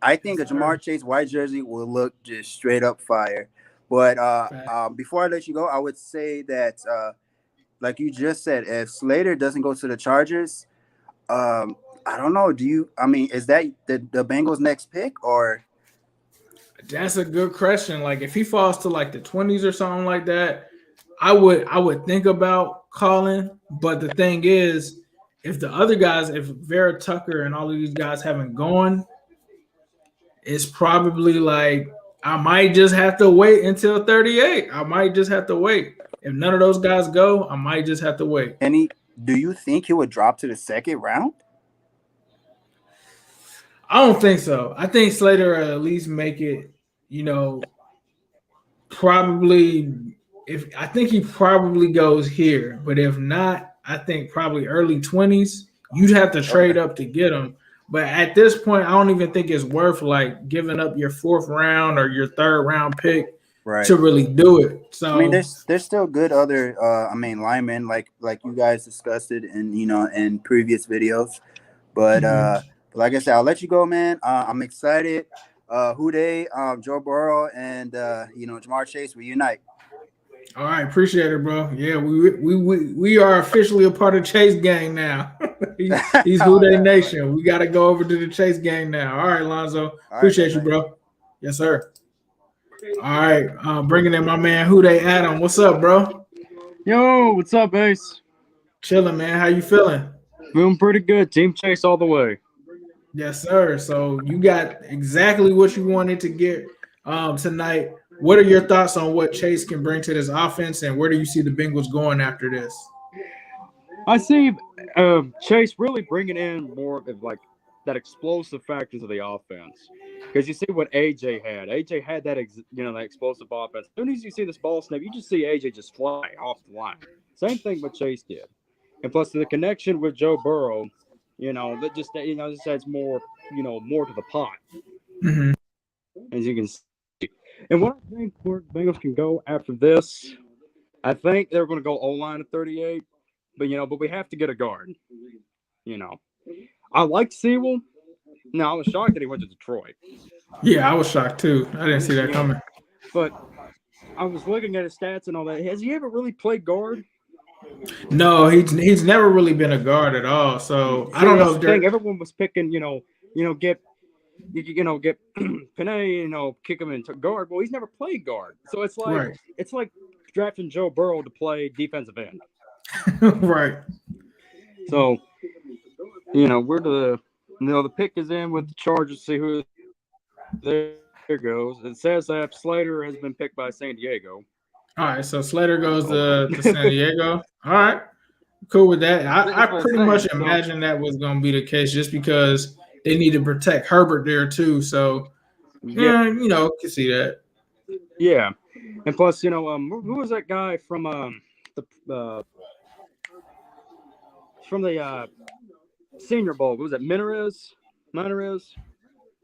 I think a Jamar Chase white jersey will look just straight up fire. But before I let you go, I would say that, like you just said, if Slater doesn't go to the Chargers, I don't know. Is that the Bengals' next pick or? That's a good question. Like if he falls to like the 20s or something like that, I would think about calling. But the thing is, if the other guys, if Vera Tucker and all of these guys haven't gone, it's probably like I might just have to wait until 38. I might just have to wait. If none of those guys go, I might just have to wait. Do you think he would drop to the second round? I don't think so. I think Slater will at least make it, probably I think he probably goes here, but if not, I think probably early 20s. You'd have to trade up to get him. But at this point, I don't even think it's worth like giving up your 4th round or your 3rd round pick to really do it. So I mean, there's still good other linemen like you guys discussed it in previous videos. But like I said, I'll let you go, man. I'm excited. Houday, Joe Burrow, and Jamar Chase reunite. All right, appreciate it, bro. Yeah, we are officially a part of Chase gang now. He's Houday Nation. We got to go over to the Chase gang now. All right, Lonzo. Appreciate you, bro. Yes, sir. All right, bringing in my man Houday Adam. What's up, bro? Yo, what's up, Ace? Chilling, man. How you feeling? Feeling pretty good. Team Chase all the way. Yes, sir. So you got exactly what you wanted to get tonight. What are your thoughts on what Chase can bring to this offense, and where do you see the Bengals going after this? I see Chase really bringing in more of like that explosive factor to the offense. Because you see what AJ had. AJ had that that explosive offense. As soon as you see this ball snap, you just see AJ just fly off the line. Same thing what Chase did. And plus the connection with Joe Burrow, that just just adds more, more to the pot. Mm-hmm. As you can see. And what I think where Bengals can go after this, I think they're going to go O-line at 38. But we have to get a guard. I liked Sewell. No, I was shocked that he went to Detroit. Yeah, I was shocked too. I didn't see that coming. But I was looking at his stats and all that. Has he ever really played guard? No, he's never really been a guard at all. So I don't know if everyone was picking, get Penei, kick him into guard. Well, he's never played guard. So it's like it's like drafting Joe Burrow to play defensive end. Right. So, we're the pick is in with the Chargers. See who there goes. It says that Slater has been picked by San Diego. All right, so Slater goes to San Diego. All right, cool with that. I pretty much imagined that was going to be the case just because they need to protect Herbert there too. So, can see that. Yeah, and plus, who was that guy from the Senior Bowl? Was it Monterez?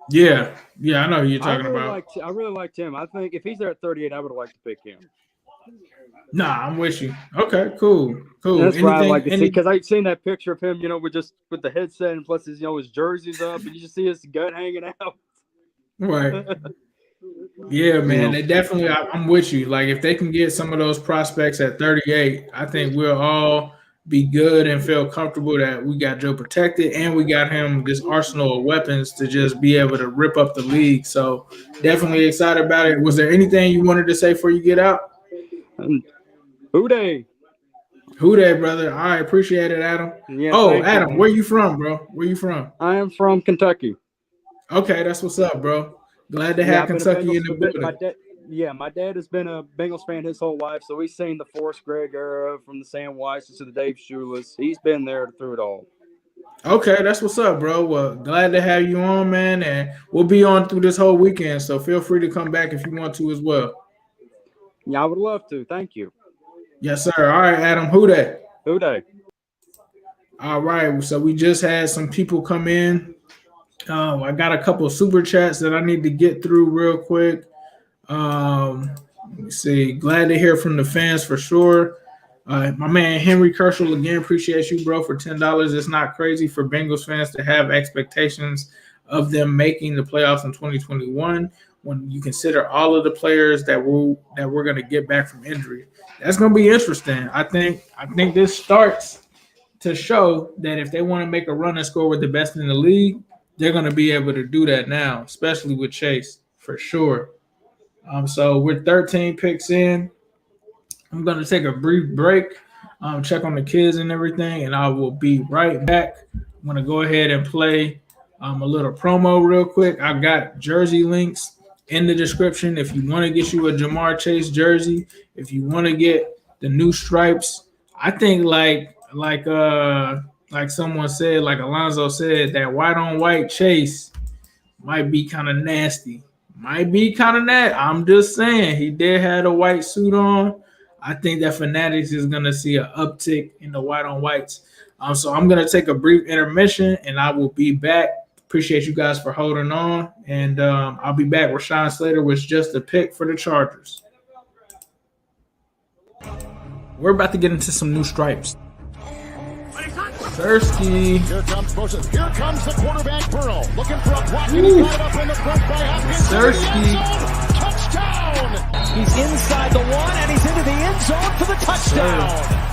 Yeah, I know who you're talking about. I really liked him. I think if he's there at 38, I would have liked to pick him. Nah, I'm with you. Okay, cool. That's why I like to see because I've seen that picture of him, with the headset and plus his jersey's up, and you just see his gut hanging out. Right. Yeah, man. They definitely. I'm with you. Like if they can get some of those prospects at 38, I think we'll all be good and feel comfortable that we got Joe protected and we got him this arsenal of weapons to just be able to rip up the league. So definitely excited about it. Was there anything you wanted to say before you get out? Houday, brother. All right, appreciate it, Adam. Yeah, Adam, where you from, bro? Where you from? I am from Kentucky. Okay, that's what's up, bro. Glad to have Kentucky in the building. My dad has been a Bengals fan his whole life, so he's seen the Forrest Gregg era from the Sam Weisses to the Dave Schulis. He's been there through it all. Okay, that's what's up, bro. Well, glad to have you on, man, and we'll be on through this whole weekend, so feel free to come back if you want to as well. Yeah, I would love to. Thank you. Yes, sir. All right, Adam. Houday. All right, so we just had some people come in. I got a couple of super chats that I need to get through real quick. Let me see. Glad to hear from the fans for sure. My man Henry Kerschel, again, appreciate you, bro, for $10. It's not crazy for Bengals fans to have expectations of them making the playoffs in 2021. when you consider all of the players that we're going to get back from injury. That's going to be interesting. I think this starts to show that if they want to make a run and score with the best in the league, they're going to be able to do that now, especially with Chase for sure. So we're 13 picks in. I'm going to take a brief break, check on the kids and everything, and I will be right back. I'm going to go ahead and play a little promo real quick. I've got jersey links in the description. If you want to get you a Jamar Chase jersey, if you want to get the new stripes, I think like someone said, like Alonzo said, that white on white Chase might be kind of nasty. Might be kind of nasty. I'm just saying he did have a white suit on. I think that Fanatics is gonna see an uptick in the white on whites. So I'm gonna take a brief intermission and I will be back. Appreciate you guys for holding on, and I'll be back with Sean Slater with just a pick for the Chargers. We're about to get into some new stripes. Sirski. Here comes Moses. Here comes the quarterback Burrow. Looking for a block. And he's got it up in the front by Hopkins. Sirski. Touchdown. He's inside the 1 and he's into the end zone for the touchdown.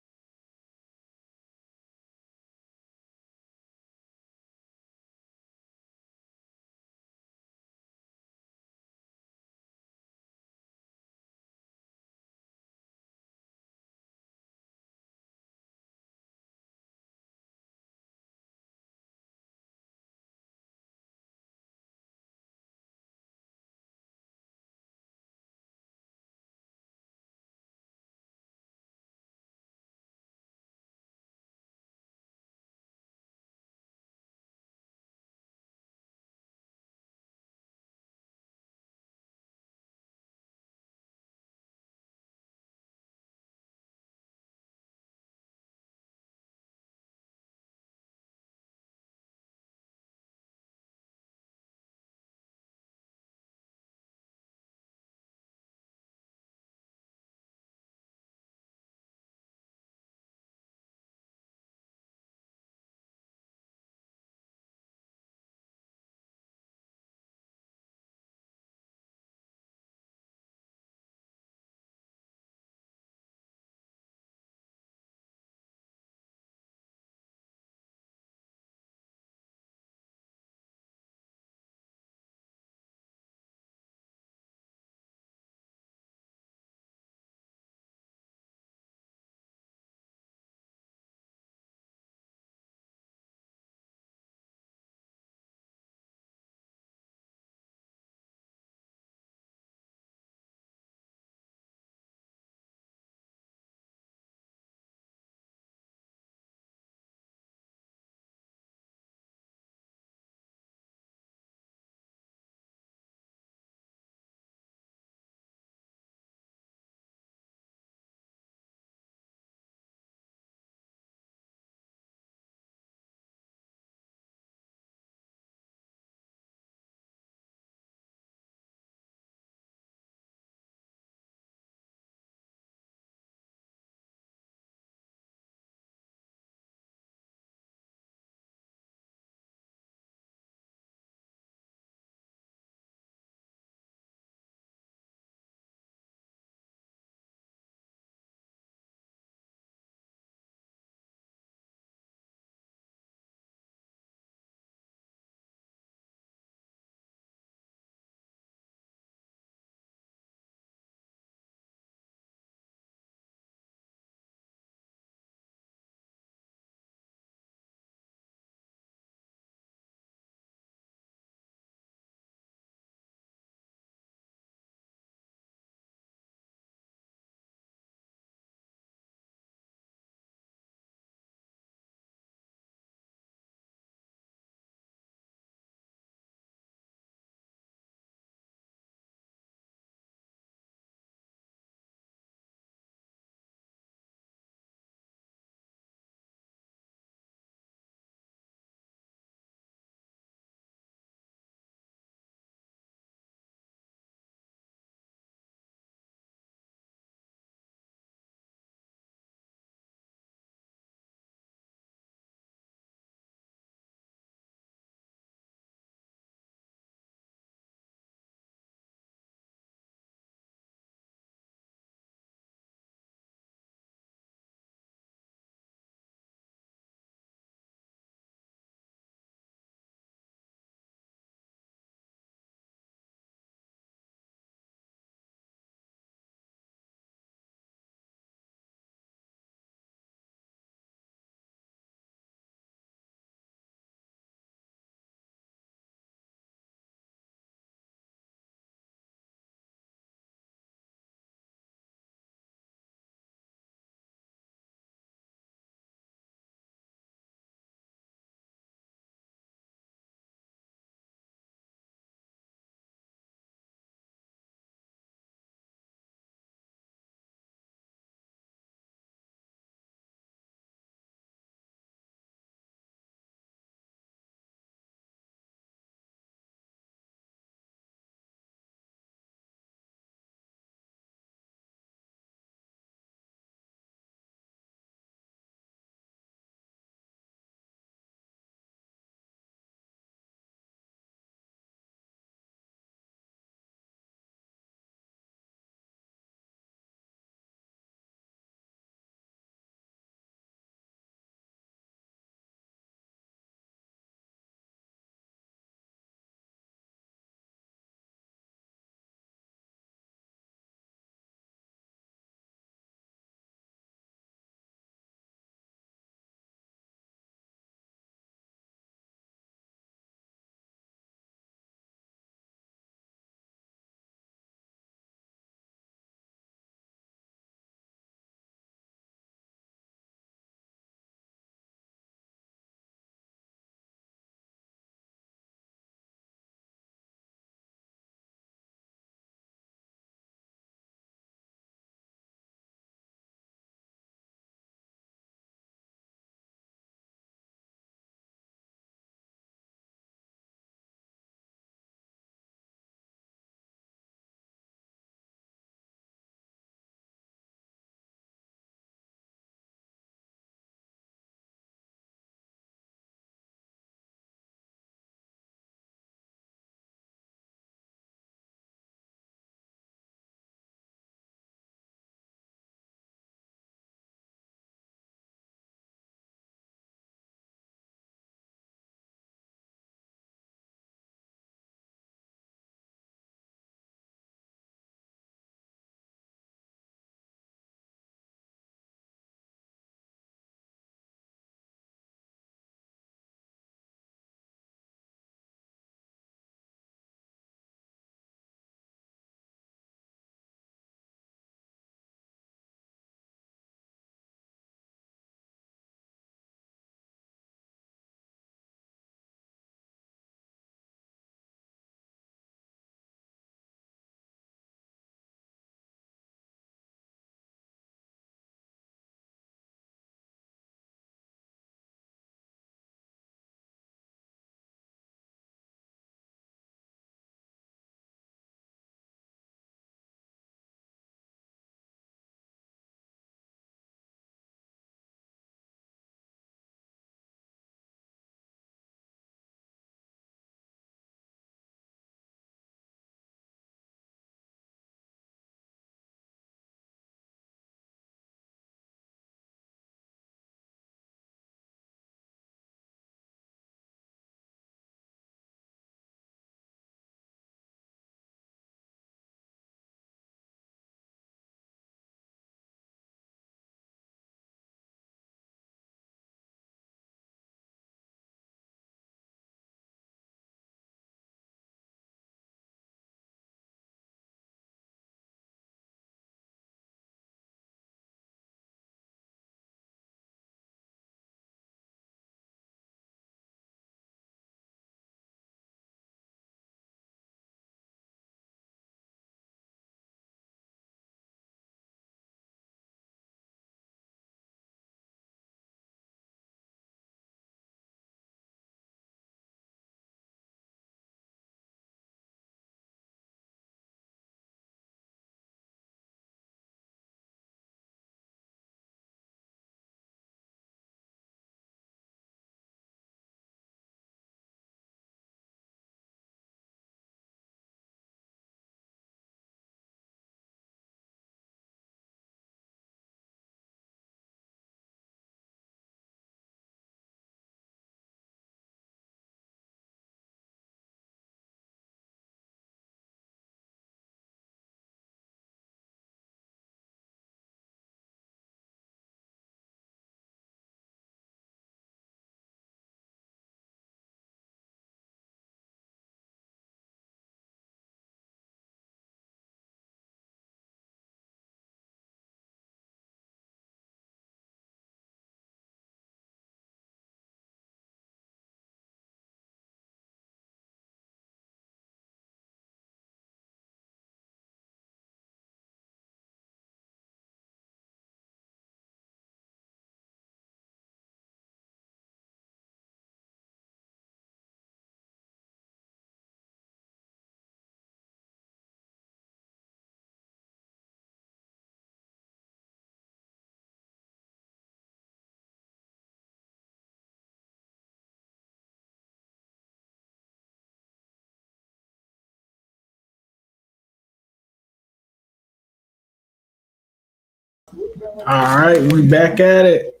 All right, we back at it.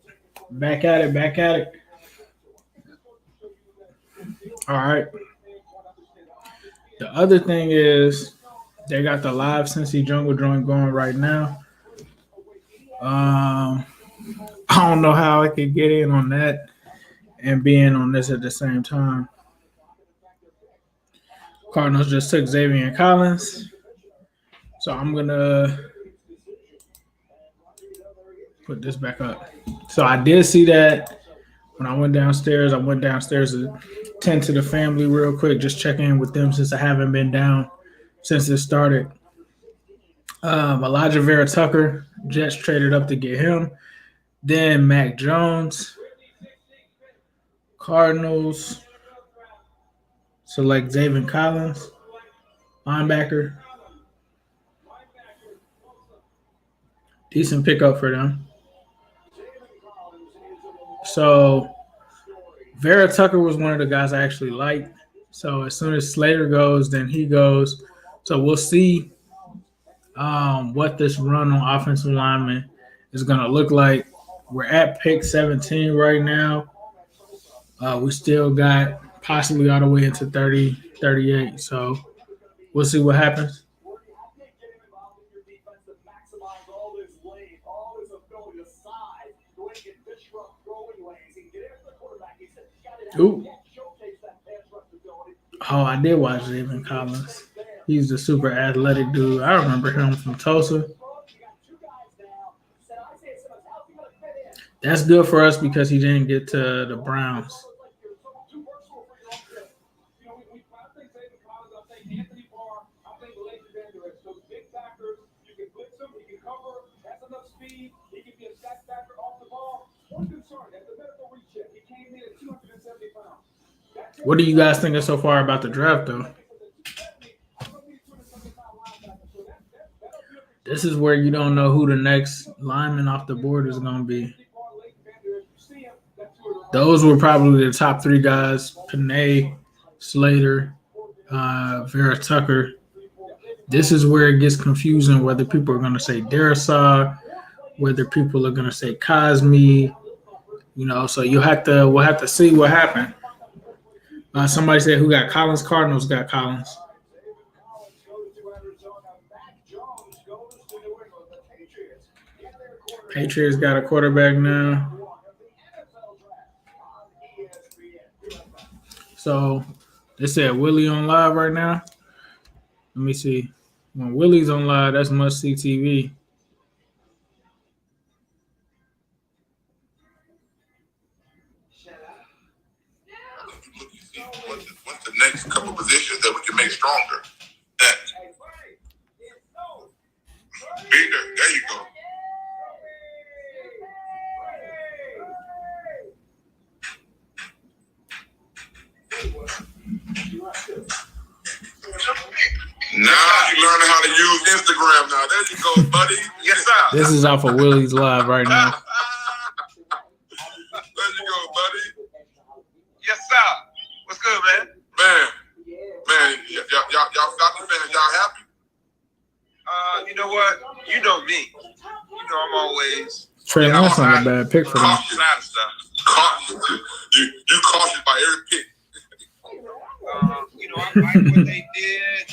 Back at it. All right. The other thing is they got the live Cincy Jungle joint going right now. I don't know how I could get in on that and be in on this at the same time. Cardinals just took Xavier Collins. So I'm going to put this back up. So I did see that when I went downstairs. I went downstairs to tend to the family real quick, just check in with them since I haven't been down since it started. Elijah Vera Tucker, Jets traded up to get him. Then Mac Jones, Cardinals select Xavier Collins, linebacker. Decent pickup for them. So Vera Tucker was one of the guys I actually liked. So as soon as Slater goes, then he goes. So we'll see what this run on offensive lineman is going to look like. We're at pick 17 right now. We still got possibly all the way into 30, 38. So we'll see what happens. Ooh. Oh, I did watch Xavier Collins. He's the super athletic dude. I remember him from Tulsa. That's good for us because he didn't get to the Browns. What do you guys think so far about the draft, though? This is where you don't know who the next lineman off the board is going to be. Those were probably the top three guys: Panay, Slater, Vera Tucker. This is where it gets confusing whether people are going to say Darrisaw, whether people are going to say Cosme. So we'll have to see what happened. Somebody said who got Collins? Cardinals got Collins. Patriots got a quarterback now. So they said Willie on live right now. Let me see. When Willie's on live, that's must see TV. What's the next couple positions that we can make stronger? Bigger. There you go. Now you learning how to use Instagram now. There you go, buddy. Yes, sir. This is off of Willie's live right now. There you go, buddy. Yes, sir. What's good, man? Man, y'all Falcon fans, y'all happy? You know what? You know me. You know I'm always Trey Lance not a bad pick for them. cautious out of stuff. You cautious by every pick. I like what they did.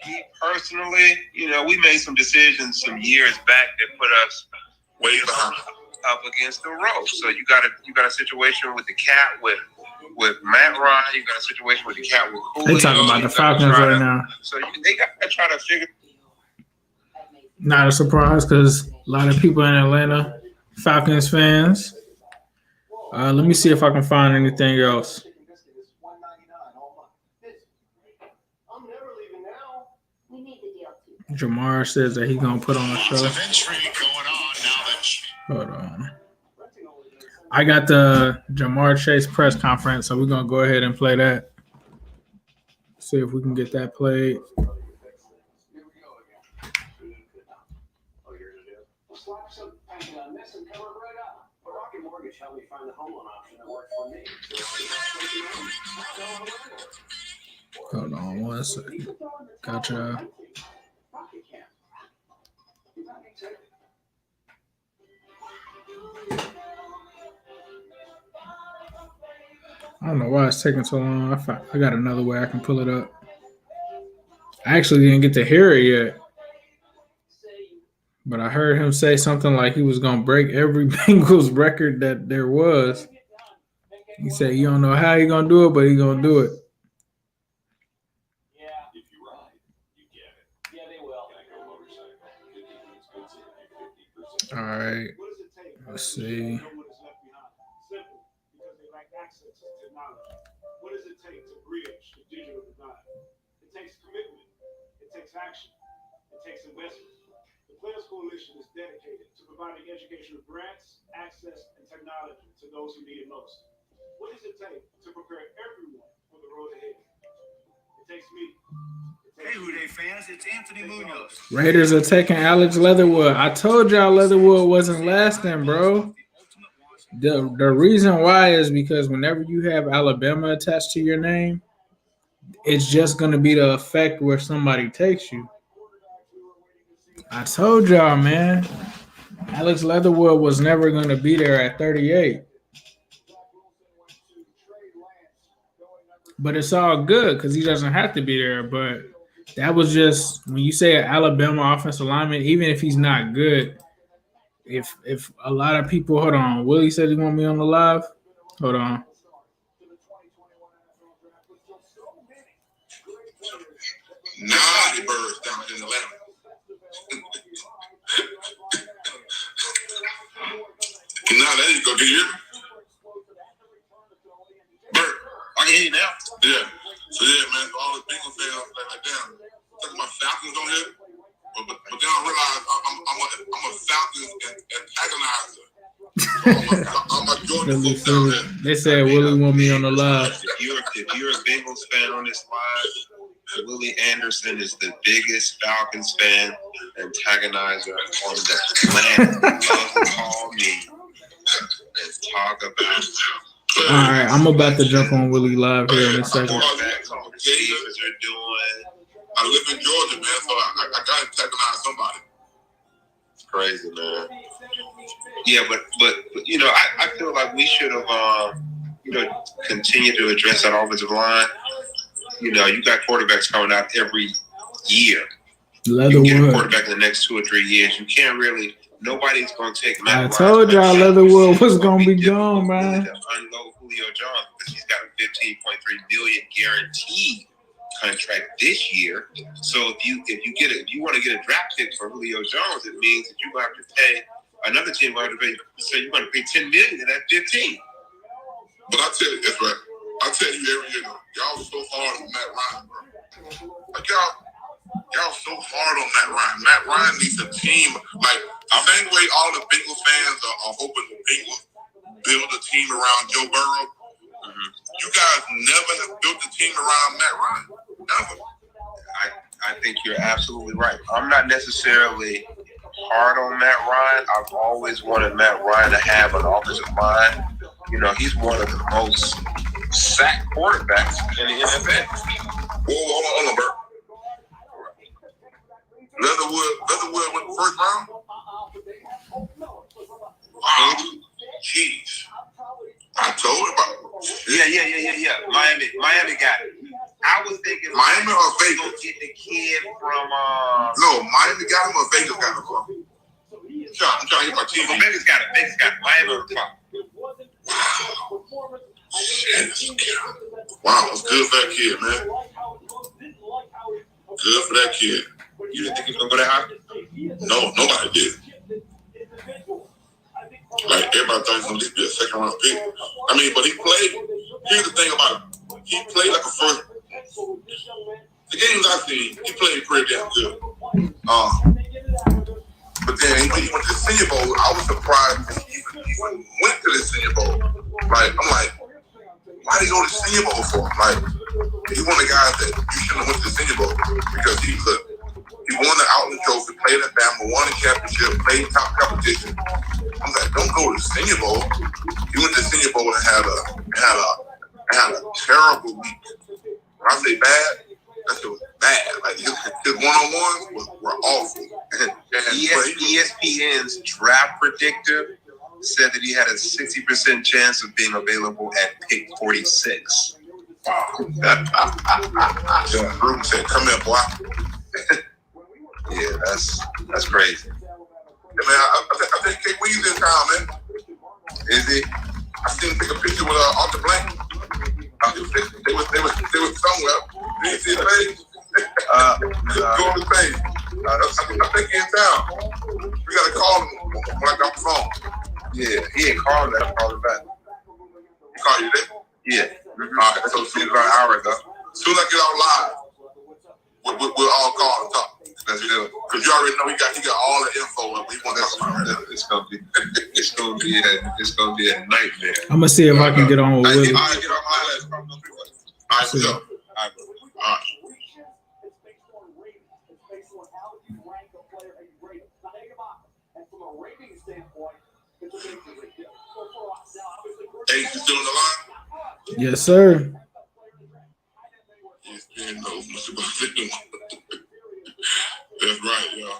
Me personally, we made some decisions some years back that put us way behind, up against the ropes. So you got a situation with the cat with Matt Ryan. You got a situation with the cat with Julio. They talking about the Falcons right now. So they got to try to figure. Not a surprise because a lot of people in Atlanta, Falcons fans. Let me see if I can find anything else. Jamar says that he's gonna put on a show. Hold on. I got the Jamar Chase press conference, so we're gonna go ahead and play that. See if we can get that played. Hold on one second. Gotcha. don't know why it's taking so long. I got another way I can pull it up. I actually didn't get to hear it yet. But I heard him say something like he was going to break every Bengals record that there was. He said you don't know how he's going to do it, but he's going to do it. All right. Let's see. What does it take to bridge the digital divide? It takes commitment. It takes action. It takes investment. The Players Coalition is dedicated to providing educational grants, access, and technology to those who need it most. What does it take to prepare everyone for the road ahead? It takes me. Hey, Houday fans, it's Anthony Munoz. Raiders are taking Alex Leatherwood. I told y'all Leatherwood wasn't lasting, bro. The reason why is because whenever you have Alabama attached to your name, it's just going to be the effect where somebody takes you. I told y'all, man. Alex Leatherwood was never going to be there at 38. But it's all good because he doesn't have to be there. But that was just, when you say an Alabama offensive lineman, even if he's not good, if a lot of people, hold on, Willie said he want me on the live. Hold on. Naughty birds down in Atlanta. Now there you go. Can you hear me? Bert, I can hear you now. Yeah. So yeah, man, for all the Bengals fans like damn, talking about Falcons on here. But then I realized I'm a Falcons antagonizer. I'm a Georgia folks down there. They said Willie want me on the live. If you're a Bengals fan on this live, Willie Anderson is the biggest Falcons fan antagonizer on the planet. Love to call me and talk about. All right, I'm about to jump on Willie live here in a second. I live in Georgia, man, so I got to antagonize somebody. It's crazy, man. Yeah, but you know, I feel like we should have continued to address that offensive line. You know, you got quarterbacks coming out every year. Leatherwood. You get a quarterback in the next 2 or 3 years. You can't really. Nobody's going to take. I told y'all Leatherwood was going to be gone, man. To unload Julio Jones because he's got a $15.3 million guaranteed contract this year. So if you want to get a draft pick for Julio Jones, it means that you're going to have to pay another team. Going to pay. So you're going to pay $10 million and that's 15. But I tell you, that's right. I tell you every year, y'all was so hard on Matt Ryan, bro. Like y'all so hard on Matt Ryan. Matt Ryan needs a team. Like the same way all the Bengals fans are hoping the Bengals build a team around Joe Burrow. Mm-hmm. You guys never have built a team around Matt Ryan. Never. I think you're absolutely right. I'm not necessarily hard on Matt Ryan. I've always wanted Matt Ryan to have an offensive line. You know, he's one of the most sacked quarterbacks in the NFL. Whoa, hold on, Bert. Leatherwood went the first round? Wow. Jeez. I told him about it. Yeah. Miami got it. I was thinking Miami or Vegas? Get the kid from No, Miami got him or Vegas got him from? I'm trying to get my team. Well, Vegas got it. Miami on the top. Wow. Shit. Wow, it's good for that kid, man. Good for that kid. You didn't think he was going to go that high? No, nobody did. Like, everybody thought he was going to at least be a second round pick. I mean, but he played. Here's the thing about it. He played like a first. The games I've seen, he played pretty damn good. But then when he went to the Senior Bowl, I was surprised that he even went to the Senior Bowl. Like, I'm like, why did he go to the Senior Bowl for? Like, he's one of the guys that you shouldn't have went to the Senior Bowl because he won the Outland Trophy, played at Bama, won the championship, played top competition. I'm like, don't go to the Senior Bowl. He went to the Senior Bowl and had a terrible week. When I say bad, that shit was bad. Like his one-on-ones were awful. ESPN's draft predictor said that he had a 60% chance of being available at pick 46. Gruden said, "Come here, boy." Yeah, that's crazy. Yeah, man, I think Kate Wee's in town, man. Is he? I seen him take a picture with Arthur Blank. They was somewhere. Did you see his page? Go on his page. I think he's in town. We gotta call him when I got the phone. Yeah, he ain't called that. I called him back. He called you today? Yeah. Mm-hmm. All right, so as soon as about an hour ago. As soon as I get out live, we'll all call and talk. That's it. Because you already know he got all the info and we want to talk about it. It's gonna be a nightmare. I'm gonna see if I can get on with Willie. All right, get on my last. All right, let's go. All right. Hey, you still on the line? Yes, sir. ESPN knows much about it. That's right, y'all.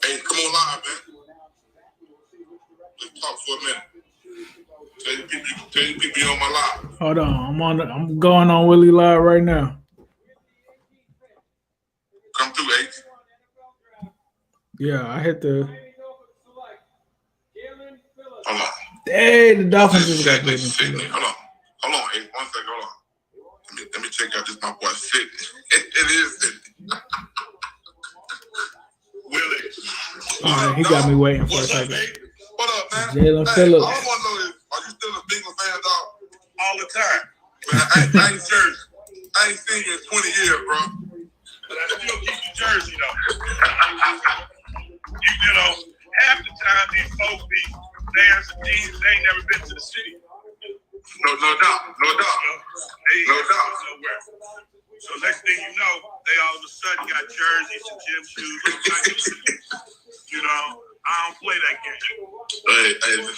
Hey, come on live, man. Let's talk for a minute. Tell you people you on my live. Hold on, I'm going on Willie Live right now. Come through, H. Yeah, I hit the. Hold on. Hey, the Dolphins just got good. Hold on, H. 1 second, hold on. Let me check out this my boy Sydney. It is Sydney. Willie. All right, he got me waiting for a second. What up, man? Jalen Hey, Phillips. all I want to know is, are you still a Bengals fan, dog? All the time. Man, I ain't jersey. I ain't seen you in 20 years, bro. But I still keep the jersey, though. you know, half the time these folks be players and teams, they ain't never been to the city. No doubt. No doubt. Nowhere. So next thing you know, they all of a sudden got jerseys and gym shoes. You know, I don't play that game. Hey, this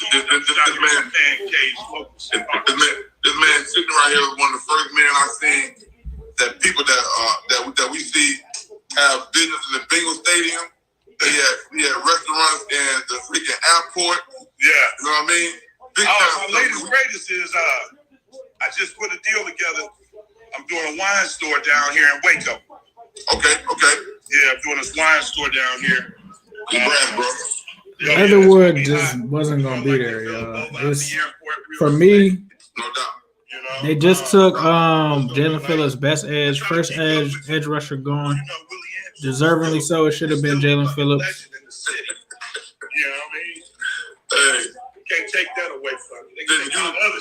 man sitting right here is one of the first men I seen that people that we see have business in the Bengals Stadium. He had restaurants in the freaking airport. Yeah. You know what I mean? My latest greatest is I just put a deal together. I'm doing a wine store down here in Waco. Okay. Yeah, I'm doing this wine store down here. Congrats, bro. Leatherwood just wasn't gonna be there, y'all. For me, they just took Jalen Phillips' best edge, first edge rusher going. Deservingly so. It should have been Jalen Phillips. You know what I mean? Hey, can't take that away from me.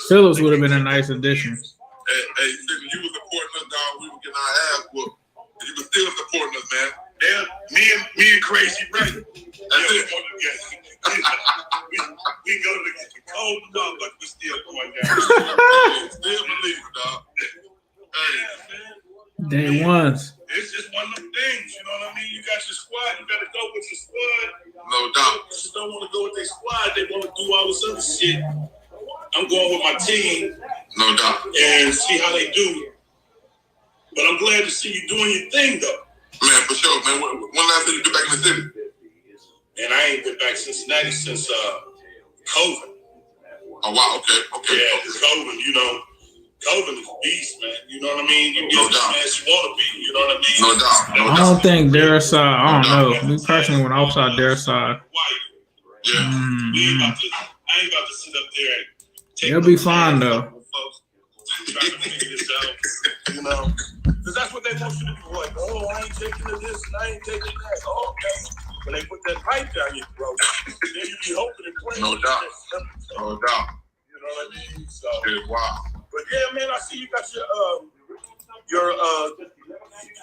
Phillips would have been a nice addition. Hey, you was supporting us, dog. We were getting our ass whooped. You were still supporting us, man. Yeah, me and Crazy Ray. That's it. We go to the cold dog, but we still going down. Still believe it, dog. Hey, man. Day ones. It's just one of them things, you know what I mean? You got your squad, you better go with your squad. No doubt. You just don't want to go with their squad, they want to do all this other shit. I'm going with my team. No doubt. And see how they do. But I'm glad to see you doing your thing, though. Man, for sure, man. When last time you get back in the city? And I ain't been back to Cincinnati since COVID. Oh, wow, okay. Yeah, COVID, you know. COVID is a beast, man. You know what I mean? You get as man as you want to be. You know what I mean? No doubt. I don't think their side. I don't know. Me personally, when I was on their side, yeah. I ain't about to sit up there and take they'll be fine though. Trying to figure this out, you know, because that's what they want you to do. Like, oh, I ain't taking this and I ain't taking that. Oh, okay. When they put that pipe down your throat, then you be hoping and praying. No doubt. No doubt. You know what I mean? So, yeah, wow. But yeah, man, I see you got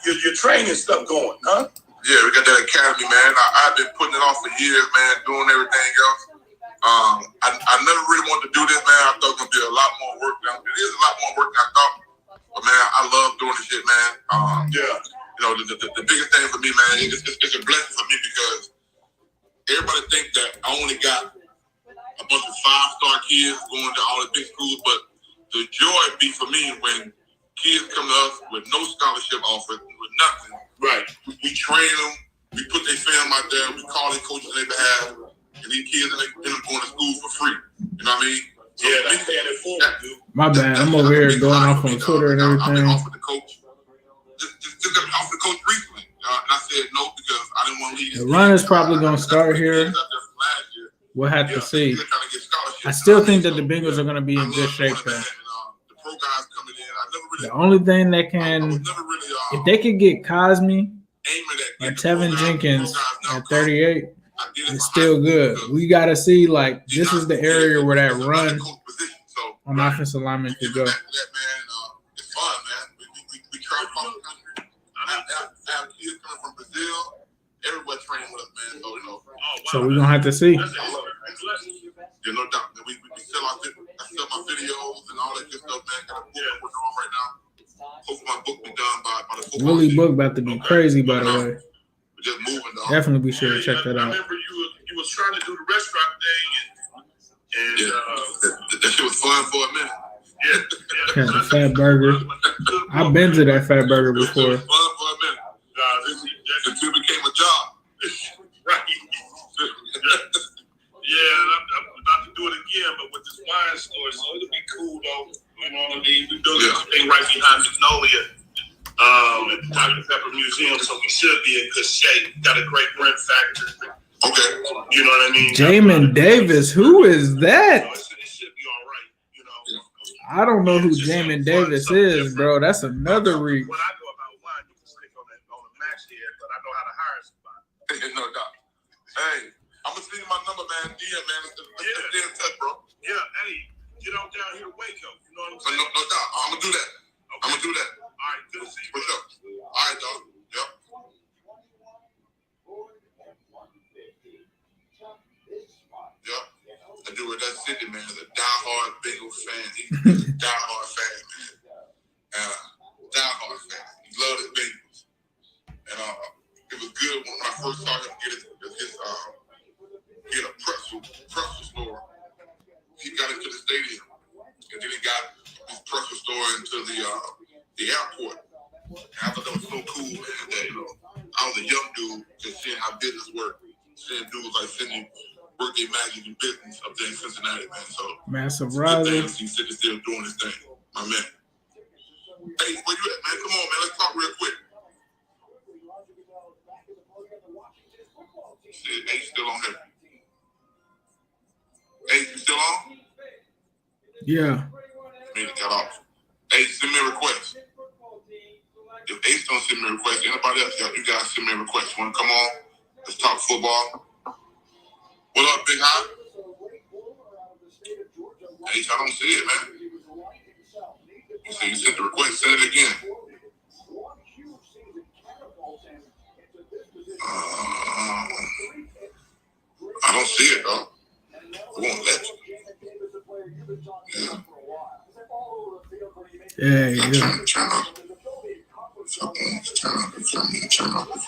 your training stuff going, huh? Yeah, we got that academy, man. I've been putting it off for years, man, doing everything else. I never really wanted to do this, man. I thought it was gonna be a lot more work now. It is a lot more work than I thought. But man, I love doing this shit, man. Yeah. You know, the biggest thing for me, man, it's a blessing for me because everybody think that I only got a bunch of 5-star kids going to all the big schools, but the joy be for me when kids come to us with no scholarship offer, with nothing. Right. We train them. We put their film out there. We call their coaches on their behalf. And these kids end up going to school for free. You know what I mean? So yeah, that's paying it forward, dude. My bad. I'm over here going off on Twitter and everything. I've been offered the coach. Just got offered the coach recently. And I said no because I didn't want to leave. The run is probably going to start here. We'll have to see. I still think that the Bengals are going to be in good shape, though. The only thing that can, if they could get Cosme or Tevin Jenkins at 38, it's still good. We got to see, like, this is the area where that run on offensive lineman could go. It's fun, man. We travel across the country. I have kids coming from Brazil. Everywhere training with us, man. So, you know. So we're going to have to see. You know, we sell my videos and all that good stuff, man. Got a book we're doing right now. Hopefully my book be done by the football Willie season. book about to be crazy, by the way. We're just moving, dog. Definitely be sure to check that I out. remember you was trying to do the restaurant thing, and that shit was fun for a minute. Had the Fat Burger. I've been to that Fat Burger before. It was fun for a minute. Until it became a job. Right. Yeah, I'm about to do it again, but with this wine store, so it'll be cool though. You know what I mean? We're building this thing right behind Magnolia, at the Dr. Pepper Museum, so we should be in good shape. Got a great Brent factory. Okay. You know what I mean? Jamin Davis, who is that? I don't know who Jamin Davis is, bro. That's another reach. When I go about wine, you can stick on the match here, but I know how to hire somebody. No doubt. Hey, I'm gonna send you my number, man. Man. Let's stay in touch, bro. Yeah, hey, get on down here to Waco. You know what I'm saying? No doubt. I'm gonna do that. Okay. I'm gonna do that. All right, good to see you. For sure. All right, dog. Yep. Yep. I do with that city, man. Is a diehard Bengals fan. He's a diehard fan, man. Diehard fan. He loved his Bengals. And it was good when I first saw him get a pretzel store. He got into the stadium, and then he got his pretzel store into the airport. And I thought that was so cool, man. That I was a young dude just seeing how business worked, seeing dudes like sending birthday magic and business up there in Cincinnati, man. So Massive Rising. He's sitting still doing his thing, my man. Hey, where you at, man? Come on, man. Let's talk real quick. Shit, hey, still on here. Hey, you still on? Yeah. Man, it got off. Hey, send me a request. If Ace don't send me a request, anybody else, you guys send me a request. Want to come on? Let's talk football. What up, Big Hot? Ace, I don't see it, man. You say you sent the request. Send it again. I don't see it, though. We won't let you. Yeah. Yeah, yeah. Turn off the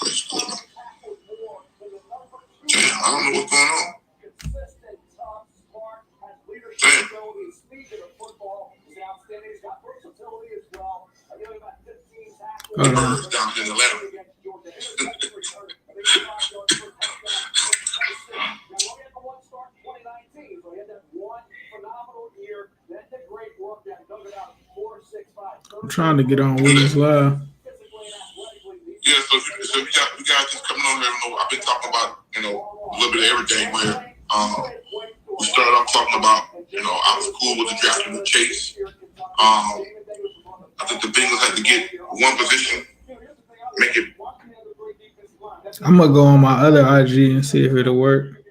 voice. Damn, I don't know what's going on. Damn. Birds down in Atlanta. I'm trying to get on Willie's Live. Yeah, so you guys just coming on here. I've been talking about, a little bit of everything where we started off talking about, I was cool with the drafting with Chase. I think the Bengals had to get one position, make it. I'm going to go on my other IG and see if it'll work.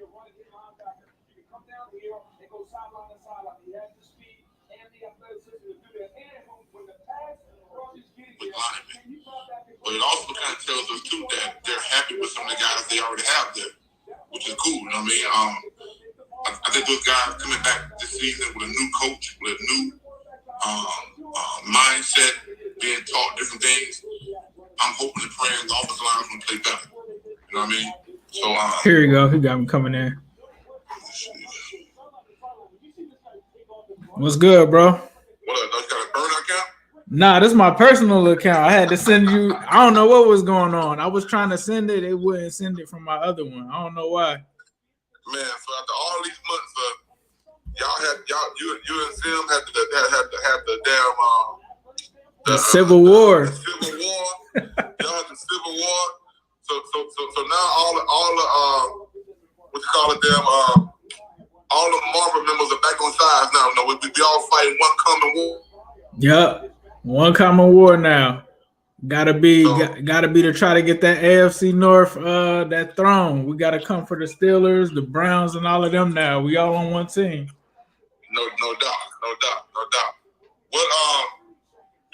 But it also kind of tells us, too, that they're happy with some of the guys they already have there, which is cool, you know what I mean? I think those guys coming back this season with a new coach, with a new mindset, being taught different things. I'm hoping and praying the offensive line is going to play better. You know what I mean? So here you go. He got me coming in. What's good, bro? What up? You got a burner account? Nah, this is my personal account. I had to send you. I don't know what was going on. I was trying to send it. It wouldn't send it from my other one. I don't know why. Man, so after all these months, you and Zim had the damn the Civil War. The Civil War. Y'all had the Civil War. So now all the what you call it, all the Marvel members are back on sides now. No, we all fighting one common war. Yep. One common war now. Gotta be to try to get that AFC North that throne. We gotta come for the Steelers, the Browns, and all of them now. We all on one team. No doubt. What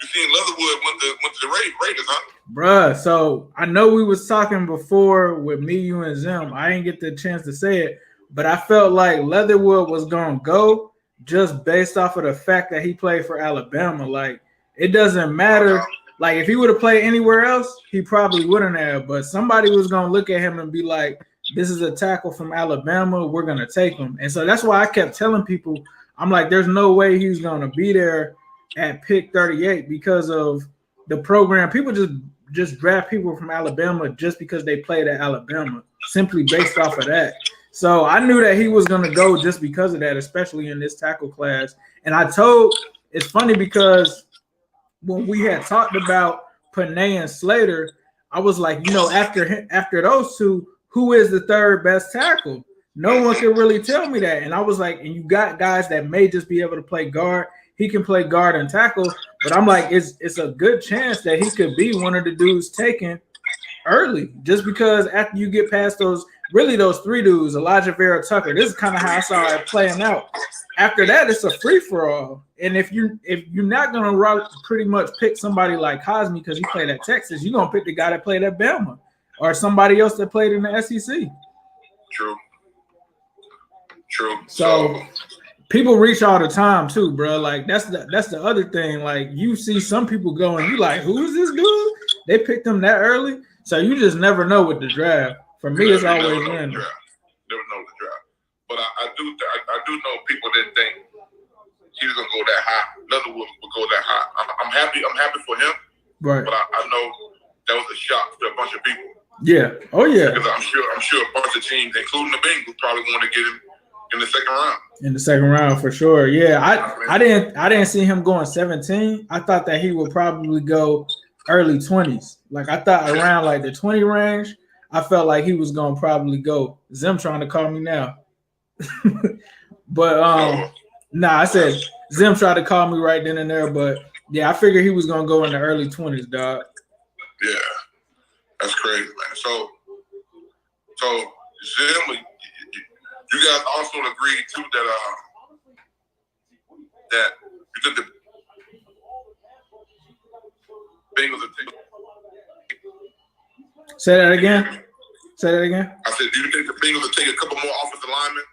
you seen Leatherwood went to the Raiders, huh? Bruh, so I know we was talking before with me, you, and Zim. I didn't get the chance to say it, but I felt like Leatherwood was gonna go just based off of the fact that he played for Alabama. Like, it doesn't matter. Like, if he would have played anywhere else, he probably wouldn't have. But somebody was going to look at him and be like, this is a tackle from Alabama. We're going to take him. And so that's why I kept telling people, I'm like, there's no way he's going to be there at pick 38 because of the program. People just draft people from Alabama just because they played at Alabama, simply based off of that. So I knew that he was going to go just because of that, especially in this tackle class. And it's funny because when we had talked about Panay and Slater, I was like, after those two, who is the third best tackle? No one can really tell me that. And I was like, and you got guys that may just be able to play guard. He can play guard and tackle, but I'm like, it's a good chance that he could be one of the dudes taken early, just because after you get past those three dudes, Elijah Vera Tucker, this is kind of how I saw it playing out. After that, it's a free-for-all. And if you're not going to pretty much pick somebody like Cosme because he played at Texas, you're going to pick the guy that played at Bama or somebody else that played in the SEC. True. So people reach all the time too, bro. Like, that's the other thing. Like, you see some people go and you like, who is this dude? They picked him that early. So you just never know with the draft. For me, it's always random. Never know the draft. But I do know people didn't think he was gonna go that high. Leatherwood would go that high. I'm happy for him. Right. But I know that was a shock to a bunch of people. Yeah. Oh yeah. Because I'm sure a bunch of teams, including the Bengals, probably want to get him in the second round. In the second round for sure. Yeah. I didn't see him going 17. I thought that he would probably go early 20s. Like, I thought around like the 20 range. I felt like he was gonna probably go. Zim trying to call me now. But I said Zim tried to call me right then and there, but yeah, I figured he was gonna go in the early 20s, dog. Yeah, that's crazy, man. So Zim, you guys also agreed too that you took the Bengals. Say that again. I said, do you think the Bengals will take a couple more offensive linemen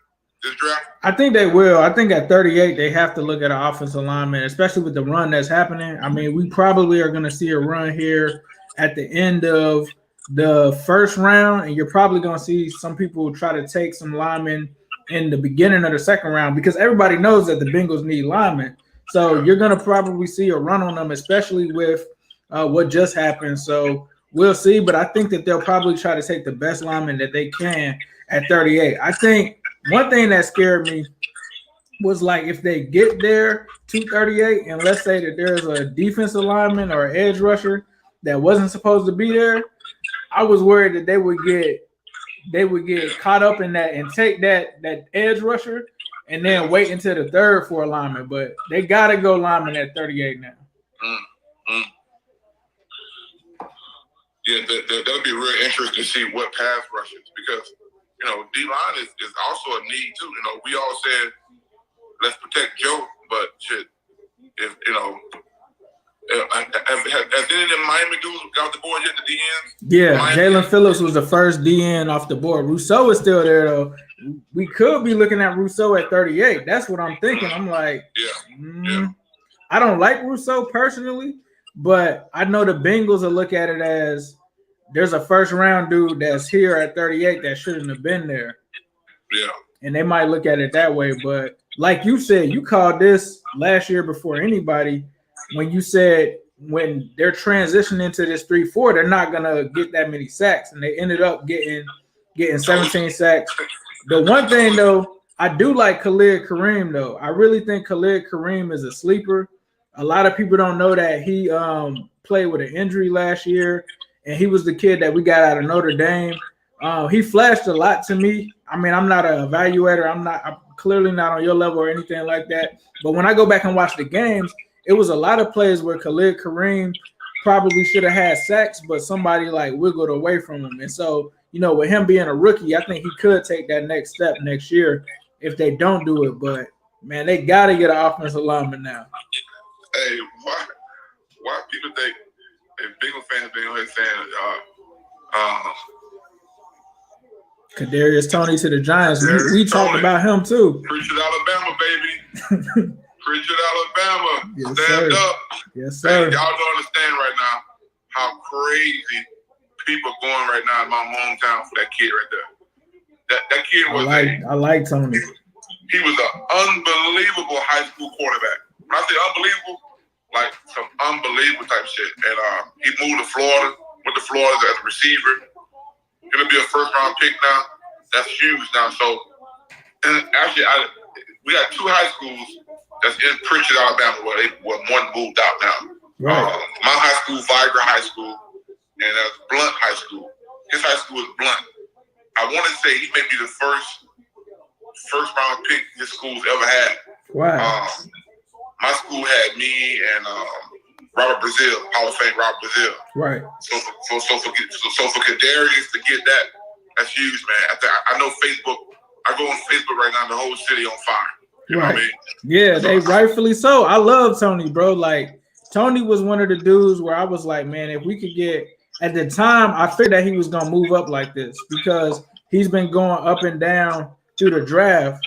this draft? I think they will. I think at 38, they have to look at an offensive lineman, especially with the run that's happening. I mean, we probably are going to see a run here at the end of the first round, and you're probably going to see some people try to take some linemen in the beginning of the second round because everybody knows that the Bengals need linemen. So you're going to probably see a run on them, especially with what just happened. So we'll see, but I think that they'll probably try to take the best lineman that they can at 38. I think one thing that scared me was, like, if they get there to 38 and let's say that there's a defensive lineman or edge rusher that wasn't supposed to be there, I was worried that they would get caught up in that and take that edge rusher and then wait until the third for a lineman. But they got to go lineman at 38 now. Yeah, that'll be real interesting to see what pass rushes because, D-line is also a need too. We all said, let's protect Joe, but shit, if, has any of them Miami dudes got the board yet, the DNs? Yeah, Jalen Phillips was the first DN off the board. Rousseau is still there, though. We could be looking at Rousseau at 38. That's what I'm thinking. I'm like, I don't like Rousseau personally, but I know the Bengals will look at it as there's a first-round dude that's here at 38 that shouldn't have been there. Yeah. And they might look at it that way. But like you said, you called this last year before anybody. when you said when they're transitioning to this 3-4, they're not gonna get that many sacks, and they ended up getting 17 sacks. The one thing though, I do like Khalid Kareem though. I really think Khalid Kareem is a sleeper. A lot of people don't know that he played with an injury last year, and he was the kid that we got out of Notre Dame. He flashed a lot to me. I mean, I'm not an evaluator. I'm clearly not on your level or anything like that. But when I go back and watch the games, it was a lot of plays where Khalid Kareem probably should have had sacks, but somebody like wiggled away from him. And so, you know, with him being a rookie, I think he could take that next step next year if they don't do it. But man, they got to get an offensive lineman now. Hey, why people think if Bengals fans been on here saying Kadarius Toney to the Giants. We talked about him too. Pritchard, Alabama, baby. Pritchard, Alabama. Yes, Stand sir. up. Yes, sir. Hey, y'all don't understand right now how crazy people are going right now in my hometown for that kid right there. That kid was I like Toney. He was an unbelievable high school quarterback. When I say unbelievable, like some unbelievable type shit. And he moved to Florida, went to Florida as a receiver. Gonna be a first-round pick now. That's huge now. So, and actually, we got two high schools that's in Pritchard, Alabama, where one moved out now. Right. My high school, Vigra High School, and that's Blunt High School. His high school is Blunt. I want to say he may be the first-round pick his school's ever had. Wow. My school had me and Robert Brazil, Hall of Fame Robert Brazil. Right. So for Kadarius to get that, that's huge, man. I know Facebook. I go on Facebook right now, the whole city on fire. You know what I mean? Yeah, they rightfully so. I love Toney, bro. Like Toney was one of the dudes where I was like, man, if we could get at the time, I figured that he was gonna move up like this because he's been going up and down through the draft.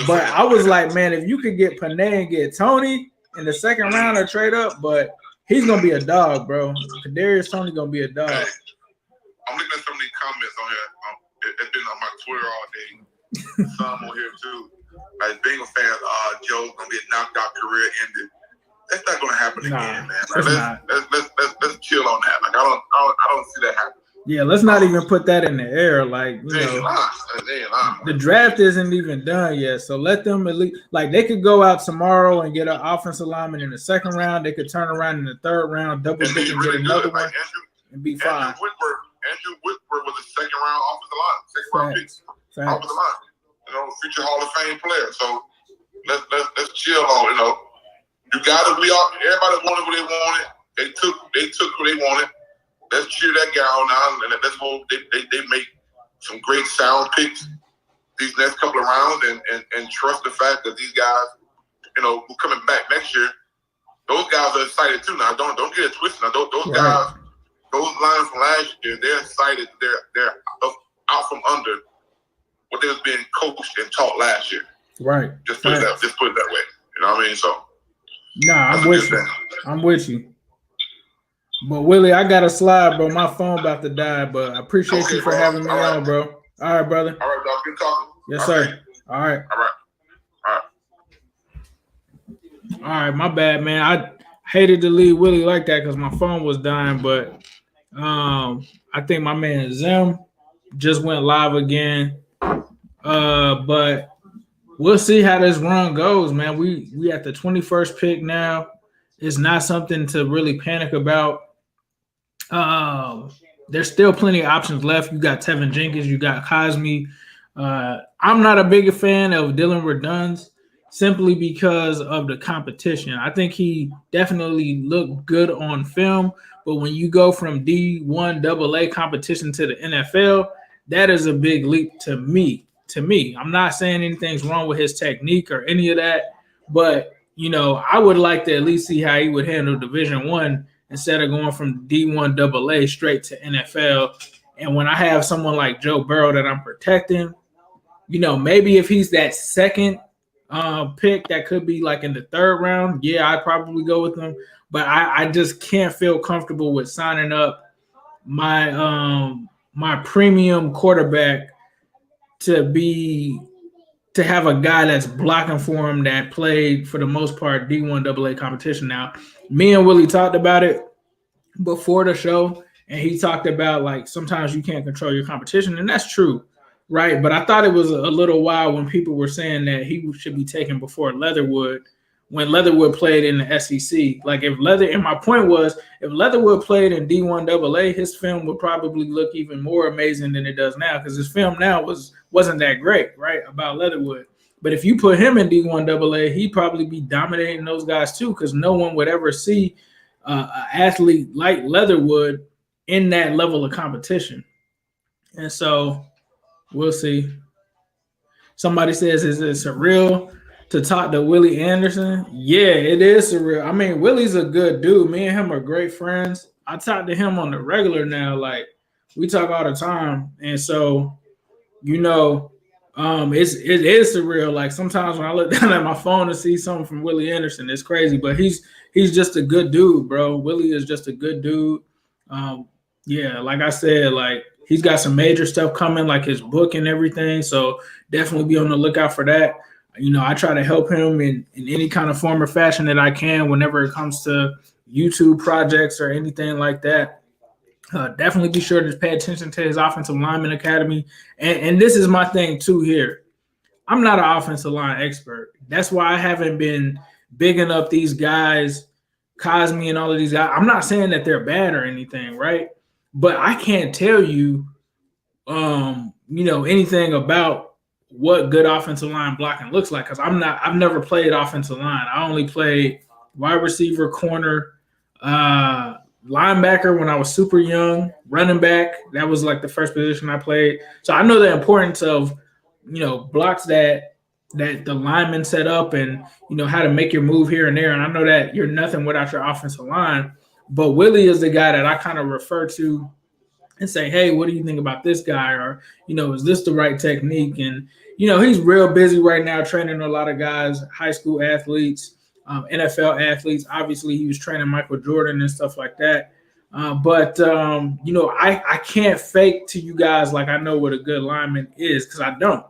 But I was like, man, if you could get Panay and get Toney in the second round or trade up, but he's gonna be a dog, bro. Kadarius Toney gonna be a dog. Hey, I'm looking at some of these comments on here. It's been on my Twitter all day. Some on here too. Like Bengals fans, Joe's gonna get knocked out, career ended. That's not gonna happen again, man. Like, let's chill on that. Like I don't see that happening. Yeah, let's not even put that in the air. Like, you know, the draft isn't even done yet. So let them at least, like, they could go out tomorrow and get an offensive lineman in the second round. They could turn around in the third round, double dip and get another one and be fine. Andrew Whitworth was a second round offensive line, offensive line. You know, future Hall of Fame player. So let's chill on. You know, you got it. Everybody wanted what they wanted. They took what they wanted. Let's cheer that guy on now, and let's hope they make some great sound picks these next couple of rounds, and trust the fact that these guys, you know, who coming back next year, those guys are excited too. Now, don't get it twisted. Now, those guys, those lines from last year, they're excited. They're out from under what they was being coached and taught last year. Right. Just put it that way. You know what I mean? So. Nah, I'm with you. I'm with you. But Willie, I got to slide, bro. My phone about to die, but I appreciate you for having me on, bro. All right, brother. All right, dog. Good talking. Yes, sir. All right. All right, my bad, man. I hated to leave Willie like that because my phone was dying, but I think my man Zim just went live again. But we'll see how this run goes, man. We at the 21st pick now. It's not something to really panic about. There's still plenty of options left. You got Tevin Jenkins, you got Cosme. I'm not a big fan of Dylan Redunds simply because of the competition. I think he definitely looked good on film, but when you go from D1 AA competition to the NFL, that is a big leap to me. I'm not saying anything's wrong with his technique or any of that, but you know, I would like to at least see how he would handle Division I instead of going from D1 AA straight to NFL. And when I have someone like Joe Burrow that I'm protecting, you know, maybe if he's that second pick that could be like in the third round, yeah, I'd probably go with him. But I just can't feel comfortable with signing up my my premium quarterback to have a guy that's blocking for him that played for the most part D1 AA competition. Now, Me and Willie talked about it before the show, and he talked about like sometimes you can't control your competition, and that's true, right? But I thought it was a little wild when people were saying that he should be taken before Leatherwood when Leatherwood played in the SEC. Like if and my point was if Leatherwood played in D1 AA, his film would probably look even more amazing than it does now because his film now wasn't that great, right? About Leatherwood. But if you put him in D1 AA, he'd probably be dominating those guys too because no one would ever see an athlete like Leatherwood in that level of competition. And so we'll see. Somebody says, is it surreal to talk to Willie Anderson? Yeah, it is surreal. I mean, Willie's a good dude. Me and him are great friends. I talk to him on the regular now. Like, we talk all the time. And so, you know, it is surreal. Like sometimes when I look down at my phone and see something from Willie Anderson, it's crazy. But he's just a good dude, bro. Willie is just a good dude. Yeah, like I said, like he's got some major stuff coming, like his book and everything. So definitely be on the lookout for that. You know, I try to help him in any kind of form or fashion that I can whenever it comes to YouTube projects or anything like that. Definitely be sure to pay attention to his offensive lineman academy. And this is my thing too here. I'm not an offensive line expert. That's why I haven't been bigging up these guys, Cosme and all of these guys. I'm not saying that they're bad or anything, right? But I can't tell you, anything about what good offensive line blocking looks like because I've never played offensive line. I only played wide receiver, corner, linebacker when I was super young, running back. That was like the first position I played. So I know the importance of, blocks that the linemen set up and, how to make your move here and there. And I know that you're nothing without your offensive line. But Willie is the guy that I kind of refer to and say, hey, what do you think about this guy? Or, is this the right technique? And, he's real busy right now training a lot of guys, high school athletes, NFL athletes. Obviously, he was training Michael Jordan and stuff like that. But I can't fake to you guys like I know what a good lineman is because I don't.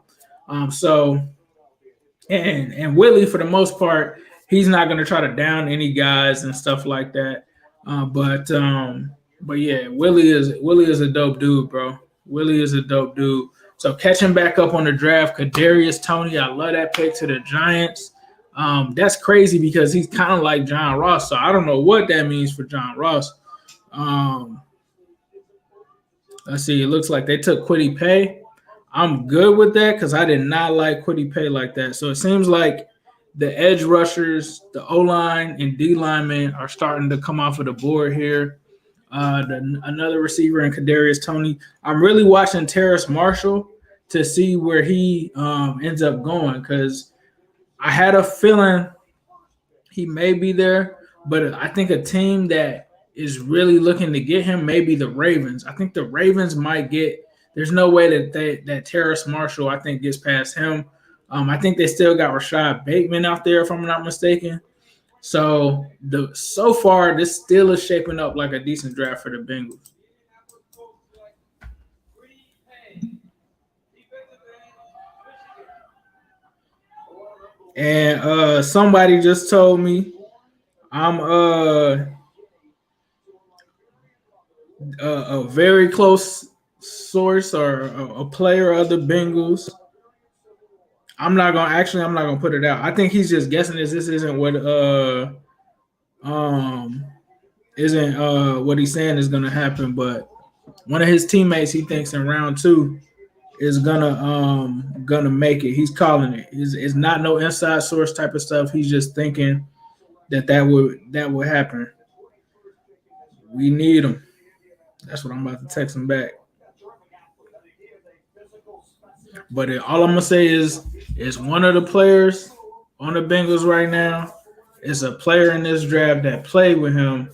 And Willie, for the most part, he's not going to try to down any guys and stuff like that. But yeah, Willie is a dope dude, bro. Willie is a dope dude. So catching back up on the draft, Kadarius Toney, I love that pick to the Giants. That's crazy because he's kind of like John Ross. So I don't know what that means for John Ross. Let's see. It looks like they took Kwity Paye. I'm good with that because I did not like Kwity Paye like that. So it seems like the edge rushers, the O-line, and D-linemen are starting to come off of the board here. Another receiver in Kadarius Toney. I'm really watching Terrace Marshall to see where he ends up going because I had a feeling he may be there, but I think a team that is really looking to get him may be the Ravens. I think the Ravens might get – there's no way that Terrace Marshall, I think, gets past him. I think they still got Rashad Bateman out there, if I'm not mistaken. So far, this still is shaping up like a decent draft for the Bengals. And somebody just told me I'm a very close source or a player of the Bengals. I'm not gonna put it out. I think he's just guessing this isn't what what he's saying is gonna happen, but one of his teammates he thinks in round 2 is gonna make it. He's calling it. It's not no inside source type of stuff. He's just thinking that would happen. We need him. That's what I'm about to text him back. But all I'm gonna say is one of the players on the Bengals right now is a player in this draft that played with him,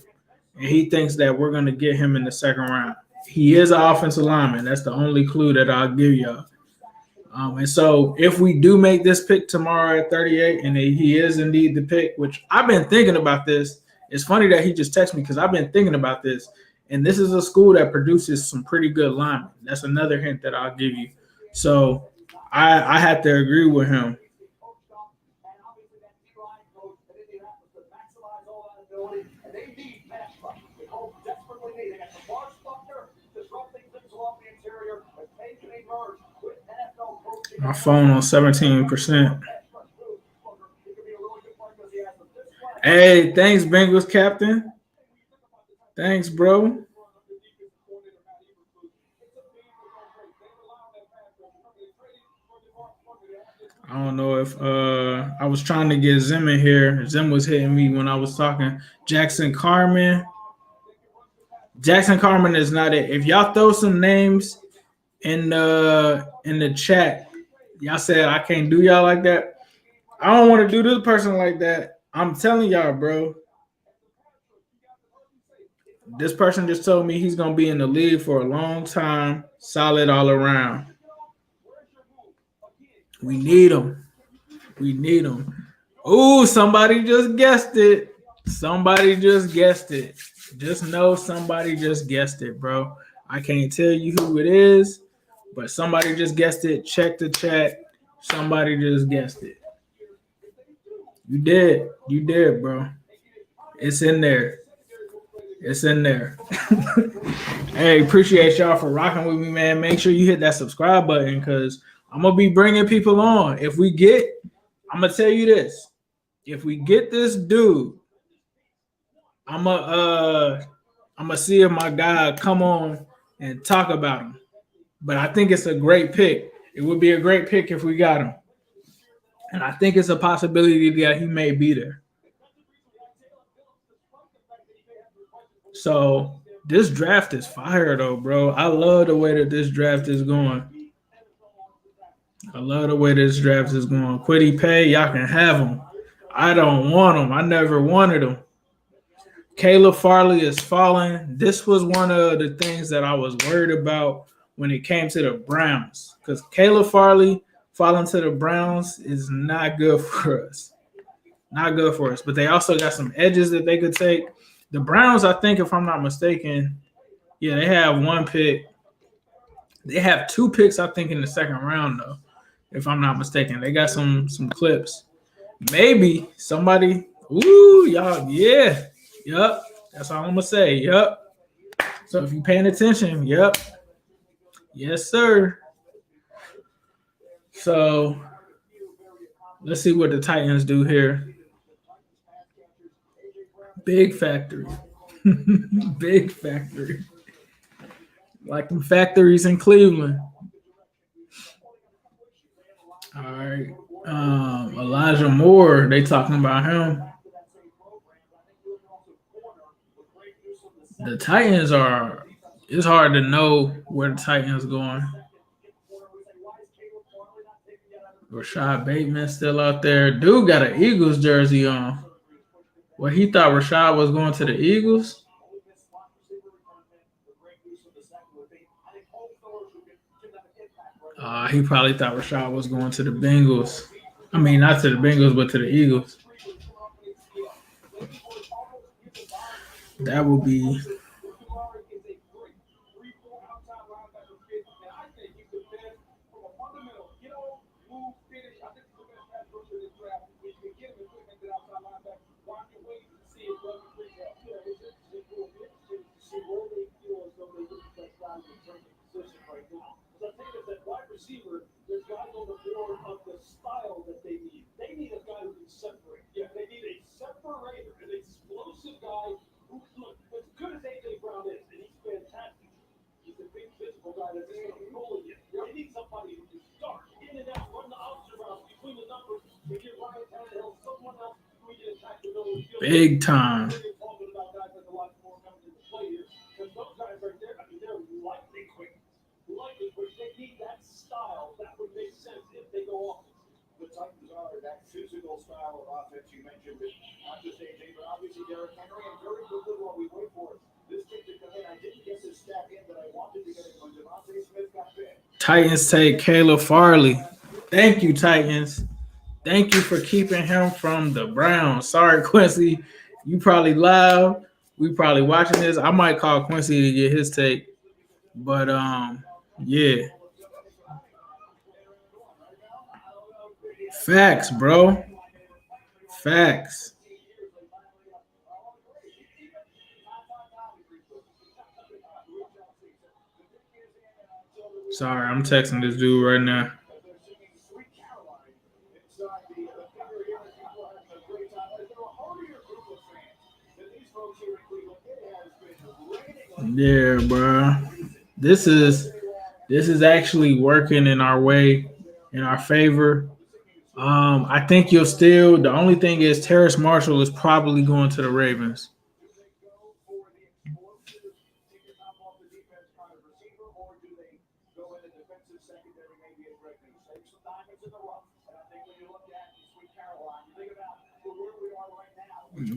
and he thinks that we're gonna get him in the second round. He is an offensive lineman. That's the only clue that I'll give y'all. And so if we do make this pick tomorrow at 38, and he is indeed the pick, which I've been thinking about this. It's funny that he just texted me because I've been thinking about this. And this is a school that produces some pretty good linemen. That's another hint that I'll give you. So I have to agree with him. My phone on 17%. Hey, thanks, Bengals captain. Thanks, bro. I don't know if I was trying to get Zim in here. Zim was hitting me when I was talking. Jackson Carmen. Jackson Carmen is not it. If y'all throw some names in the chat, y'all said I can't do y'all like that. I don't want to do this person like that. I'm telling y'all, bro. This person just told me he's gonna be in the league for a long time, solid all around. We need him. We need him. Ooh, somebody just guessed it. Somebody just guessed it. Just know somebody just guessed it, bro. I can't tell you who it is, but somebody just guessed it. Check the chat. Somebody just guessed it. You did. You did, bro. It's in there. It's in there. Hey, appreciate y'all for rocking with me, man. Make sure you hit that subscribe button because I'm going to be bringing people on. I'm going to tell you this. If we get this dude, I'm going to see if my guy come on and talk about him. But I think it's a great pick. It would be a great pick if we got him. And I think it's a possibility that he may be there. So this draft is fire, though, bro. I love the way that this draft is going. I love the way this draft is going. Quiddy Pay, y'all can have him. I don't want him. I never wanted him. Caleb Farley is falling. This was one of the things that I was worried about when it came to the Browns. Because Caleb Farley falling to the Browns is not good for us. Not good for us. But they also got some edges that they could take. The Browns, I think, if I'm not mistaken, yeah, they have one pick. They have two picks, I think, in the second round, though, if I'm not mistaken. They got some clips. Maybe somebody, ooh, y'all, yeah. Yup. That's all I'm going to say. Yup. So if you're paying attention, yup. Yes, sir. So let's see what the Titans do here. Big factory. Big factory. Like them factories in Cleveland. All right. Elijah Moore, they talking about him. The Titans are, it's hard to know where the Titans going. Rashad Bateman still out there. Dude got an Eagles jersey on. Well, he thought Rashad was going to the Eagles. He probably thought Rashad was going to the Bengals. I mean, not to the Bengals, but to the Eagles. That would be. There's guys on the board of the style that they need. They need a guy who can separate. Yeah, they need a separator, an explosive guy who, look, as good as A.J. Brown is, and he's fantastic, he's a big physical guy that's just going to roll you. They need somebody who can start in and out, run the option routes between the numbers, to give Ryan Tannehill someone else who he can attack the middle of the field. Big time. They're talking about guys like a lot more coming into play here, because those guys right there, I mean, they're lightning quick. They need that style. That would make sense if they go offense. The Titans are that physical style of offense you mentioned. Not just AJ, but obviously Derrick Henry and very good while we wait for it. This kid to come in. I didn't get this stack in, but I wanted to get it when Devontae Smith got bit. Titans take Caleb Farley. Thank you, Titans. Thank you for keeping him from the Browns. Sorry, Quincy. You probably live. We probably watching this. I might call Quincy to get his take. But yeah. Facts, bro. Facts. Sorry, I'm texting this dude right now. Yeah, bro. This is actually working in our way, in our favor. I think you'll still. The only thing is, Terrace Marshall is probably going to the Ravens.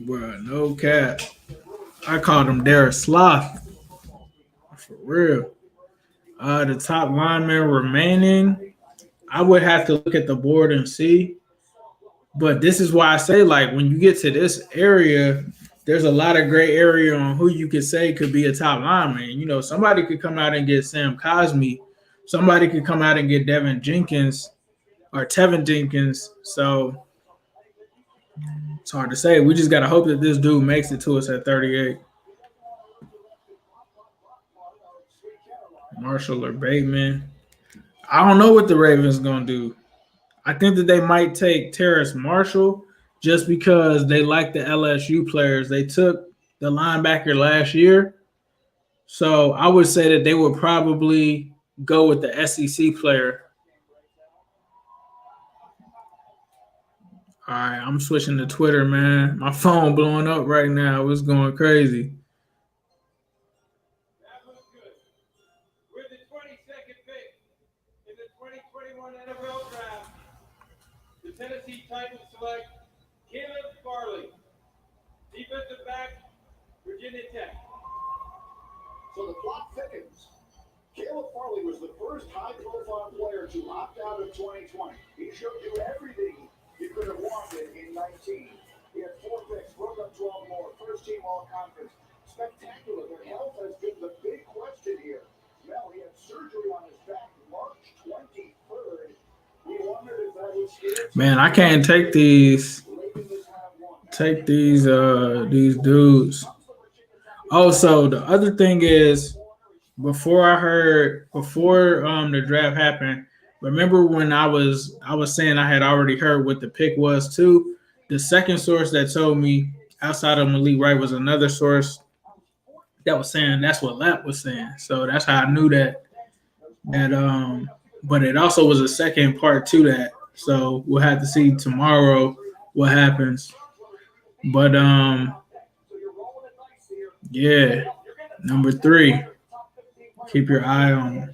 Bro, no cap. I called him Darius Sloth. For real. The top linemen remaining, I would have to look at the board and see. But this is why I say, like, when you get to this area, there's a lot of gray area on who you could say could be a top lineman. You know, somebody could come out and get Sam Cosmi. Somebody could come out and get Devin Jenkins or Tevin Jenkins. So it's hard to say. We just got to hope that this dude makes it to us at 38. Marshall or Bateman. I don't know what the Ravens going to do. I think that they might take Terrace Marshall just because they like the LSU players. They took the linebacker last year. So I would say that they would probably go with the SEC player. All right, I'm switching to Twitter, man. My phone blowing up right now. It's going crazy. With the 22nd pick in the 2021 NFL Draft, the Tennessee Titans select Caleb Farley, defensive back, Virginia Tech. So the plot thickens. Caleb Farley was the first high-profile player to opt out of 2020. He showed you everything you could have wanted in 19. He had 4 picks, broke up 12 more, first-team all-conference. Spectacular, but health has been the big question here. Mel, he had surgery on his back March 23rd. We wondered if that would scare. Man, I can't take these dudes. Oh, so the other thing is, before the draft happened, remember when I was saying I had already heard what the pick was too? The second source that told me outside of Malik Wright was another source that was saying that's what Lap was saying. So that's how I knew that but it also was a second part to that. So we'll have to see tomorrow what happens. But yeah, number 3. Keep your eye on.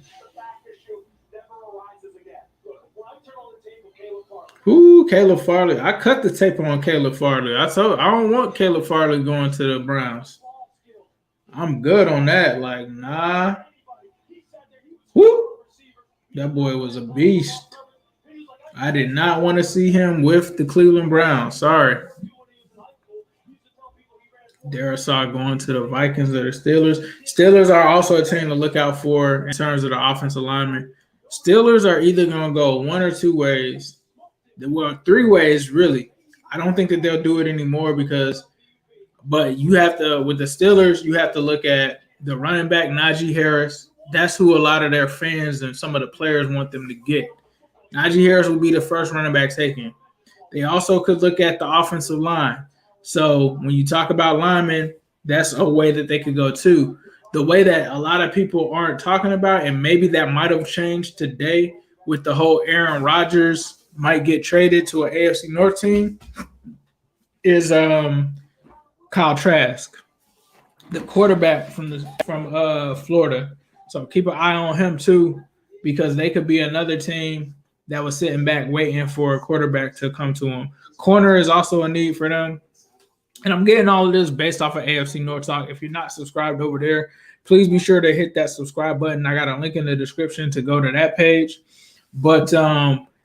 Ooh, Caleb Farley. I cut the tape on Caleb Farley. I don't want Caleb Farley going to the Browns. I'm good on that. Like, nah. Woo! That boy was a beast. I did not want to see him with the Cleveland Browns. Sorry. Darisaw going to the Vikings or the Steelers. Steelers are also a team to look out for in terms of the offensive lineman. Steelers are either going to go one or two ways. Well, 3 ways, really. I don't think that they'll do it anymore but you have to, with the Steelers, you have to look at the running back, Najee Harris. That's who a lot of their fans and some of the players want them to get. Najee Harris will be the first running back taken. They also could look at the offensive line. So when you talk about linemen, that's a way that they could go too. The way that a lot of people aren't talking about, and maybe that might have changed today with the whole Aaron Rodgers might get traded to an AFC North team, is Kyle Trask, the quarterback from Florida. So keep an eye on him too, because they could be another team that was sitting back waiting for a quarterback to come to them. Corner is also a need for them. And I'm getting all of this based off of AFC North Talk. If you're not subscribed over there, please be sure to hit that subscribe button. I got a link in the description to go to that page. But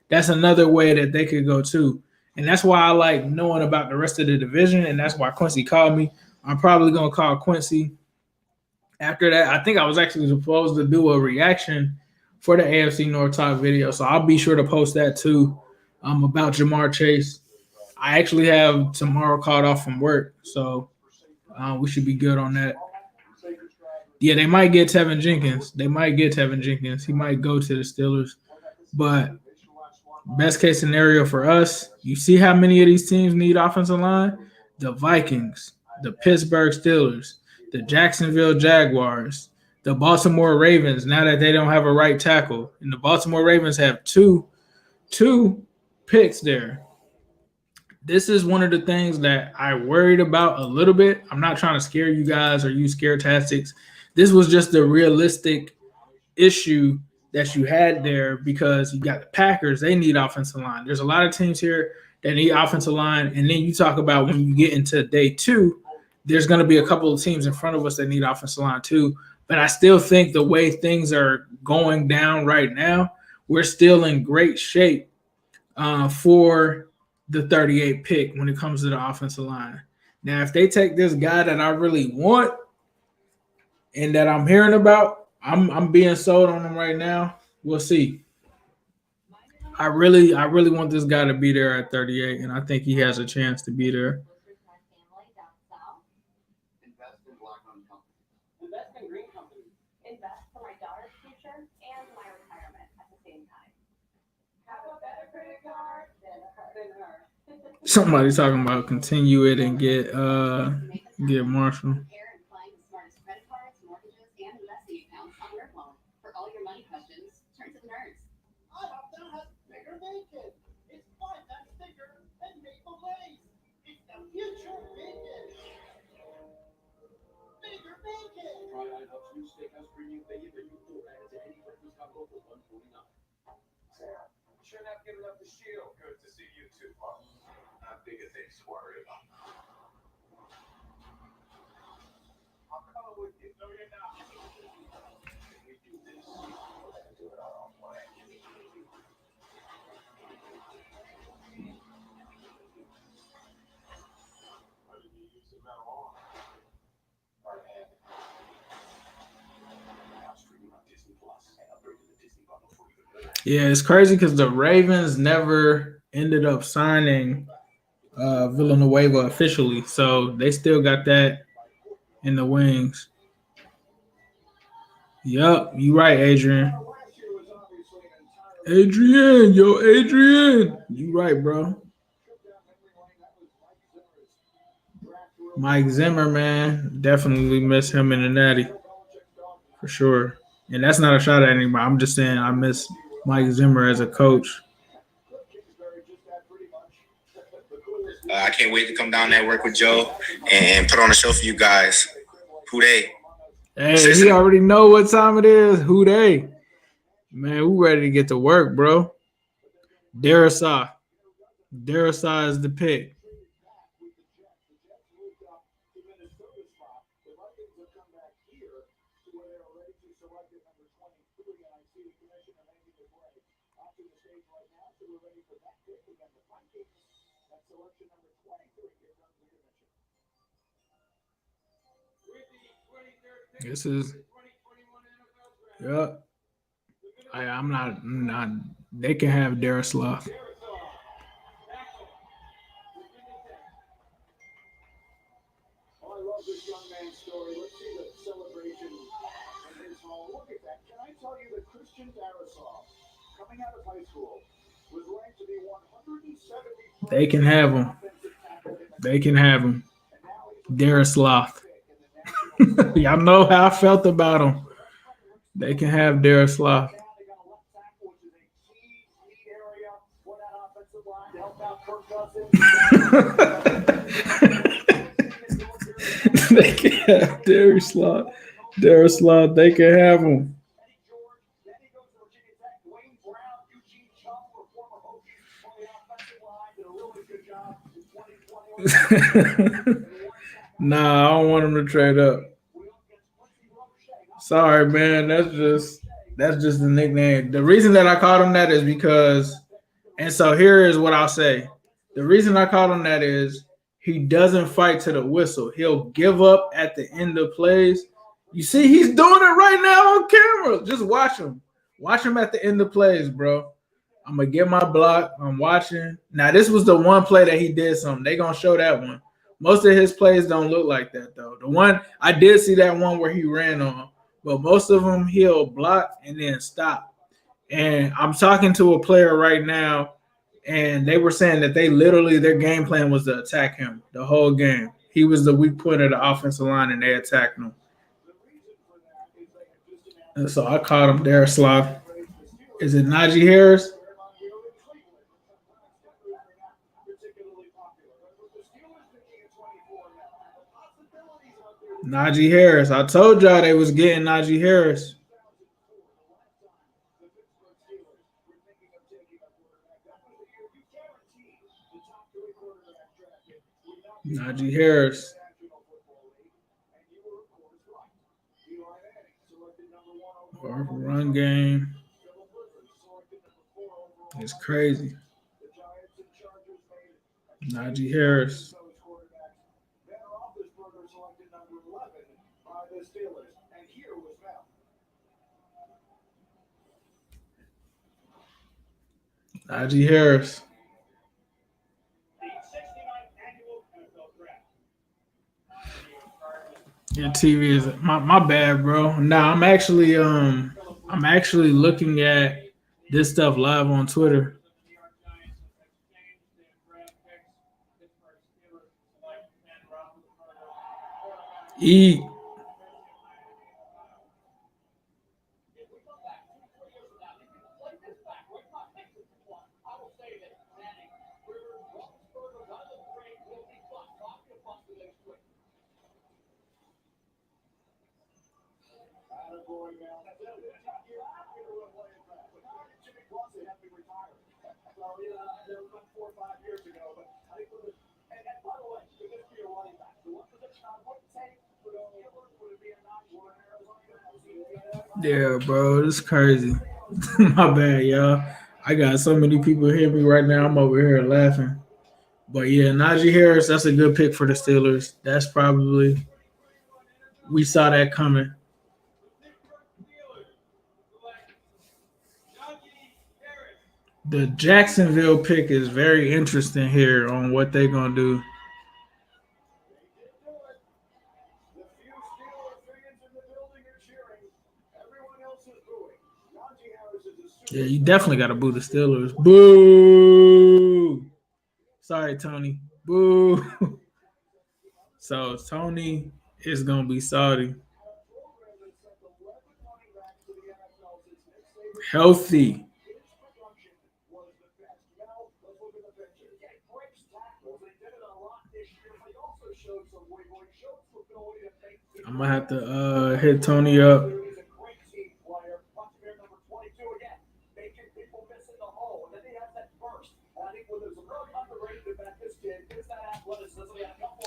that's another way that they could go too. And that's why I like knowing about the rest of the division. And that's why Quincy called me. I'm probably going to call Quincy. After that, I think I was actually supposed to do a reaction for the AFC North Talk video. So I'll be sure to post that too about Jamar Chase. I actually have tomorrow called off from work. So we should be good on that. Yeah, they might get Tevin Jenkins. He might go to the Steelers. But best case scenario for us, you see how many of these teams need offensive line? The Vikings, the Pittsburgh Steelers, the Jacksonville Jaguars, the Baltimore Ravens, now that they don't have a right tackle, and the Baltimore Ravens have two picks there. This is one of the things that I worried about a little bit. I'm not trying to scare you guys or use scare tactics. This was just the realistic issue that you had there because you got the Packers. They need offensive line. There's a lot of teams here that need offensive line. And then you talk about when you get into day 2, there's going to be a couple of teams in front of us that need offensive line too. But I still think the way things are going down right now, we're still in great shape for the 38 pick when it comes to the offensive line. Now, if they take this guy that I really want and that I'm hearing about, I'm being sold on him right now. We'll see. I really want this guy to be there at 38, and I think he has a chance to be there. Invest in green company. Invest for my daughter's future and my retirement at the same time. Have a better credit card than her. Somebody's talking about continue it and get Marshall. For all your money questions, turn to the nerds. I have to have bigger bacon. It's 5 times bigger than Maple Lace. It's the future bacon. Bigger bacon. Try IHOP's new steakhouse premium bacon menu 4 added to any breakfast combo for $1.49. Sam, sure not giving up the shield. Good to see you too, Mom. Not bigger things to worry about. I'll come with you. No, you're not. We do this. We're gonna do it our own way. Why didn't you use the marijuana? Right hand. Now streaming on Disney Plus and upgrade to the Disney bundle for even more. Yeah, it's crazy because the Ravens never ended up signing Villanueva officially, so they still got that in the wings. Yup, you right, Adrian. Adrian, you right, bro. Mike Zimmer, man, definitely miss him in the Natty for sure. And that's not a shot at anybody. I'm just saying I miss Mike Zimmer as a coach. I can't wait to come down there, work with Joe, and put on a show for you guys. Who they? Hey, he already know what time it is. Who they? Man, we ready to get to work, bro. Darrisaw. Darrisaw is the pick. This is, yep. I'm not. They can have Darrisaw. Oh, I love this young man's story. Let's see the celebration in his home. Look at that. Can I tell you that Christian Darrisaw, coming out of high school, was ranked to be 170. They can have him. They can have him. Darrisaw. Y'all know how I felt about him. They can have Darrisaw. They can have Darrisaw. Darrisaw, they can have him. Nah, I don't want him to trade up. Sorry, man. That's just the nickname. The reason that I called him that is because, and so here is what I'll say. The reason I called him that is he doesn't fight to the whistle. He'll give up at the end of plays. You see, he's doing it right now on camera. Just watch him. Watch him at the end of plays, bro. I'm going to get my block. I'm watching. Now, this was the one play that he did something. They're going to show that one. Most of his plays don't look like that, though. The one, I did see that one where he ran on. But most of them, he'll block and then stop. And I'm talking to a player right now, and they were saying that they literally, their game plan was to attack him the whole game. He was the weak point of the offensive line, and they attacked him. And so I caught him there, Slav. Is it Najee Harris? Najee Harris. I told y'all they was getting Najee Harris. Najee Harris. Or run game. It's crazy. Najee Harris. Najee Harris. Your TV is my bad, bro. Nah, I'm actually looking at this stuff live on Twitter. Eat. Yeah, bro, this is crazy. My bad, y'all. I got so many people hear me right now. I'm over here laughing. But yeah, Najee Harris, that's a good pick for the Steelers. That's probably we saw that coming. The Jacksonville pick is very interesting here on what they're gonna do. Yeah, you definitely got to boo the Steelers. Boo! Sorry, Tony. Boo! So Tony is gonna be salty. Healthy. I'm gonna have to hit Tony up.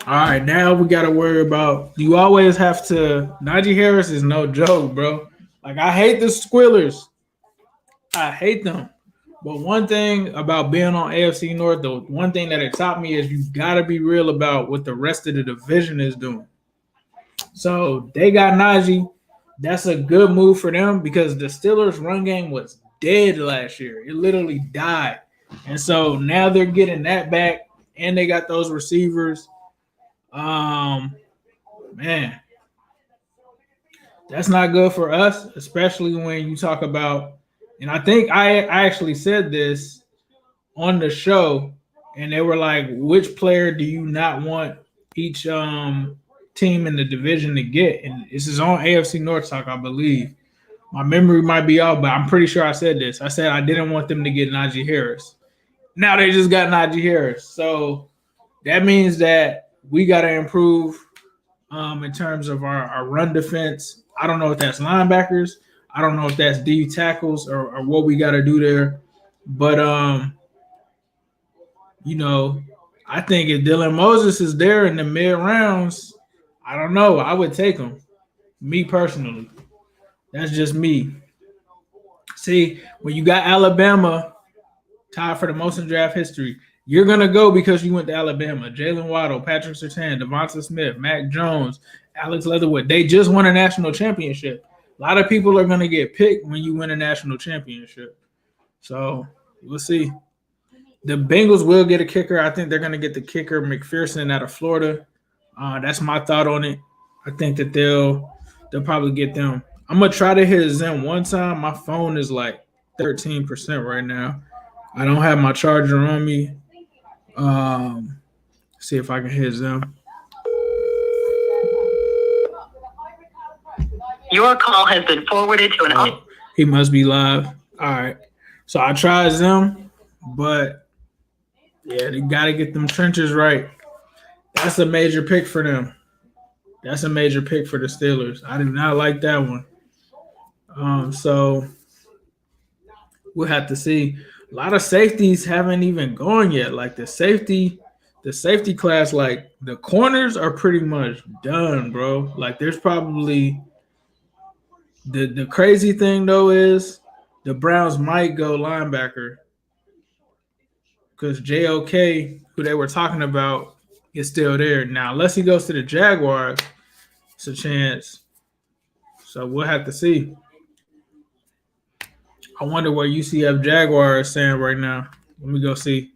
All right, now we got to worry about. You always have to. Najee Harris is no joke, bro. Like, I hate the Squillers. I hate them. But one thing about being on AFC North, the one thing that it taught me is you got to be real about what the rest of the division is doing. So they got Najee. That's a good move for them because the Steelers' run game was dead last year. It literally died. And so now they're getting that back, and they got those receivers. Man, that's not good for us, especially when you talk about, and I think I actually said this on the show, and they were like, which player do you not want each team in the division to get? And this is on AFC North Talk, I believe. My memory might be off, but I'm pretty sure I said this. I said I didn't want them to get Najee Harris. Now they just got Najee Harris. So that means that we got to improve in terms of our run defense. I don't know if that's linebackers. I don't know if that's D tackles or what we got to do there. But, I think if Dylan Moses is there in the mid rounds, I don't know. I would take him. Me personally. That's just me. See, when you got Alabama tied for the most in draft history, you're going to go because you went to Alabama. Jalen Waddle, Patrick Surtain, Devonta Smith, Mac Jones, Alex Leatherwood. They just won a national championship. A lot of people are going to get picked when you win a national championship. So we'll see. The Bengals will get a kicker. I think they're going to get the kicker, McPherson, out of Florida. That's my thought on it. I think that they'll probably get them. I'm going to try to hit Zen one time. My phone is like 13% right now. I don't have my charger on me. See if I can hit Zen. Your call has been forwarded to an. Oh, he must be live. All right. So I tried them, but yeah, they got to get them trenches right. That's a major pick for them. That's a major pick for the Steelers. I do not like that one. So we'll have to see. A lot of safeties haven't even gone yet. Like the safety class, like the corners are pretty much done, bro. Like there's probably the crazy thing though is the Browns might go linebacker because JOK, who they were talking about, is still there. Now, unless he goes to the Jaguars, it's a chance. So we'll have to see. I wonder what UCF Jaguar is saying right now. Let me go see.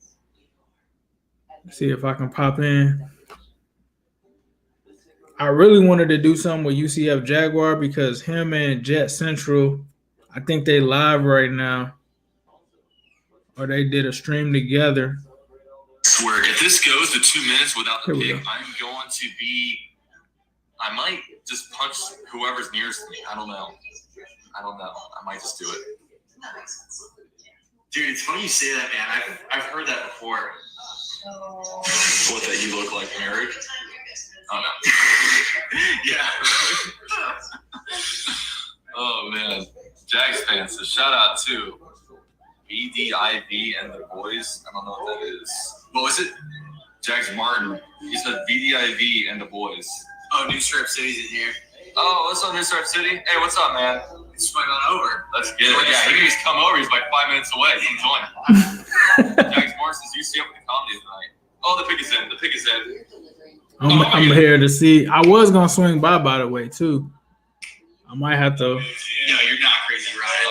See if I can pop in. I really wanted to do something with UCF Jaguar because him and Jet Central, I think they live right now. Or they did a stream together. Swear, if this goes to 2 minutes without the Here we pick, go. I'm going to be. I might just punch whoever's nearest to me. I don't know. I might just do it. Dude, it's funny you say that, man. I've heard that before. What, that you look like Merrick? Oh, no. Yeah. Oh, man. Jags fans, so shout out to VDIV and the boys. I don't know what that is. What was it? Jags Martin. He said VDIV and the boys. Oh, New Stripe City's in here. Oh, what's up, New Stripe City? Hey, what's up, man? Swing on over. Let's get it. Yeah, he can just come over. He's like 5 minutes away. Come join. Jags Martin says UCF with the comedy tonight. Oh, the pick is in. The pick is in. I'm here to see. I was gonna swing by the way, too. I might have to. No, you're not crazy, Ryan.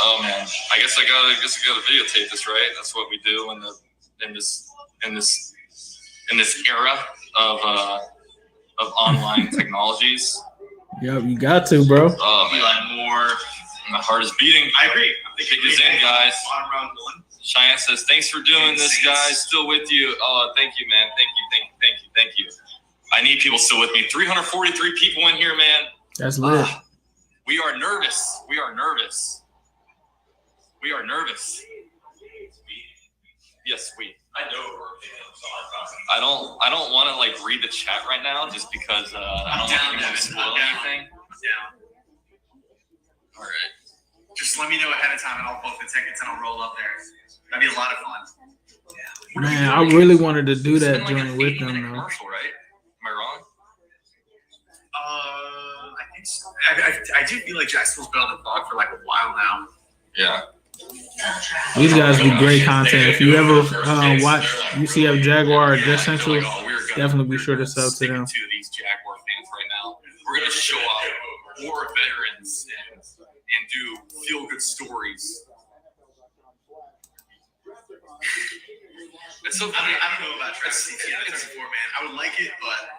Oh man. I guess I gotta videotape this, right? That's what we do in this era of online technologies. Yep, you got to, bro. Oh man, my heart is beating. I agree. The pick is in, guys. Cheyenne says, "Thanks for doing this, guys. Still with you." Oh, thank you, man. Thank you. I need people still with me. 343 people in here, man. That's lit. We are nervous. Yes, we. I know. I don't want to like read the chat right now, just because I don't want anyone to spoil anything. All right. Just let me know ahead of time, and I'll book the tickets and I'll roll up there. That'd be a lot of fun. Man, I really wanted to do that joint with them, though. Commercial, right? Am I wrong? I think so. I do feel like Jacksonville's been on the vlog for like a while now. Yeah. These guys do great content. If you ever watch UCF Jaguar or Just Central, definitely be sure to sub to them. To these Jaguar fans right now, we're gonna show off war veterans and do feel good stories. It's so funny. I don't know about Travis Etienne before, man. I would like it, but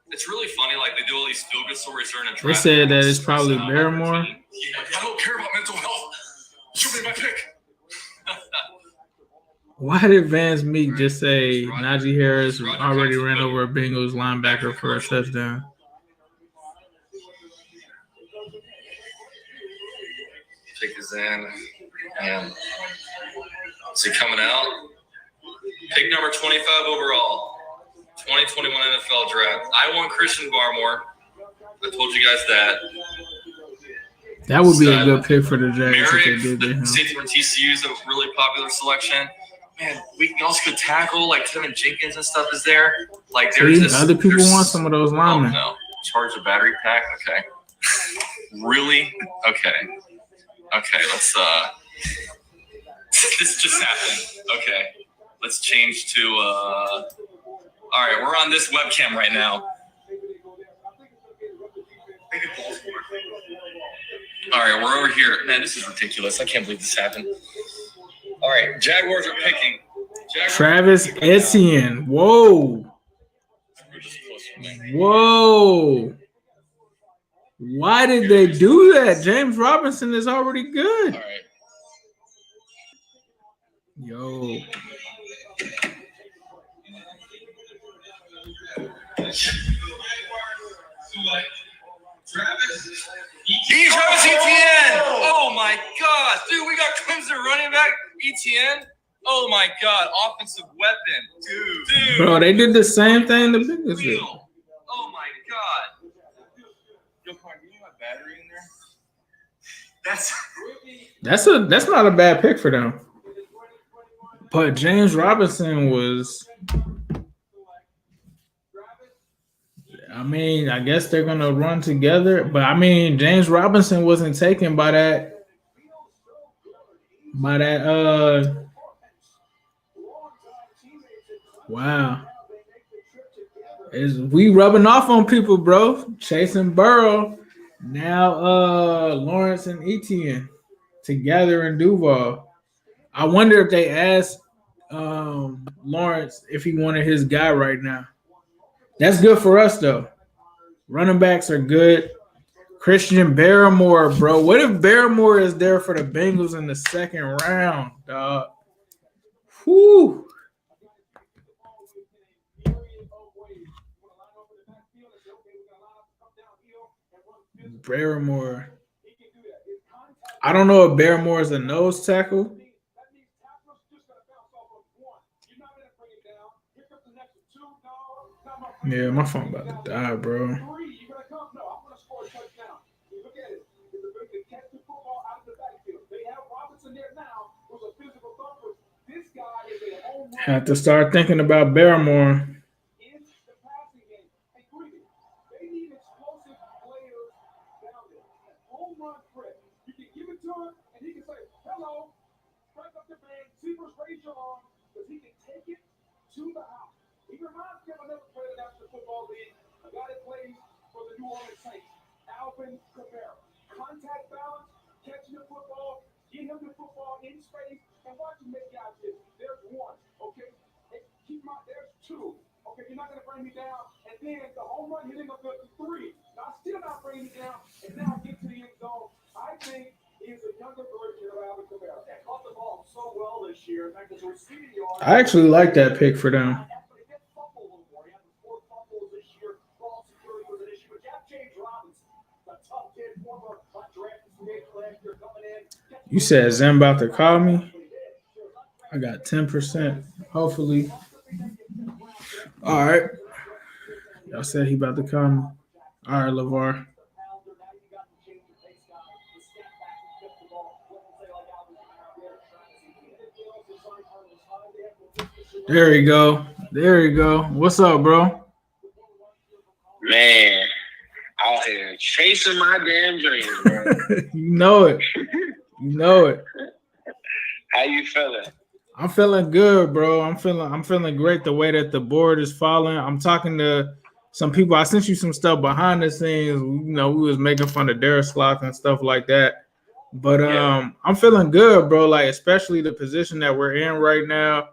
it's really funny. Like they do all these feel good stories during a draft. They said that it's probably Barrymore. I don't care about mental health. Show me my pick. Why did Vance Meek just say Najee Harris already ran over a Bengals linebacker for a touchdown? Pick is in. And is he coming out? Pick number 25 overall. 2021 NFL draft. I want Christian Barmore. I told you guys that. That would be a good pick for the Jags if they did get him. Safety from TCU is a really popular selection. Man, we can also go tackle, like Tevin Jenkins and stuff is there. Like there's this. Other people want some of those linemen. Oh no. Charge the battery pack? Okay. Really? Okay, let's this just happened. Okay. Let's change to all right, we're on this webcam right now. All right, we're over here. Man, this is ridiculous. I can't believe this happened. All right, Jaguars are picking. Travis Etienne. Whoa. Why did they do that? James Robinson is already good. All right. Yo. Travis Etienne! Oh my gosh, dude, we got Clemson running back Etienne. Oh my god, offensive weapon, dude. Bro, they did the same thing the Bengals did. Oh my god. Yo, Carl, do you have battery in there? That's not a bad pick for them. But James Robinson was. I mean, I guess they're gonna run together, but I mean, James Robinson wasn't taken by that. Wow. Is we rubbing off on people, bro? Chase and Burrow. Now Lawrence and Etienne together in Duval. I wonder if they asked Lawrence if he wanted his guy right now. That's good for us though. Running backs are good. Christian Barrymore, bro. What if Barrymore is there for the Bengals in the second round, dog? Whew. Barrymore. I don't know if Barrymore is a nose tackle. Yeah, my phone about to die, bro. Have to start thinking about Barrymore. I actually like that pick for them. You said Zen about to call me? I got 10%. Hopefully. All right. Y'all said he about to call me. All right, LeVar. There you go. There you go. What's up, bro? Man, out here chasing my damn dreams, bro. You know it. You know it. How you feeling? I'm feeling good, bro. I'm feeling great the way that the board is falling. I'm talking to some people. I sent you some stuff behind the scenes. You know, we was making fun of Darius Slaughter and stuff like that. But I'm feeling good, bro. Like, especially the position that we're in right now.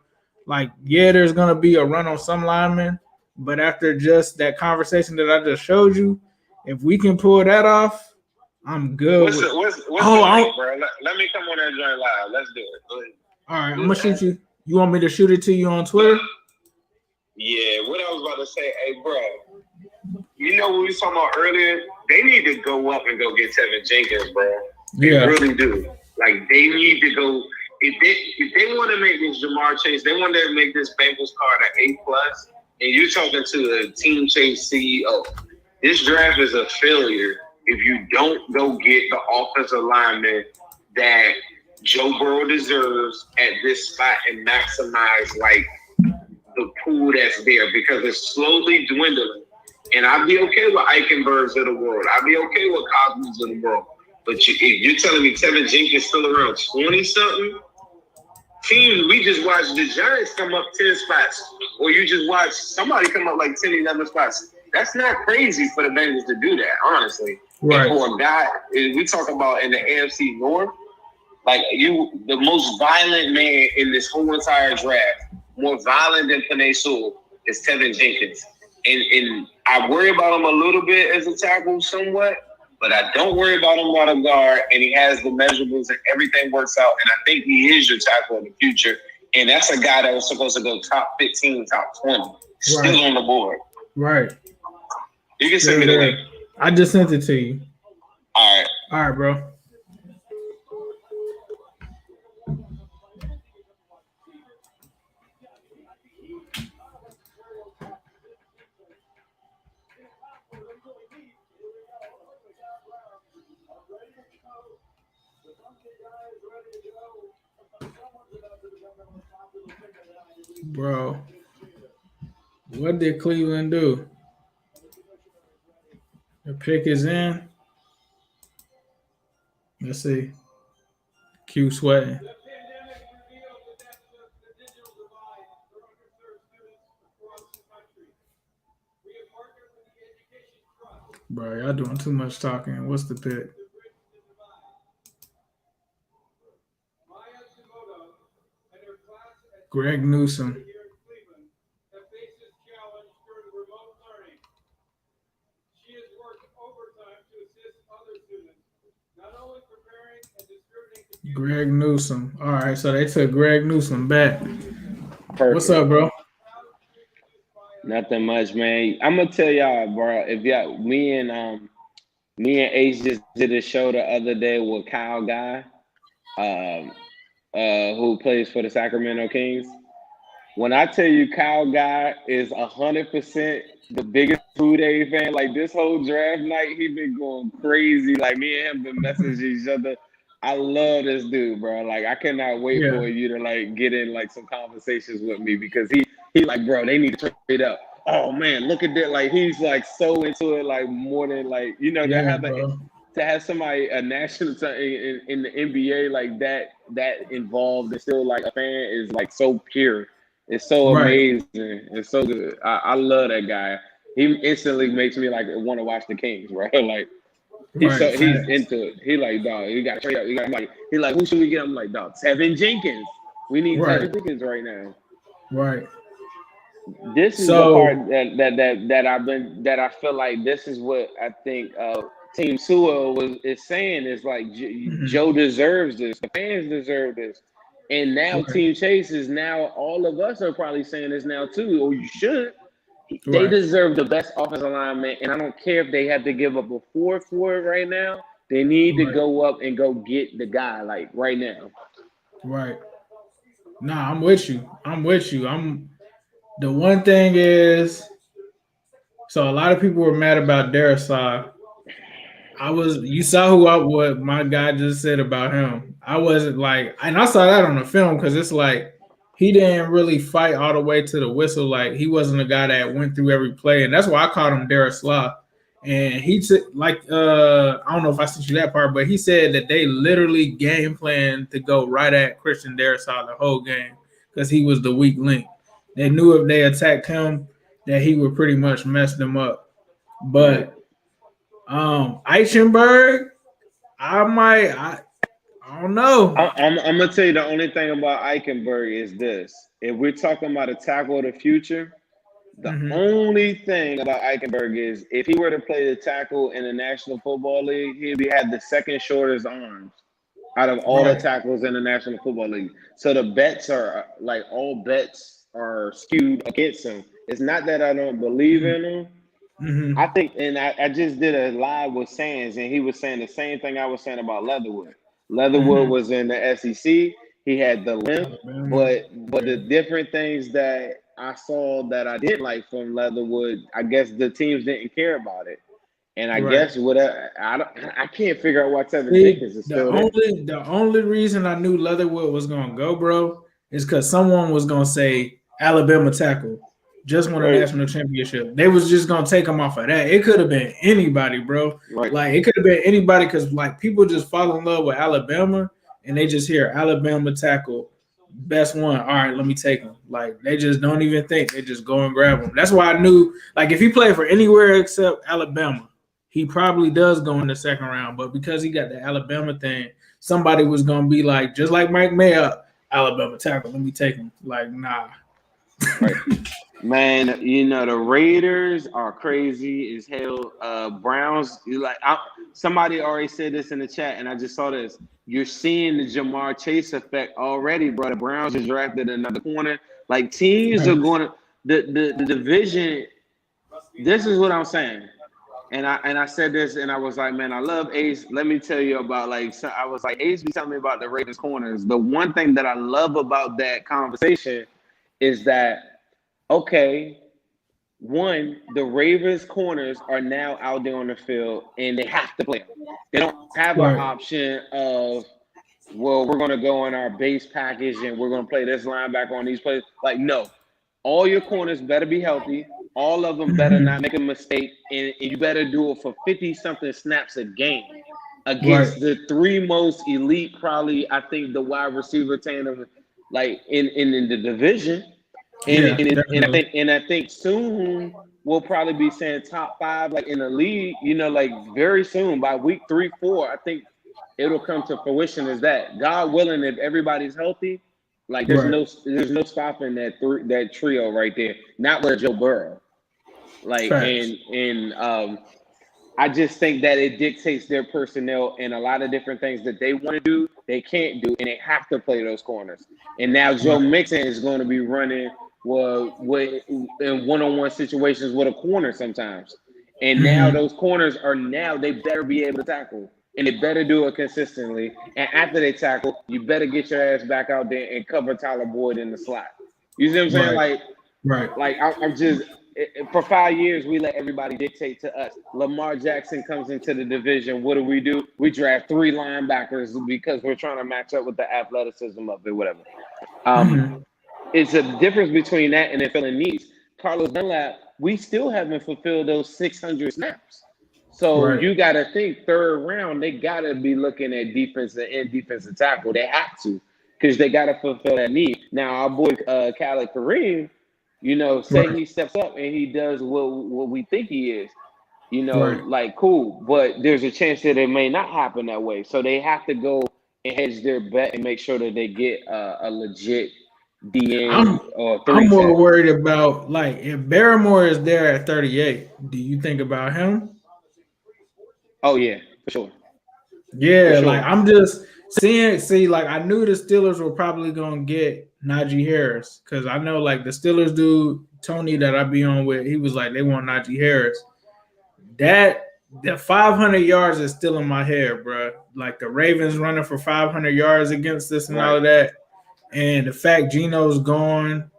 Like, yeah, there's gonna be a run on some linemen, but after just that conversation that I just showed you, if we can pull that off, I'm good. What's the link, bro? Let me come on there and join live. Let's do it. Go ahead. All right, I'm gonna shoot you. You want me to shoot it to you on Twitter? Yeah, what I was about to say, hey, bro. You know what we was talking about earlier? They need to go up and go get Tevin Jenkins, bro. They really do. Like, they need to go. If they want to make this Jamar Chase, they want to make this Bengals card an A+, and you're talking to a Team Chase CEO. This draft is a failure if you don't go get the offensive lineman that Joe Burrow deserves at this spot and maximize, like, the pool that's there, because it's slowly dwindling. And I'd be okay with Eichenbergs of the world. I'd be okay with Cosmos of the world. But if you're telling me Tevin Jenkins still around 20-something, teams, we just watched the Giants come up 10 spots, or you just watch somebody come up like 10, 11 spots. That's not crazy for the Bengals to do that, honestly. Right. And for a guy, we talk about in the AFC North, like, the most violent man in this whole entire draft, more violent than Penei Sewell, is Tevin Jenkins. And I worry about him a little bit as a tackle somewhat, but I don't worry about him about a guard, and he has the measurables and everything works out, and I think he is your tackle in the future. And that's a guy that was supposed to go top 15, top 20, still on the board. Right. You can send me the link. I just sent it to you. All right. All right, bro. Bro, what did Cleveland do? The pick is in. Let's see. Q sweating. Bro, y'all doing too much talking. What's the pick? Greg Newsom. Greg Newsom. All right, so they took Greg Newsom back. Perfect. What's up, bro? Nothing much, man. I'm gonna tell y'all, bro. If y'all, me and Ace just did a show the other day with Kyle Guy, who plays for the Sacramento Kings. When I tell you Kyle Guy is 100% the biggest Fude fan, like this whole draft night, he been going crazy. Like me and him been messaging each other. I love this dude, bro. Like I cannot wait for you to like get in like some conversations with me because he like, bro, they need to trade up. Oh man, look at that! Like he's like so into it, like more than like to have somebody a national in the NBA like that involved and still like a fan is like so pure. It's so amazing. It's so good. I love that guy. He instantly makes me like want to watch the Kings, bro. Like he's into it. He like, dog, you got to trade up. He like, who should we get? I'm like, dog, Tevin Jenkins. We need Tevin Jenkins right now. Right. This is the part that I feel like this is what I think Team Sewell is saying is like Joe deserves this. The fans deserve this. And now Team Chase is now all of us are probably saying this now too, or you should. They deserve the best offensive lineman, and I don't care if they have to give up a 4 for it right now. They need to go up and go get the guy like right now. Right. Nah, I'm with you. The one thing is, so a lot of people were mad about Darrisaw. You saw what my guy just said about him. I wasn't like, and I saw that on the film because it's like he didn't really fight all the way to the whistle. Like he wasn't a guy that went through every play, and that's why I called him Darrisaw. And he took I don't know if I sent you that part, but he said that they literally game planned to go right at Christian Darrisaw the whole game because he was the weak link. They knew if they attacked him that he would pretty much mess them up. But Eichenberg, I don't know. I'm gonna tell you the only thing about Eichenberg is this: if we're talking about a tackle of the future, the only thing about Eichenberg is if he were to play the tackle in the National Football League, he'd have the second shortest arms out of all the tackles in the National Football League. So the bets are like all bets are skewed against him. It's not that I don't believe in him. I think, and I just did a live with Sands, and he was saying the same thing I was saying about Leatherwood. Leatherwood was in the SEC. He had the limp, but the different things that I saw that I didn't like from Leatherwood, I guess the teams didn't care about it. And I guess I can't figure out why Tevin Jenkins is still there. The only reason I knew Leatherwood was gonna go, bro, is because someone was gonna say Alabama tackle. Just won a national championship. They was just gonna take him off of that. It could have been anybody, bro. Like it could have been anybody because like people just fall in love with Alabama and they just hear Alabama tackle, best one. All right, let me take him. Like they just don't even think. They just go and grab him. That's why I knew. Like if he played for anywhere except Alabama, he probably does go in the second round. But because he got the Alabama thing, somebody was gonna be like, just like Mike Mayock, Alabama tackle. Let me take him. Like nah. Man, the Raiders are crazy as hell. Browns, somebody already said this in the chat, and I just saw this. You're seeing the Jamar Chase effect already, bro. The Browns just drafted another corner. Like teams are going to the division. This is what I'm saying. And I said this, and I was like, man, I love Ace. Let me tell you about I was like, Ace be telling me about the Ravens corners. The one thing that I love about that conversation is that, okay, one, the Ravens corners are now out there on the field, and they have to play them. They don't have an Right. option of, well, we're going to go on our base package and we're going to play this linebacker on these plays. Like, no. All your corners better be healthy. All of them better not make a mistake, and you better do it for 50-something snaps a game against Right. the three most elite, probably, I think, the wide receiver tandem, like, in the division. Yeah, And I think soon we'll probably be saying top 5, like, in the league, like, very soon, by week 3, 4, I think it'll come to fruition as that. God willing, if everybody's healthy, like, there's Right. no stopping that trio right there. Not with Joe Burrow. Like, Facts. and I just think that it dictates their personnel and a lot of different things that they want to do, they can't do, and they have to play those corners. And now Joe Right. Mixon is going to be running in one-on-one situations with a corner sometimes. And now those corners they better be able to tackle. And they better do it consistently. And after they tackle, you better get your ass back out there and cover Tyler Boyd in the slot. You see what I'm saying? Right. I'm just for 5 years we let everybody dictate to us. Lamar Jackson comes into the division. What do? We draft 3 linebackers because we're trying to match up with the athleticism of it, whatever. It's a difference between that and then filling needs. Carlos Dunlap, we still haven't fulfilled those 600 snaps. So Right. you got to think 3rd round, they got to be looking at defensive tackle. They have to, because they got to fulfill that need. Now, our boy Khaled Kareem, say Right. he steps up and he does what we think he is, Right. like, cool. But there's a chance that it may not happen that way. So they have to go and hedge their bet and make sure that they get a legit DN or 3 I'm more tech. worried about, like, if Barrymore is there at 38, do you think about him? Oh, yeah, for sure. Yeah, For sure. like, I'm just see, like, I knew the Steelers were probably gonna get Najee Harris, because I know, like, the Steelers dude Tony that I be on with, he was like, they want Najee Harris. That the 500 yards is still in my head, bro. Like, the Ravens running for 500 yards against us and all of that, and the fact Geno's gone,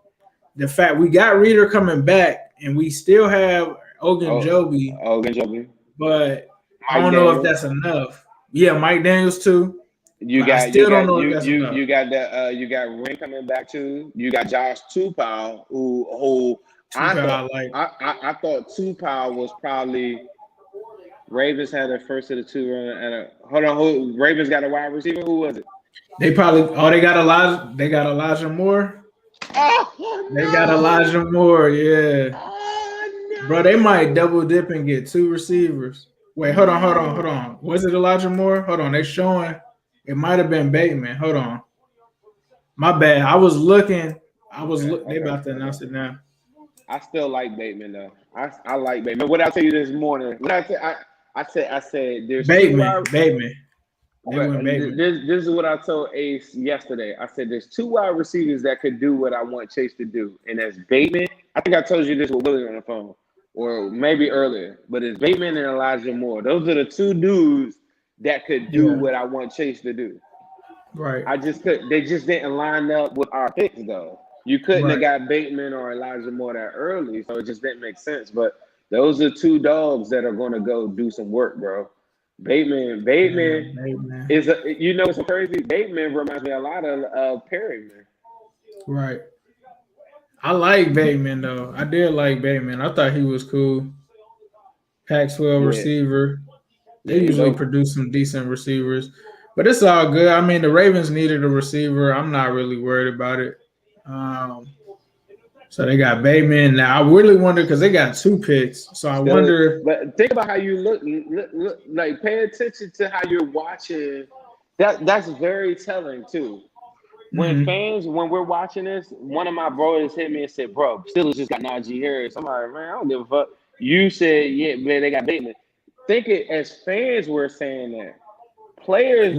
the fact we got Reader coming back, and we still have Ogunjobi, but I Mike don't know if Daniels. that's enough. Yeah, Mike Daniels too. You But I got still don't know if that's enough. you got Ring coming back too. You got Josh Tupou, who I thought Tupou was probably Ravens had their first of the 2 runner. Hold on, who Ravens got a wide receiver? Who was it? They probably they got Elijah Moore. They got Elijah Moore, yeah. Bro, they might double dip and get 2 receivers. Wait, hold on. Was it Elijah Moore? Hold on, they showing it might have been Bateman. Hold on. My bad. I was looking. They about to announce it now. I still like Bateman though. I like Bateman. What I tell you this morning? I said there's Bateman. They went Bateman. This is what I told Ace yesterday. I said there's 2 wide receivers that could do what I want Chase to do, and that's Bateman. I think I told you this with Willie on the phone, or maybe earlier, but it's Bateman and Elijah Moore. Those are the 2 dudes that could do what I want Chase to do. Right. They just didn't line up with our picks though. You couldn't have got Bateman or Elijah Moore that early, so it just didn't make sense. But those are 2 dogs that are going to go do some work, bro. Bateman is what's so crazy? Bateman reminds me a lot of Perry, man. Right. I like Bateman though. I did like Bateman. I thought he was cool. Pac-12 receiver. They usually produce some decent receivers, but it's all good. I mean, the Ravens needed a receiver. I'm not really worried about it. So they got Bateman. Now I really wonder because they got 2 picks. So I wonder. But think about how you look. Like, pay attention to how you're watching. That's very telling too. When we're watching this, one of my brothers hit me and said, "Bro, Steelers just got Najee Harris." I'm like, man, I don't give a fuck. You said, yeah, man, they got Bateman. Think it as fans we're saying that. Players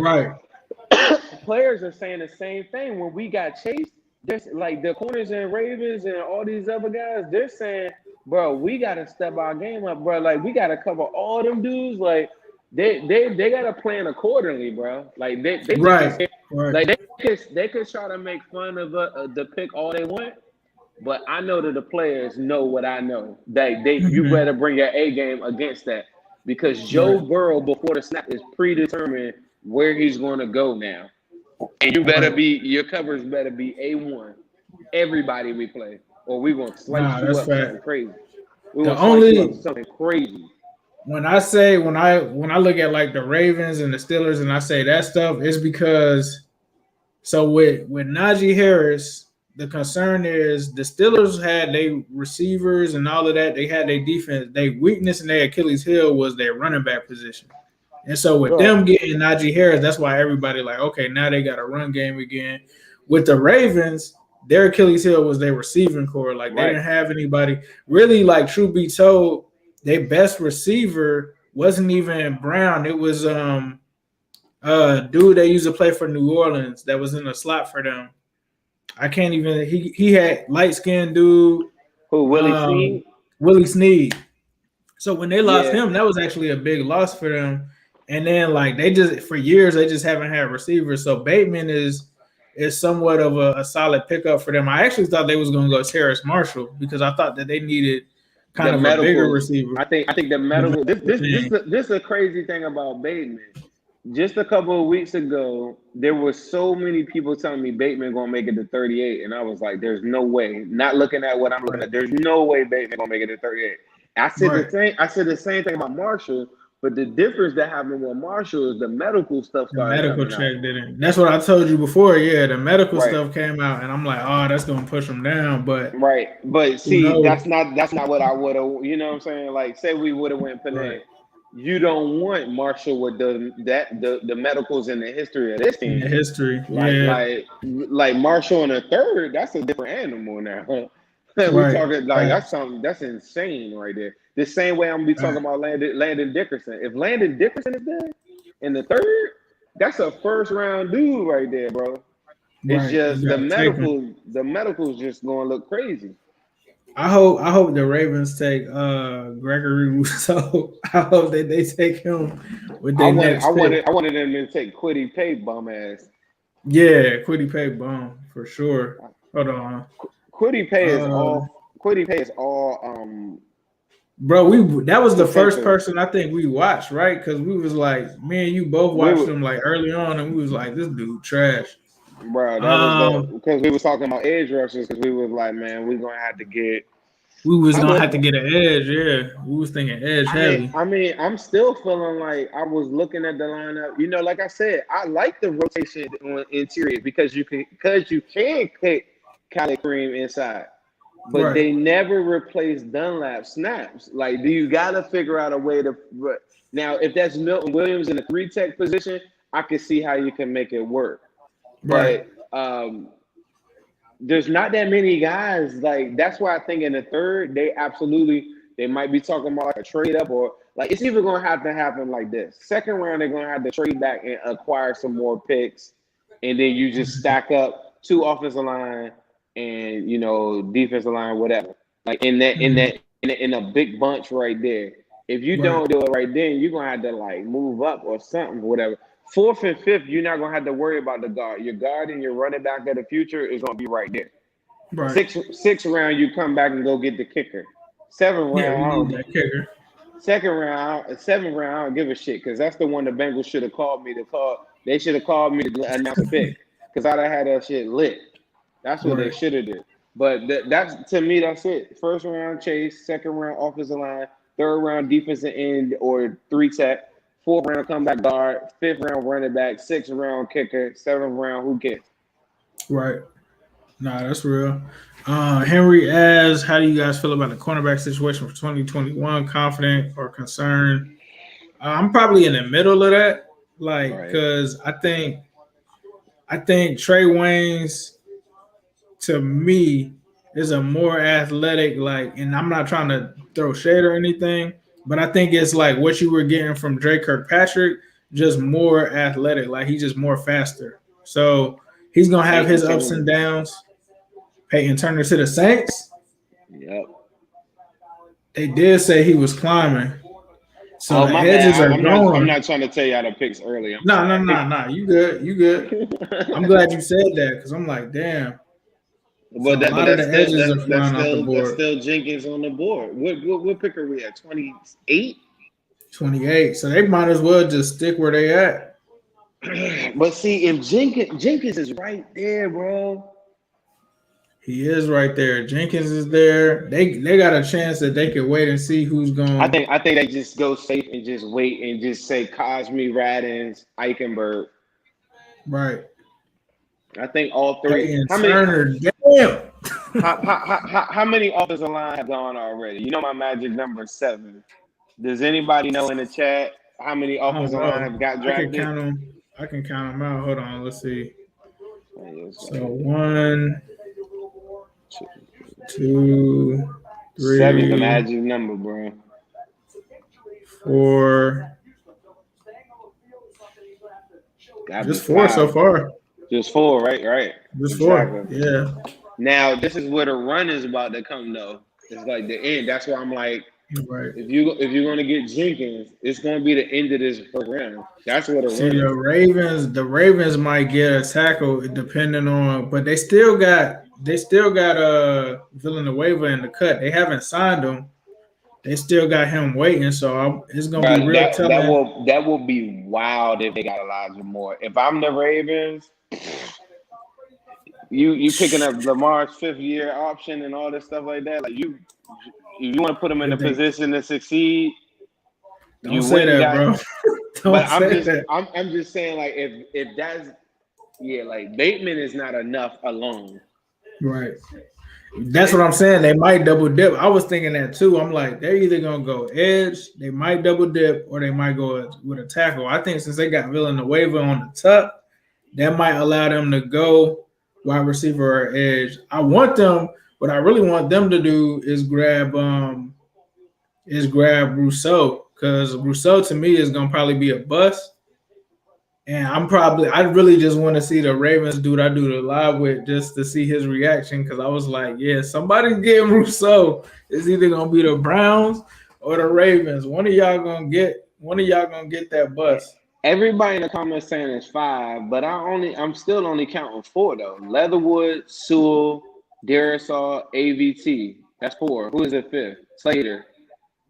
are saying the same thing. When we got Chase, there's like the corners and Ravens and all these other guys, they're saying, bro, we gotta step our game up, bro. Like we gotta cover all them dudes. Like they gotta plan accordingly, bro. Like they just Right. Right. like they could try to make fun of the pick all they want, but I know that the players know what I know. You Mhm. better bring your A game against that because Joe Right. Burrow before the snap is predetermined where he's going to go now, and you better Right. be your covers better be A1. Everybody we play, or we gonna slice Nah, you that's up fact. something crazy. We The gonna slice you up only something crazy. when I say when I look at like the Ravens and the Steelers and I say that stuff, it's because so with Najee Harris, the concern is the Steelers had their receivers and all of that. They had their defense. Their weakness and their Achilles heel was their running back position. And so with Right. them getting Najee Harris, that's why everybody like, okay, now they got a run game again. With the Ravens, their Achilles heel was their receiving core. Like they Right. didn't have anybody really. Like truth be told, their best receiver wasn't even Brown. It was dude they used to play for New Orleans that was in the slot for them. I can't even. He had light skinned dude, Who Willie Snead? Willie Snead. So when they lost Yeah. him, that was actually a big loss for them. And then like they just for years they just haven't had receivers. So Bateman is somewhat of a solid pickup for them. I actually thought they was going to go Terrace Marshall because I thought that they needed The kind of a bigger medicals. receiver. I think the The medical. This medical this this thing. this is a crazy thing about Bateman. Just a couple of weeks ago, there were so many people telling me Bateman gonna make it to 38, and I was like, "There's no way." Not looking at what I'm looking Right. at, there's no way Bateman gonna make it to 38. I said the Right. same. I said the same thing about Marshall, but the difference that happened with Marshall is the medical stuff The started medical coming out. check didn't. That's what I told you before. Yeah, the medical Right. stuff came out, and I'm like, oh, that's gonna push them down. But Right, but who see, knows? that's not what I would have. You know what I'm saying? Like, say we would have went Right. Panay. You don't want Marshall with the medicals in the history of this In the team. history, Like yeah. like Marshall in the third. That's a different animal now. We Right. talking like Right. that's something that's insane right there. The same way I'm gonna be talking Right. about Landon Dickerson. If Landon Dickerson is there in the third, that's a first round dude right there, bro. It's Right. just You gotta take them. the medicals just gonna look crazy. I hope the Ravens take Gregory Rousseau. I hope that they take him with their next pick. I wanted them to take Quiddy Pay bum ass. Yeah, Quiddy Pay bomb for sure. Hold on. Quiddy Pay is Uh, all bro, that was the first potential. person I think we watched, right? Because we was like, me and you both watched him like early on, and we was like, this dude trash. Bro, that was because we was talking about edge rushers because we was like, man, we're gonna have to get. We was gonna have to get an edge, yeah. We was thinking edge heavy. I mean, I'm still feeling like I was looking at the lineup. You know, like I said, I like the rotation on interior because you can kick Cali Cream inside, but Right. they never replaced Dunlap snaps. Like, do you got to figure out a way to? Now, if that's Milton Williams in the 3-tech position, I can see how you can make it work. Right. But there's not that many guys. Like, that's why I think in the third, they might be talking about like a trade up or like it's even gonna have to happen like this. Second round, they're gonna have to trade back and acquire some more picks, and then you just stack up 2 offensive line and defensive line, whatever. Like in a big bunch right there. If you don't do it right then, you're gonna have to like move up or something, whatever. 4th and 5th, you're not gonna have to worry about the guard. Your guard and your running back of the future is gonna be right there. Right. Sixth round, you come back and go get the kicker. 7th Yeah, we round, need that kicker. 7th round, I don't give a shit because that's the one the Bengals should have called me to call. They should have called me to announce a pick because I'd have had that shit lit. That's what they should have did. But that's to me, that's it. 1st round Chase, 2nd round offensive line, 3rd round defensive end or 3-tech, 4th round comeback guard, 5th round running back, 6th round kicker, 7th round who cares? Right. Nah, that's real. Henry asks, how do you guys feel about the cornerback situation for 2021? Confident or concerned? I'm probably in the middle of that, like, because I think Trey Waynes, to me, is a more athletic, like, and I'm not trying to throw shade or anything, but I think it's like what you were getting from Dre Kirkpatrick, just more athletic, like he's just more faster. So he's gonna have his ups and downs. Peyton Turner to the Saints. Yep. They did say he was climbing. So Oh, the my edges bad. are I'm gone. not trying to tell y'all the picks early. I'm No, no, sorry. no, no. You good. You good. I'm glad you said that because I'm like, damn. So a lot of the edges are flying off the That's board. still Jenkins on the board. What pick are we at? 28. 28. So they might as well just stick where they at. But see, if Jenkins is right there, bro. He is right there. Jenkins is there. They got a chance that they could wait and see who's I going. think they just go safe and just wait and just say Cosme, Radins, Eichenberg. Right. I think all three. Peyton How many? Turner. Damn. How many offensive line have gone already? You know my magic number is 7. Does anybody know in the chat how many I don't offensive line know. have got I can drafted? count them. I can count them out. Hold on. Let's see. So Like 1, 2, 7's the 3, magic number, bro. 4. Gotta be Just 4 so 5. far. Just 4, right? Just 4. Exactly. Yeah. Now this is where the run is about to come, though. It's like the end. That's why I'm like, Right. if you're gonna get Jenkins, it's gonna be the end of this program. That's what the See run is. the Ravens might get a tackle depending on, but they still got Villanueva in the cut. They haven't signed him. They still got him waiting, so it's gonna be Bro, real telling. that will be wild if they got Elijah Moore. If I'm the Ravens, you picking up Lamar's 5th-year option and all this stuff like that. Like you want to put him in a If they position to succeed. don't You say went and that, got. bro. But Don't say that. I'm just saying, like, if that's like Bateman is not enough alone. Right. That's what I'm saying. They might double dip. I was thinking that too. I'm like, they're either gonna go edge, they might double dip, or they might go with a tackle. I think since they got Villanueva on the top, that might allow them to go wide receiver or edge. I want them. What I really want them to do is grab Rousseau, because Rousseau to me is gonna probably be a bust. And I really just want to see the Ravens do what I do the live with just to see his reaction, because I was like, yeah, somebody's getting Rousseau. It's either gonna be the Browns or the Ravens. One of y'all gonna get that bus. Everybody in the comments saying it's 5, but I'm still only counting 4 though. Leatherwood, Sewell, Darisaw, AVT. That's 4. Who is the 5th? Slater.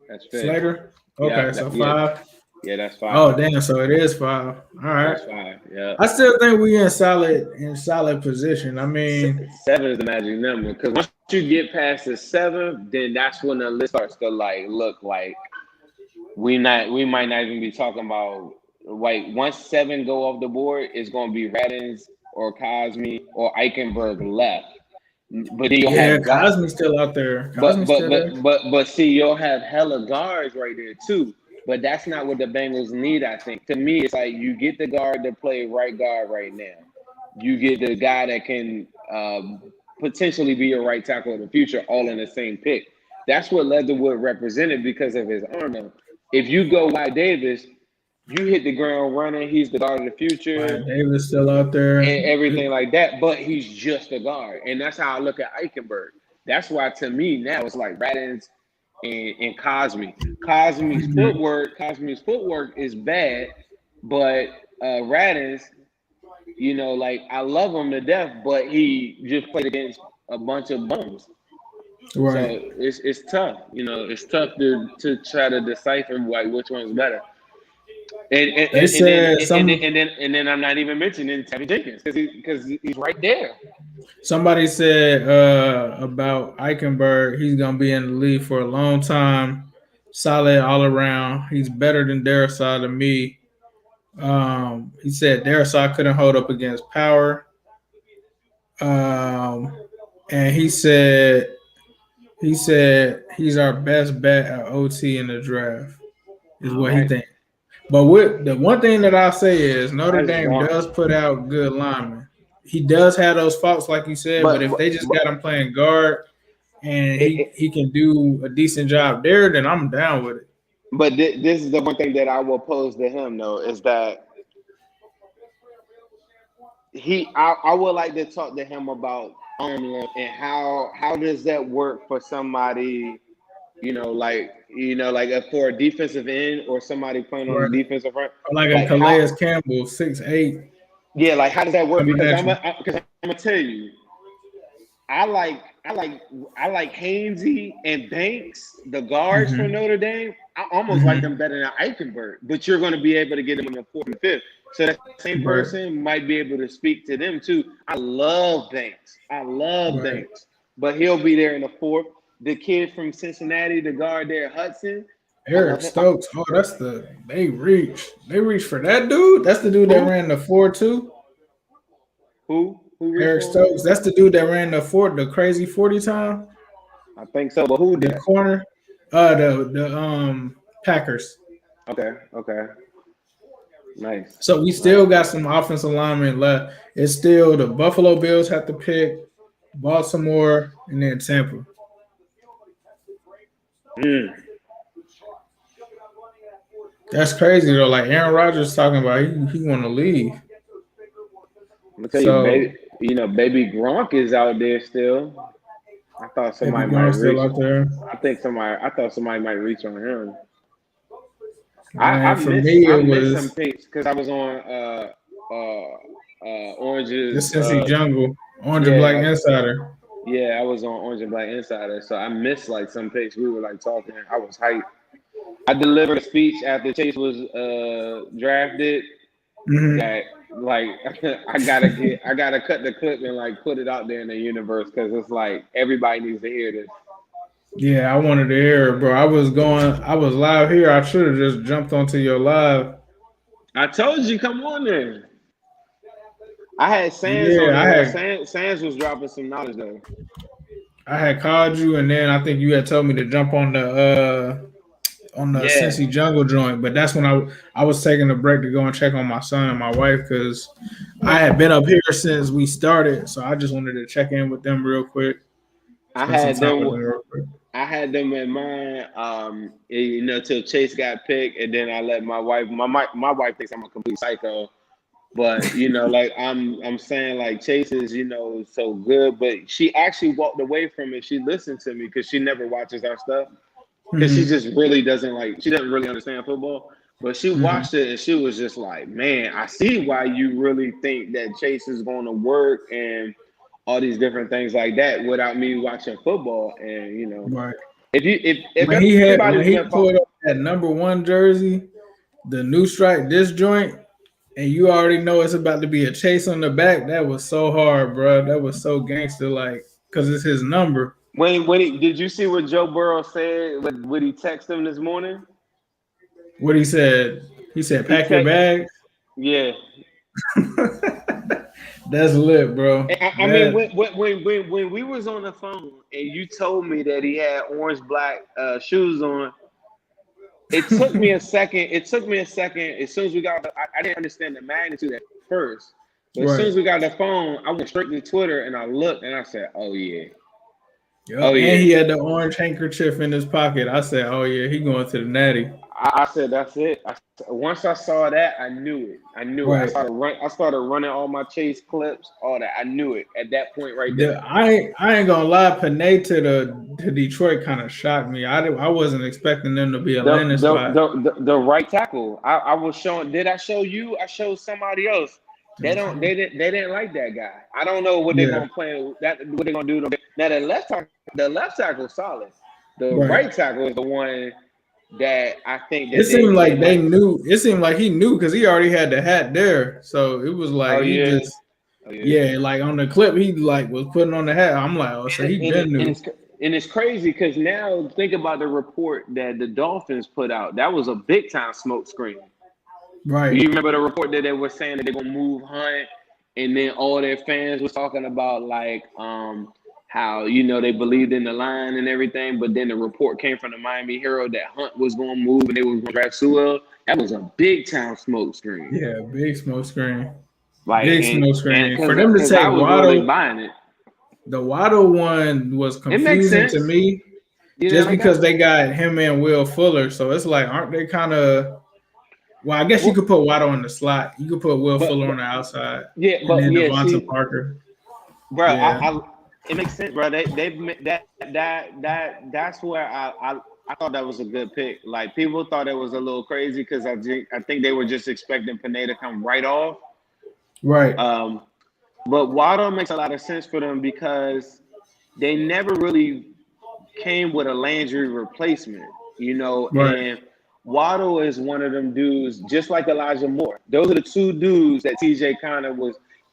That's 5th. Slater. Okay, so 5. Yeah, that's 5. Oh damn, so it is 5. All right. That's 5. Yeah. I still think we in solid position. I mean, 7 is the magic number, because once you get past the 7th, then that's when the list starts to look like we might not even be talking about, like, once 7 go off the board, it's gonna be Radins or Cosme or Eichenberg left. But then you'll have Cosme's still out there. But see, you'll have hella guards right there too. But that's not what the Bengals need, I think. To me, it's like you get the guard to play right guard right now. You get the guy that can potentially be a right tackle in the future, all in the same pick. That's what Leatherwood represented because of his arm. If you go Wyatt Davis, you hit the ground running. He's the guard of the future. Wyatt Davis still out there. And everything like that, but he's just a guard. And that's how I look at Eichenberg. That's why, to me, now it's like Radins and Cosme. Cosme's footwork is bad, but Radins, like, I love him to death, but he just played against a bunch of bums. Right. So it's tough. It's tough to try to decipher like which one's better. And then I'm not even mentioning Tevin Jenkins because he's right there. Somebody said about Eichenberg, he's gonna be in the league for a long time. Solid all around. He's better than Darisaw to me. He said Darisaw couldn't hold up against power. And he said he's our best bet at OT in the draft. Is what he thinks. But the one thing that I'll say is Notre Dame does put out good linemen. He does have those faults, like you said, but if they just got him playing guard and he can do a decent job there, then I'm down with it. But this is the one thing that I will pose to him, though, is that I would like to talk to him about arm length and how does that work for somebody, like for a defensive end or somebody playing on Right. the defensive front. Like a Calais Campbell, 6'8". Yeah, like how does that work? Coming Because at I'm you. gonna tell you, I like Hainsey and Banks, the guards for Notre Dame. I almost like them better than Eichenberg, but you're going to be able to get them in the 4th and 5th. So that same person might be able to speak to them too. I love Banks. Banks, but he'll be there in the 4th. The kid from Cincinnati, the guard there, Hudson. Eric Stokes. Oh, that's they reach for that dude. That's the dude that ran the 4.2. Who Eric Stokes. That's the dude that ran the crazy 40 time. I think so, but who did? The corner? The Packers. Okay. Nice. So we still got some offensive alignment left. It's still the Buffalo Bills have to pick, Baltimore, and then Tampa. That's crazy though. Like Aaron Rodgers talking about, he want to leave. I'm gonna tell you, baby Gronk is out there still. I thought somebody might reach. Still out there. I thought somebody might reach on him. Man, I missed some picks because I was on Orange's the Cincy Jungle, Orange and Black Insider. Yeah, I was on Orange and Black Insider, so I missed like some picks. We were like talking. I was hyped. I delivered a speech after Chase was drafted. That like I gotta cut the clip and like put it out there in the universe because it's like everybody needs to hear this. Yeah, I wanted to hear it, bro. I was live here. I should have just jumped onto your live. I told you, come on there. I had Sands on there. Sands was dropping some knowledge though. I had called you, and then I think you had told me to jump on the Cincy Jungle joint, but that's when I was taking a break to go and check on my son and my wife because I had been up here since we started, so I just wanted to check in with them real quick. I had them in mind, till Chase got picked, and then I let my wife. My wife thinks I'm a complete psycho, but like I'm saying, like Chase is so good, but she actually walked away from it. She listened to me because she never watches our stuff. Because she just really doesn't really understand football. But she watched it and she was just like, man, I see why you really think that Chase is going to work and all these different things like that without me watching football. And, right. If when he pulled up that number 1 jersey, the new stripe, this joint, and you already know it's about to be a Chase on the back, that was so hard, bro. That was so gangster, like, because it's his number. Did you see what Joe Burrow said when he texted him this morning? What he said? He said, "Pack your bags." Yeah, that's lit, bro. I mean, when we was on the phone and you told me that he had orange black shoes on, it took me a second. As soon as we got, I didn't understand the magnitude at first, but as soon as we got the phone, I went straight to Twitter and I looked and I said, "Oh yeah." Yep. Oh yeah, and he had the orange handkerchief in his pocket. I said, "Oh yeah, he going to the Natty." I said, "That's it." Once I saw that, I knew it. Right. I started running all my Chase clips, all that. I knew it at that point right there. I ain't gonna lie, Panay to Detroit kind of shocked me. I wasn't expecting them to be a landing spot. The right tackle. I was showing. Did I show you? I showed somebody else. They didn't like that guy. I don't know what they're gonna play. What they're gonna do. Now the left tackle is solid. The right tackle is the one that I think that it seemed like they knew. It seemed like he knew because he already had the hat there. So it was like like on the clip he like was putting on the hat. I'm like, oh, so he been knew. And it's crazy because now think about the report that the Dolphins put out. That was a big time smoke screen. Right. You remember the report that they were saying that they're gonna move Hunt, and then all their fans was talking about like how they believed in the line and everything, but then the report came from the Miami Herald that Hunt was gonna move and they was gonna draft Sewell. That was a big time smoke screen. Yeah, big smoke screen. Like smoke screen. For them to say Waddle, really buying it. The Waddle one was confusing to me, just because they got him and Will Fuller. So it's like, aren't they kind of? Well, I guess you could put Waddle in the slot. You could put Will Fuller on the outside. Yeah, and then Devonta Parker. Bro, it makes sense, bro. That's where I thought that was a good pick. Like people thought it was a little crazy because I think they were just expecting Panay to come right off. Right. But Waddle makes a lot of sense for them because they never really came with a Landry replacement, Right. and Waddle is one of them dudes, just like Elijah Moore. Those are the two dudes that TJ Connor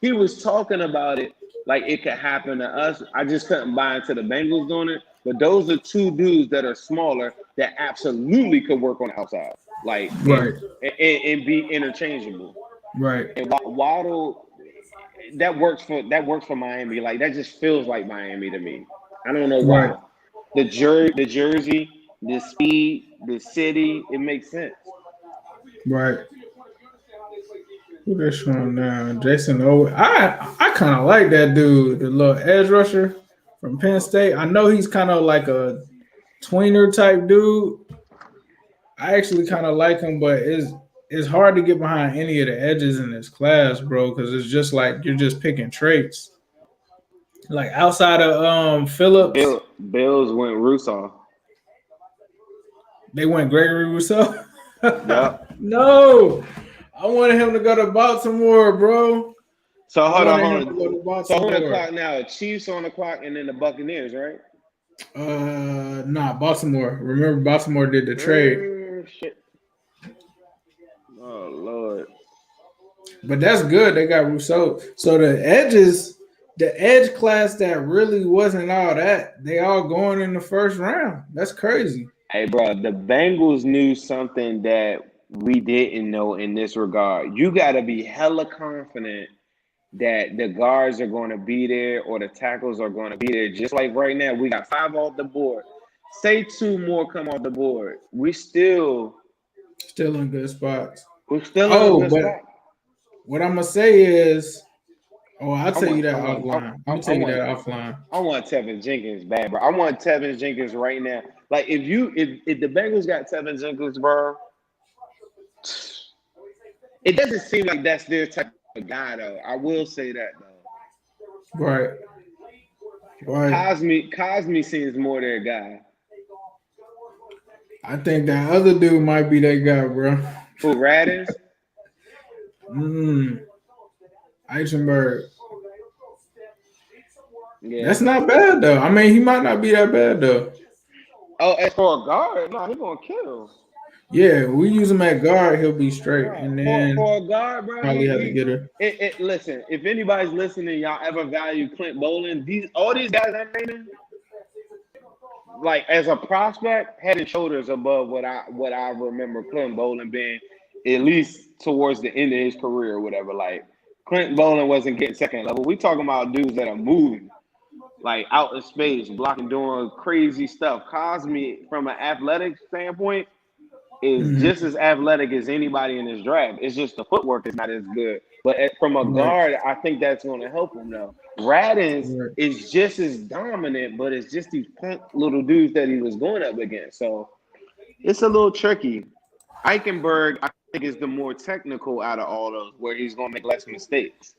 he was talking about it like it could happen to us. I just couldn't buy into the Bengals doing it. But those are two dudes that are smaller that absolutely could work on the outside, like Right. and be interchangeable. Right. And Waddle, that works for Miami. Like that just feels like Miami to me. I don't know why. Right. The jersey, the speed, the city, it makes sense. Right. Who they showing now? Jason Owen. I kind of like that dude, the little edge rusher from Penn State. I know he's kind of like a tweener type dude. I actually kind of like him, but it's hard to get behind any of the edges in this class, bro, because it's just like you're just picking traits. Like outside of Phillips, Bills went Russo. They went Gregory Rousseau. Yep. No, I wanted him to go to Baltimore, bro. So hold on. So on the Baltimore. clock now. Chiefs on the clock, and then the Buccaneers, right? Nah, Baltimore. Remember, Baltimore did the trade. Shit. Oh Lord. But that's good. They got Rousseau. So the edge class that really wasn't all that, they all going in the first round. That's crazy. Hey, bro, the Bengals knew something that we didn't know in this regard. You got to be hella confident that the guards are going to be there or the tackles are going to be there. Just like right now, we got 5 off the board. Say 2 more come off the board. We still in good spots. We're still in a good spot. What I'm going to say is, I'll tell you that offline. I'm going to tell you that offline. I want Tevin Jenkins bad, bro. I want Tevin Jenkins right now. Like, if the Bengals got Tevin Jenkins, bro, it doesn't seem like that's their type of guy, though. I will say that, though. Right. Cosme seems more their guy. I think that other dude might be that guy, bro. Who, Radis? Eichenberg. Yeah. That's not bad, though. I mean, he might not be that bad, though. Oh, as for a guard, no, he's going to kill. Yeah, we use him at guard, he'll be straight. And then for a guard, bro, probably have to get her. Listen, if anybody's listening, y'all ever value Clint Boland, all these guys I'm naming, like as a prospect, head and shoulders above what I remember Clint Boland being, at least towards the end of his career or whatever. Like Clint Boland wasn't getting second level. We talking about dudes that are moving, like out in space, blocking, doing crazy stuff. Cosme, from an athletic standpoint, is just as athletic as anybody in this draft. It's just the footwork is not as good. But from a guard, I think that's going to help him, though. Radins is just as dominant, but it's just these punk little dudes that he was going up against. So it's a little tricky. Eichenberg, I think, is the more technical out of all those, where he's going to make less mistakes.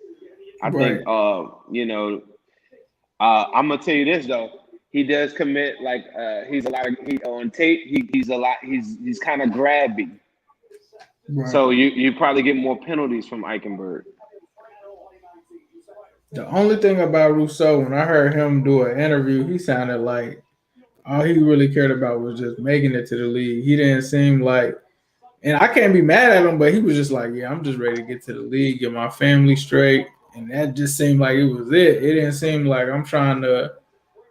I think, I'm going to tell you this, though. He does commit he's on tape. He's kind of grabby, so you probably get more penalties from Eichenberg. The only thing about Rousseau, when I heard him do an interview, he sounded like all he really cared about was just making it to the league. He didn't seem like, and I can't be mad at him, but he was just like, yeah, I'm just ready to get to the league, get my family straight, and that just seemed like it was it. It didn't seem like I'm trying to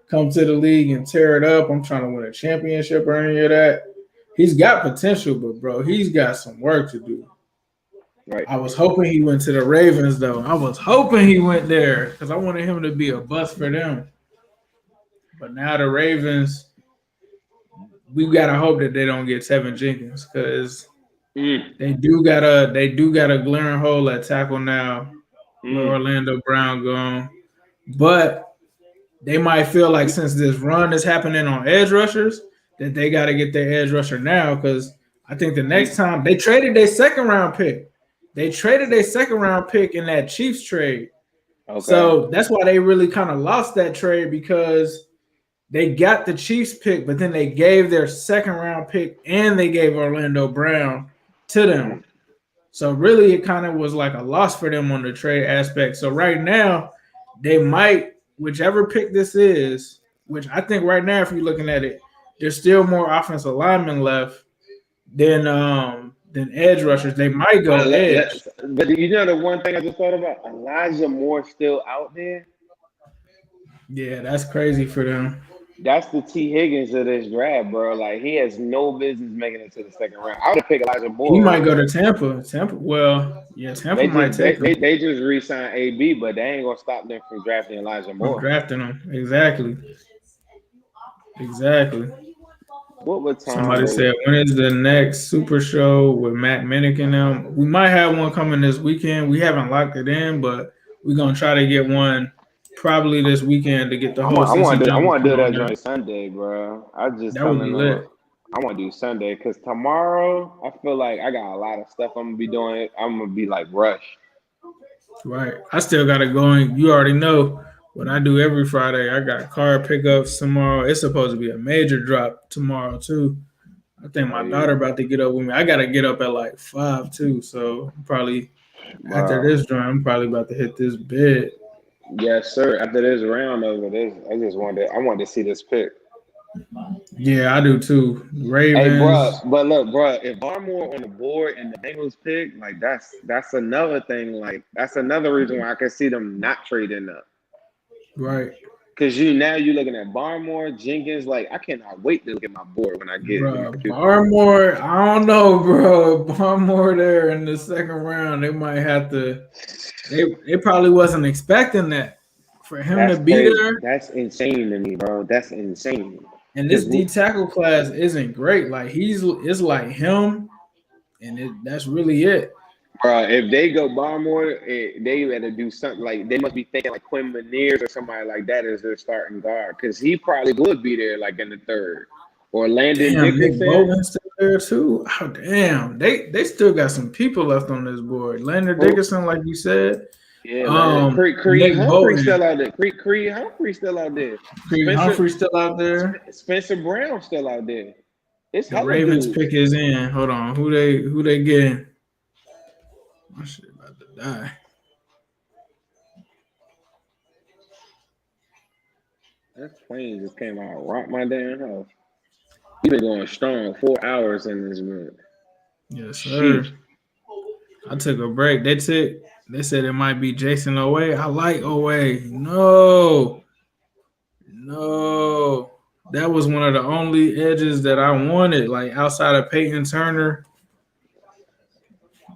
come to the league and tear it up. I'm trying to win a championship or any of that. He's got potential, but bro, he's got some work to do. Right. I was hoping he went to the Ravens, though. I was hoping he went there because I wanted him to be a bust for them. But now the Ravens, we gotta hope that they don't get Tevin Jenkins because they do got a glaring hole at tackle now with Orlando Brown gone. But they might feel like since this run is happening on edge rushers, that they got to get their edge rusher now because I think the next time they traded their second round pick. They traded their second round pick in that Chiefs trade. Okay. So that's why they really kind of lost that trade because they got the Chiefs pick, but then they gave their second round pick and they gave Orlando Brown to them. So really, it kind of was like a loss for them on the trade aspect. So right now, they might, whichever pick this is, which I think right now, if you're looking at it, there's still more offensive linemen left than edge rushers. They might go edge. But you know the one thing I just thought about? Elijah Moore still out there. Yeah, that's crazy for them. That's the T. Higgins of this draft, bro. Like he has no business making it to the second round. I would have picked Elijah He Moore might over go him. to Tampa. Tampa, They might just take him they just re-signed AB, but they ain't gonna stop them from drafting Elijah from Moore. drafting him. Exactly. What would Tom Somebody Brady? said, when is the next Super Show with Matt Minnick and them? We might have one coming this weekend. We haven't locked it in, but we're gonna try to get one probably this weekend to get the whole I want Cincy to Jungle do crew on that there. joint Sunday, bro. I just That would telling be them lit. I want to do Sunday because tomorrow I feel like I got a lot of stuff I'm gonna be doing. I'm gonna be like rushed. Right. I still gotta go in. You already know what I do every Friday. I got car pickups tomorrow. It's supposed to be a major drop tomorrow too. I think Oh my yeah, daughter about to get up with me. I gotta get up at like 5 too. So probably after bro. this joint, I'm probably about to hit this bed. Yes, sir. After this round over this, I wanted to see this pick. Yeah, I do too. Hey, bro, Ravens. but look, bro, if Barmore on the board and the Bengals pick, like that's another thing. Like that's another reason why I can see them not trading up. Right. Cause you looking at Barmore, Jenkins. Like I cannot wait to look at my board when I get to my Bro, computer. Barmore, I don't know, bro. Barmore there in the second round, they might have to. They probably wasn't expecting that for him to That's be crazy. there. That's insane to me, bro. That's insane. And this Cause D tackle class isn't great. Like it's like him, and that's really it. bro, if they go Barmore, they better do something. Like they must be thinking like Quinn Meneers or somebody like that as their starting guard, because he probably would be there like in the third. Or Landon Damn, Nick Dickerson. Bolton's still there too. Oh damn, they still got some people left on this board. Landon Who? Dickerson, like you said. Yeah, Landon. Creed Nick Humphrey Bolton, still out there. Creed Humphrey still out there. Creed Humphrey still out there. Spencer Brown still out there. It's The hella Ravens dudes. pick is in. Hold on, who they getting? My shit about to die. That plane just came out, rocked my damn house. We been going strong 4 hours in this minute. Yes, sir. Sheesh. I took a break. They said it might be Jason Owe. I like Owe. No. That was one of the only edges that I wanted, like outside of Peyton Turner.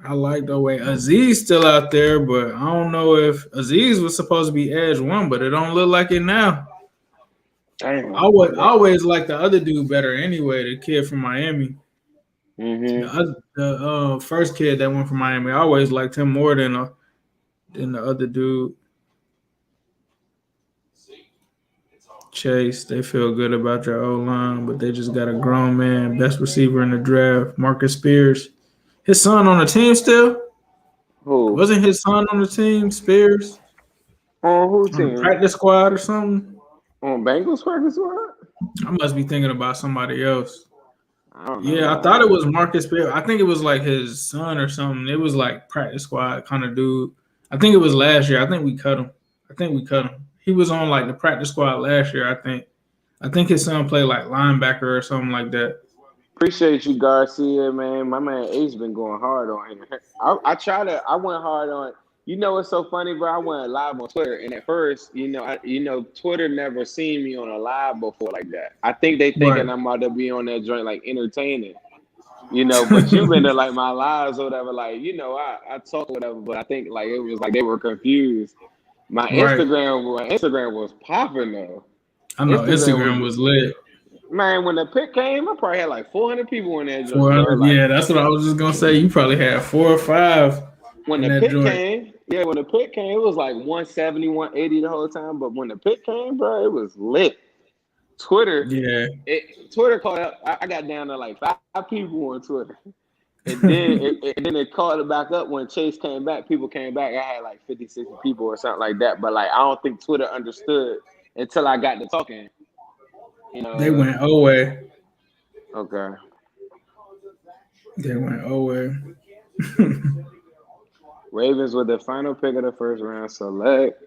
I liked Owe. Aziz still out there, but I don't know if Aziz was supposed to be edge one, but it don't look like it now. I always like the other dude better anyway, the kid from Miami. Mm-hmm. The first kid that went from Miami, I always liked him more than the other dude. Chase, they feel good about their O-line, but they just got a grown man, best receiver in the draft, Marcus Spears. His son on the team still? Who? Wasn't his son on the team, Spears? On who On team? practice squad or something? On Bengals practice squad? I must be thinking about somebody else. I don't know. Yeah, I thought it was Marcus Spears. I think it was like his son or something. It was like practice squad kind of dude. I think it was last year. I think we cut him. He was on like the practice squad last year, I think. I think his son played like linebacker or something like that. Appreciate you, Garcia, man. My man Ace been going hard on him. I went hard on. You know what's so funny, bro? I went live on Twitter, and at first, Twitter never seen me on a live before like that. I think they thinking I'm about to be on that joint like entertaining, But you've been to like my lives or whatever, like I talk whatever, but I think like it was like they were confused. My Instagram was popping though. I know Instagram was lit. Man, when the pick came, I probably had like 400 people in that joint. 400, yeah, that's what I was just gonna say. You probably had 4 or 5 when the pick came. Yeah, when the pick came, it was like 170, 180 the whole time. But when the pick came, bro, it was lit. Twitter caught up. I got down to like 5 people on Twitter. And then it called it back up when Chase came back. People came back. I had like 50, 60 people or something like that. But like I don't think Twitter understood until I got to talking. You know, They went away. Okay. They went away. Ravens with the final pick of the first round select.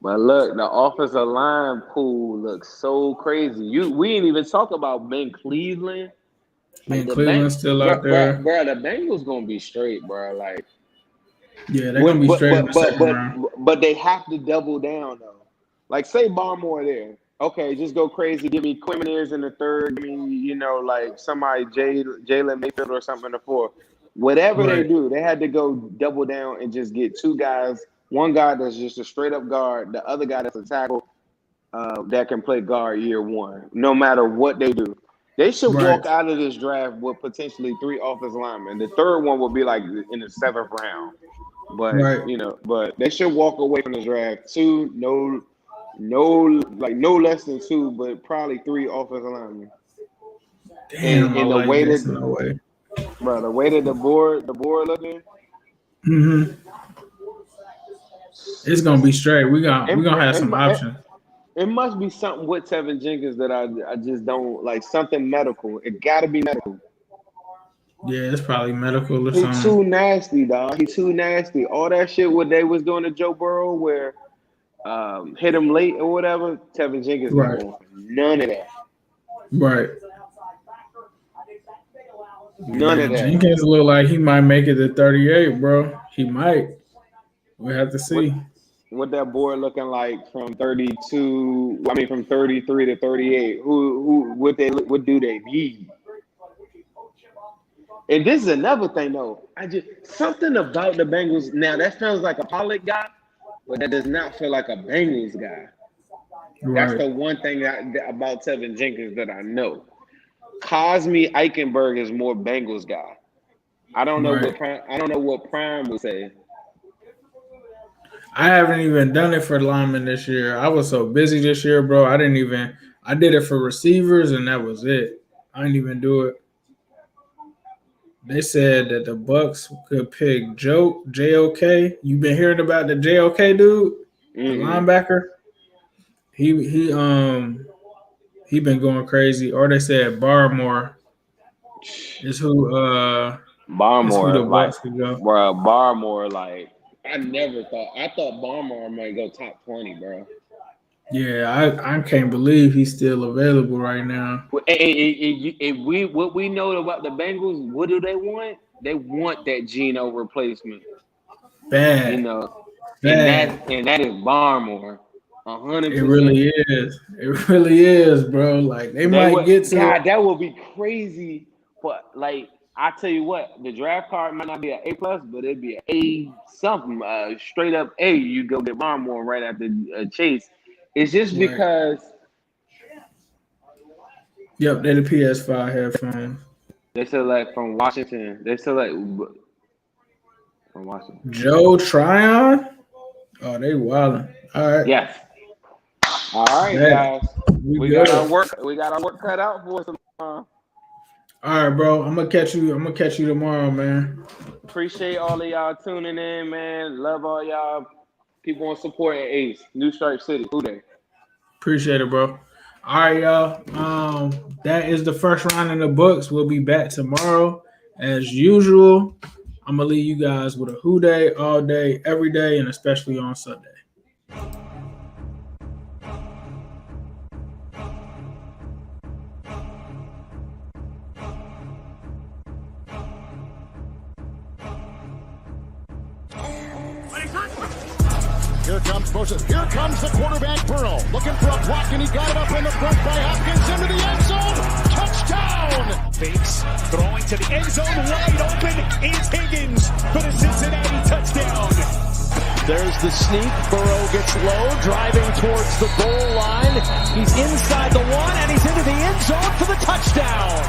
But look, the offensive line pool looks so crazy. We ain't even talk about Ben Cleveland. Ben Cleveland's still out there. Bro, the Bengals gonna be straight, bro. Like, yeah, they're gonna be straight in the second round. But they have to double down though. Like, say Barmore there. Okay, just go crazy. Give me Quimenez in the third. Give me, like somebody Jalen Mayfield or something in the fourth. Whatever they do, they had to go double down and just get two guys. One guy that's just a straight up guard. The other guy that's a tackle that can play guard year one, no matter what they do. They should walk out of this draft with potentially 3 offensive linemen. The third one will be like in the 7th round. But but they should walk away from the draft. 2, no less than 2, but probably 3 offensive linemen. Damn, and the way that bro, the way that the board looking. Mm-hmm. It's gonna be straight. We're gonna have some options. It must be something with Tevin Jenkins that I just don't like. Something medical. It gotta be medical. Yeah, it's probably medical or He's something. too nasty, dog. He's too nasty. All that shit what they was doing to Joe Burrow, where hit him late or whatever. Tevin Jenkins not going for none of that. Right. None of that. Jenkins look like he might make it to 38, bro. He might. We have to see. What that board looking like from 32? I mean, from 33 to 38. What do they need? And this is another thing, though. Something about the Bengals. Now that sounds like a Pollard guy, but that does not feel like a Bengals guy. Right. That's the one thing about Tevin Jenkins that I know. Cosme Eichenberg is more Bengals guy. I don't know what Prime would say. I haven't even done it for linemen this year. I was so busy this year, bro. I did it for receivers, and that was it. I didn't even do it. They said that the Bucks could pick JOK. You been hearing about the JOK dude, the linebacker? He been going crazy. Or they said Barmore is who the Bucks could go. Bro, Barmore, like, I thought Barmore might go top 20, bro. Yeah, I can't believe he's still available right now. What we know about the Bengals, what do they want? They want that Geno replacement. Bad. Bad. And that is Barmore. 100%. It really is. It really is, bro. Like they might get to. God, that would be crazy. But like, I tell you what, the draft card might not be an A+, but it'd be an A something, straight up A. You go get Barmore right after Chase. It's just because. Yep, they're the PS5 headphones. They select from Washington. They select from Washington. Joe Tryon. Oh, they wildin'. All right. Yes. All right, guys. We got our work cut out for us tomorrow. All right, bro. I'm gonna catch you tomorrow, man. Appreciate all of y'all tuning in, man. Love all y'all. Keep on supporting Ace, New Stripe City. Who they? Appreciate it, bro. All right, y'all. That is the first round in the books. We'll be back tomorrow as usual. I'm gonna leave you guys with a who day all day, every day, and especially on Sunday. Here comes the quarterback, Burrow. Looking for a block, and he got it up in the front by Hopkins into the end zone. Touchdown! Fakes, throwing to the end zone, wide open is Higgins for the Cincinnati touchdown. There's the sneak. Burrow gets low, driving towards the goal line. He's inside the 1, and he's into the end zone for the touchdown.